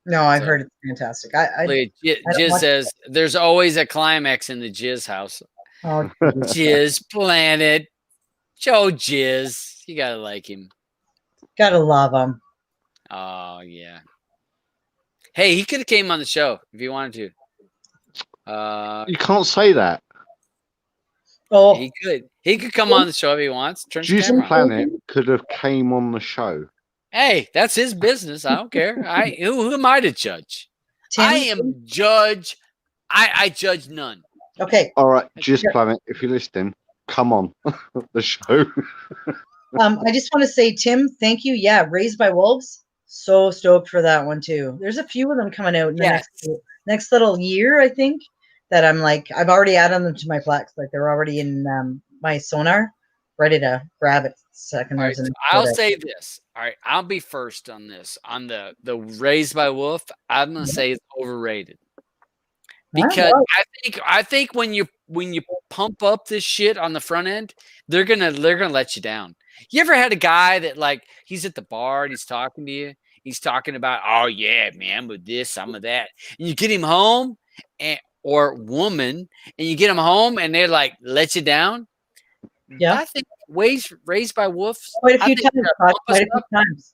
No, I've So- heard it's fantastic. I Look, don't Jizz watch- says there's always a climax in the Jizz house. oh, Jizz Planet. Joe Jizz. You gotta like him. gotta love them. Oh yeah. Hey, he could have came on the show if he wanted to. You can't say that. Oh, He could. He could come on the show if he wants. Turn his Jizz camera on. Planet could have came on the show. Hey, that's his business. I don't care. Who am I to judge? Tim. I am judge. I judge none. Okay. All right, Jizz Yeah. Planet, if you're listening, come on the show. I just want to say, Tim, thank you. Yeah, Raised by Wolves. So stoked for that one too. There's a few of them coming out in the Yes. next little year, I think. That I'm like, I've already added them to my Plex. Like they're already in my Sonar, ready to grab it. Second. All right, so I'll say this. All right, I'll be first on this. On the Raised by Wolf, I'm gonna say it's overrated. Because I think when you pump up this shit on the front end, they're gonna let you down. You ever had a guy that, like, he's at the bar and he's talking to you, he's talking about, oh yeah, man, with this, some of that, and you get him home, or woman, and you get him home and they're like, let you down. Yeah. I think Raised by Wolves. quite a few I think times. pump us Quite a few up. times.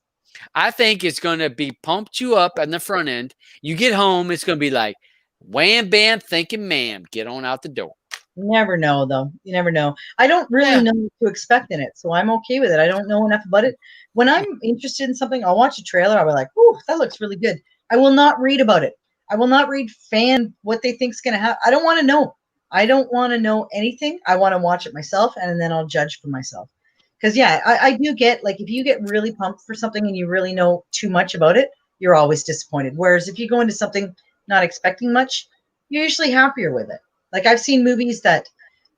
I think it's going to be pumped you up on the front end. You get home, it's going to be like, wham, bam, thinking, ma'am, get on out the door. You never know, though. You never know. I don't really know what to expect in it, so I'm okay with it. I don't know enough about it. When I'm interested in something, I'll watch a trailer. I'll be like, "Ooh, that looks really good." I will not read about it. I will not read what they think's going to happen. I don't want to know. I don't want to know anything. I want to watch it myself, and then I'll judge for myself. Because yeah, I do get, like, if you get really pumped for something and you really know too much about it, you're always disappointed. Whereas if you go into something not expecting much, you're usually happier with it. Like, I've seen movies that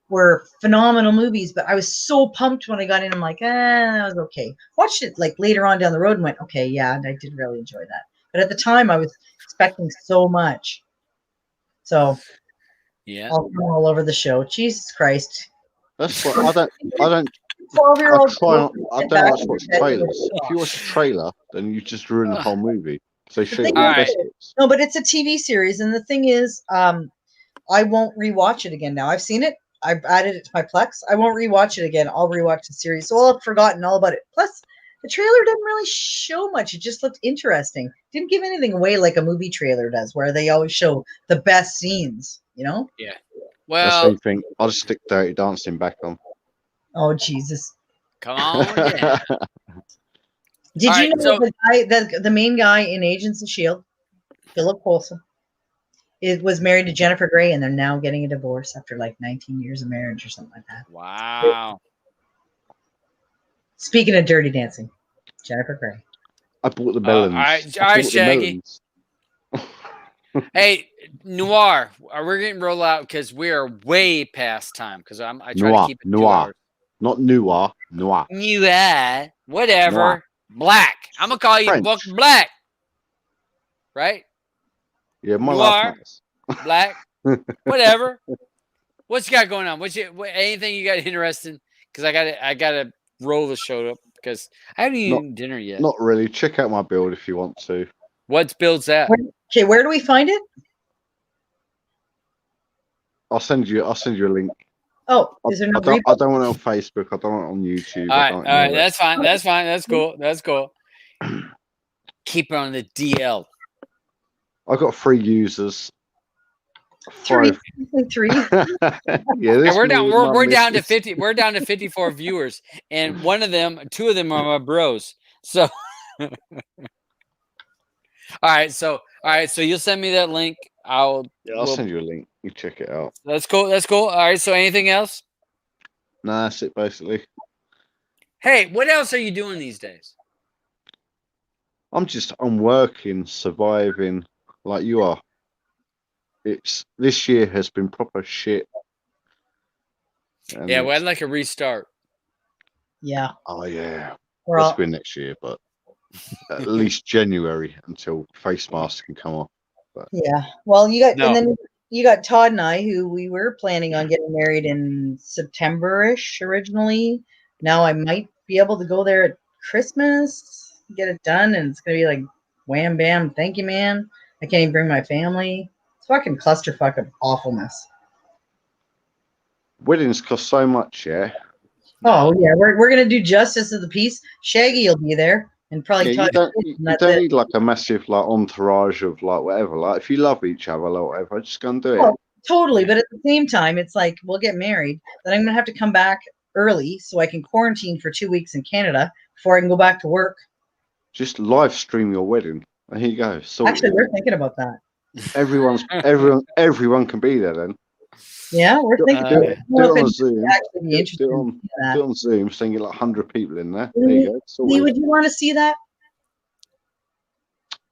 were phenomenal movies, but I was so pumped when I got in. I'm like, that was okay. Watched it like later on down the road and went, okay, yeah, and I did really enjoy that. But at the time, I was expecting so much. So Yeah. I'll come all over the show. Jesus Christ. That's what I don't. 12-year-old. I don't like to watch trailers. If you watch a trailer, then you just ruin the whole movie. So show you thing the is- best bits. No, but it's a TV series, and the thing is, I won't rewatch it again now. I've seen it. I've added it to my Plex. I won't rewatch it again. I'll rewatch the series. So I'll have forgotten all about it. Plus, the trailer didn't really show much. It just looked interesting. Didn't give anything away like a movie trailer does, where they always show the best scenes, you know? That's the Well, same thing. I'll just stick Dirty Dancing back on. Oh, Jesus. come on. Yeah. Did All you right, know so- the guy, the main guy in Agents of S.H.I.E.L.D., Philip Coulson, was married to Jennifer Grey, and they're now getting a divorce after like 19 years of marriage or something like that. Wow. Speaking of Dirty Dancing, Jennifer Grey. I bought the melons. all right, I bought the Shaggy. melons. Hey, Noir, we're getting roll out because we are way past time. Because I try to Noir, keep it 2 noir, hours. not noir, noir. Noir, whatever. Noir. Black. I'm gonna call you French. Book Black. Right? Yeah, my Noir. life matters. Black. Whatever. What's you got going on? Anything you got interesting? Because I gotta roll the show up because I haven't eaten dinner yet. Not really. Check out my build if you want to. What builds that? Okay, where do we find it? I'll send you a link. Oh, is there no I don't repo? want it on Facebook. I don't want it on YouTube. All right, that's fine. That's fine. That's cool. That's cool. Keep it on the DL. I got 3 users. Three. 5. Three. Yeah, And we're down. We're down to missus. 50. We're down to 54 viewers, and 2 of them are my bros. So, all right. So you'll send me that link. I'll send you a link. You check it out. That's cool. That's cool. All right. So anything else? Nah, that's it basically. Hey, what else are you doing these days? I'm working, surviving like you are. This year has been proper shit. And Yeah, we had like a restart. Yeah. Oh yeah. We're Let's all, win next year, but at least January until face masks can come off. yeah. Well, you got No. and then you got Todd and I, who we were planning on getting married in September-ish originally. Now I might be able to go there at Christmas, get it done, and it's gonna be like wham bam, thank you, man. I can't even bring my family. It's fucking clusterfuck of awfulness. Weddings cost so much, yeah. Oh yeah, we're gonna do Justice of the Peace. Shaggy will be there, and probably Yeah, Todd. you and that's don't it. need like a massive like entourage of like whatever. Like if you love each other or whatever, just go and do it. Oh, totally, but at the same time, it's like we'll get married, then I'm gonna have to come back early so I can quarantine for 2 weeks in Canada before I can go back to work. Just live stream your wedding. And here you go. So Actually, we're thinking about that. everyone can be there then. Yeah, we're thinking. Uh, Do it Well, if on it Zoom. actually be Do interesting it to on, see that. do it on Zoom, so you get like 100 people in there. There you go. Lee, Sorted. would you want to see that?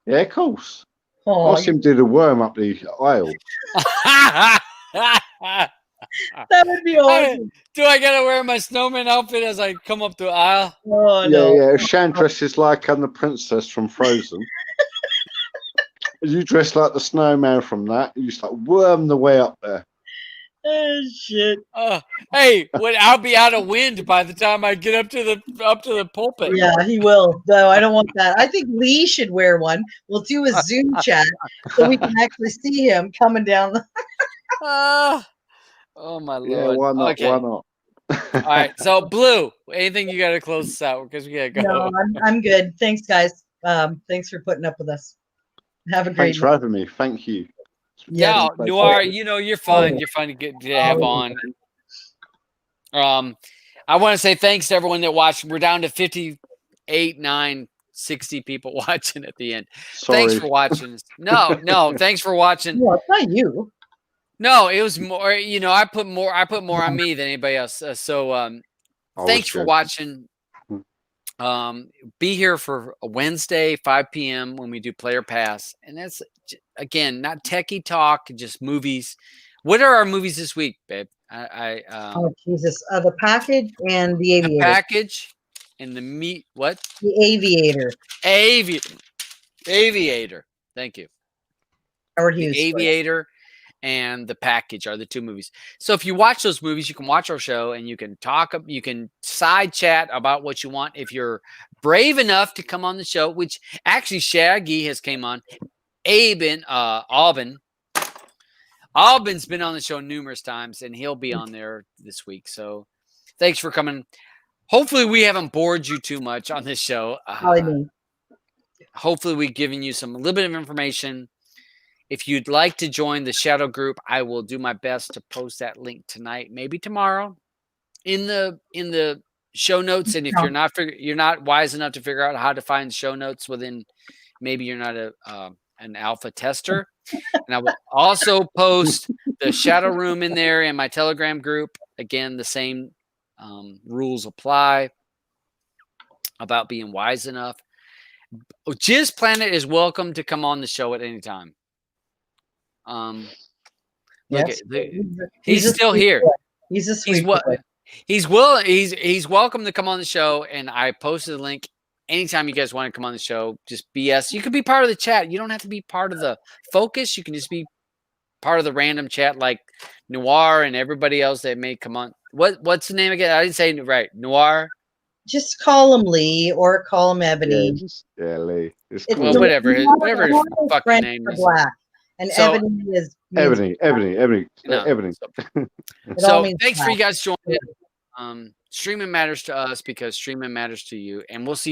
Yeah, of course. Oh, Ask him to do the worm up the aisle. that would be awesome. Do I gotta wear my snowman outfit as I come up the aisle? Oh Yeah, no. yeah. Shan dresses like the princess from Frozen. You dress like the snowman from that. You just like worm the way up there. Oh shit. Hey, I'll be out of wind by the time I get up to the pulpit. Yeah, he will. No, I don't want that. I think Lee should wear one. We'll do a Zoom chat so we can actually see him coming down the. Oh my lord. Yeah, why not? Okay. Why not? All right. So Blue, anything you gotta close this out because we gotta go. No, I'm good. Thanks, guys. Thanks for putting up with us. Have a great Thanks for having me. Thank you. Yeah, Yeah. Noir, you're fun. You're fun to get to have on. I want to say thanks to everyone that watched. We're down to 58, 9, 60 people watching at the end. Sorry. Thanks for watching. No, thanks for watching. No, it's not you. No, it was more. I put more on me than anybody else. Thanks for watching. Be here for a Wednesday, 5 p.m. when we do Player Pass, and that's again not techie talk, just movies. What are our movies this week, babe? Oh Jesus! The package and the aviator. The package and the meat. What? The aviator. Aviator. Thank you. Howard Hughes. The Aviator and The Package are the 2 movies. So if you watch those movies, you can watch our show and you can talk. You can side chat about what you want. If you're brave enough to come on the show, which actually Shaggy has came on. Albin's been on the show numerous times, and he'll be on there this week. So thanks for coming. Hopefully we haven't bored you too much on this show. Hopefully we've given you a little bit of information. If you'd like to join the shadow group, I will do my best to post that link tonight, maybe tomorrow, in the show notes. And if you're not wise enough to figure out how to find show notes maybe you're not an alpha tester. And I will also post the shadow room in there in my Telegram group. Again, the same rules apply about being wise enough. Jizz Planet is welcome to come on the show at any time. Look Yes, at the, he's a still sweet here. boy. He's a sweet boy. He's welcome to come on the show, and I posted the link. Anytime you guys want to come on the show, just BS. You could be part of the chat. You don't have to be part of the focus. You can just be part of the random chat, like Noir and everybody else that may come on. What's the name again? I didn't say it right. Noir. Just call him Lee or call him Ebony. Lee. It's It's cool. Well, whatever his Noir is fucking French name for is. black, and So- Ebony is Ebony. No. Ebony. It all So means thanks for black. you guys joining. Streaming matters to us because streaming matters to you, and we'll see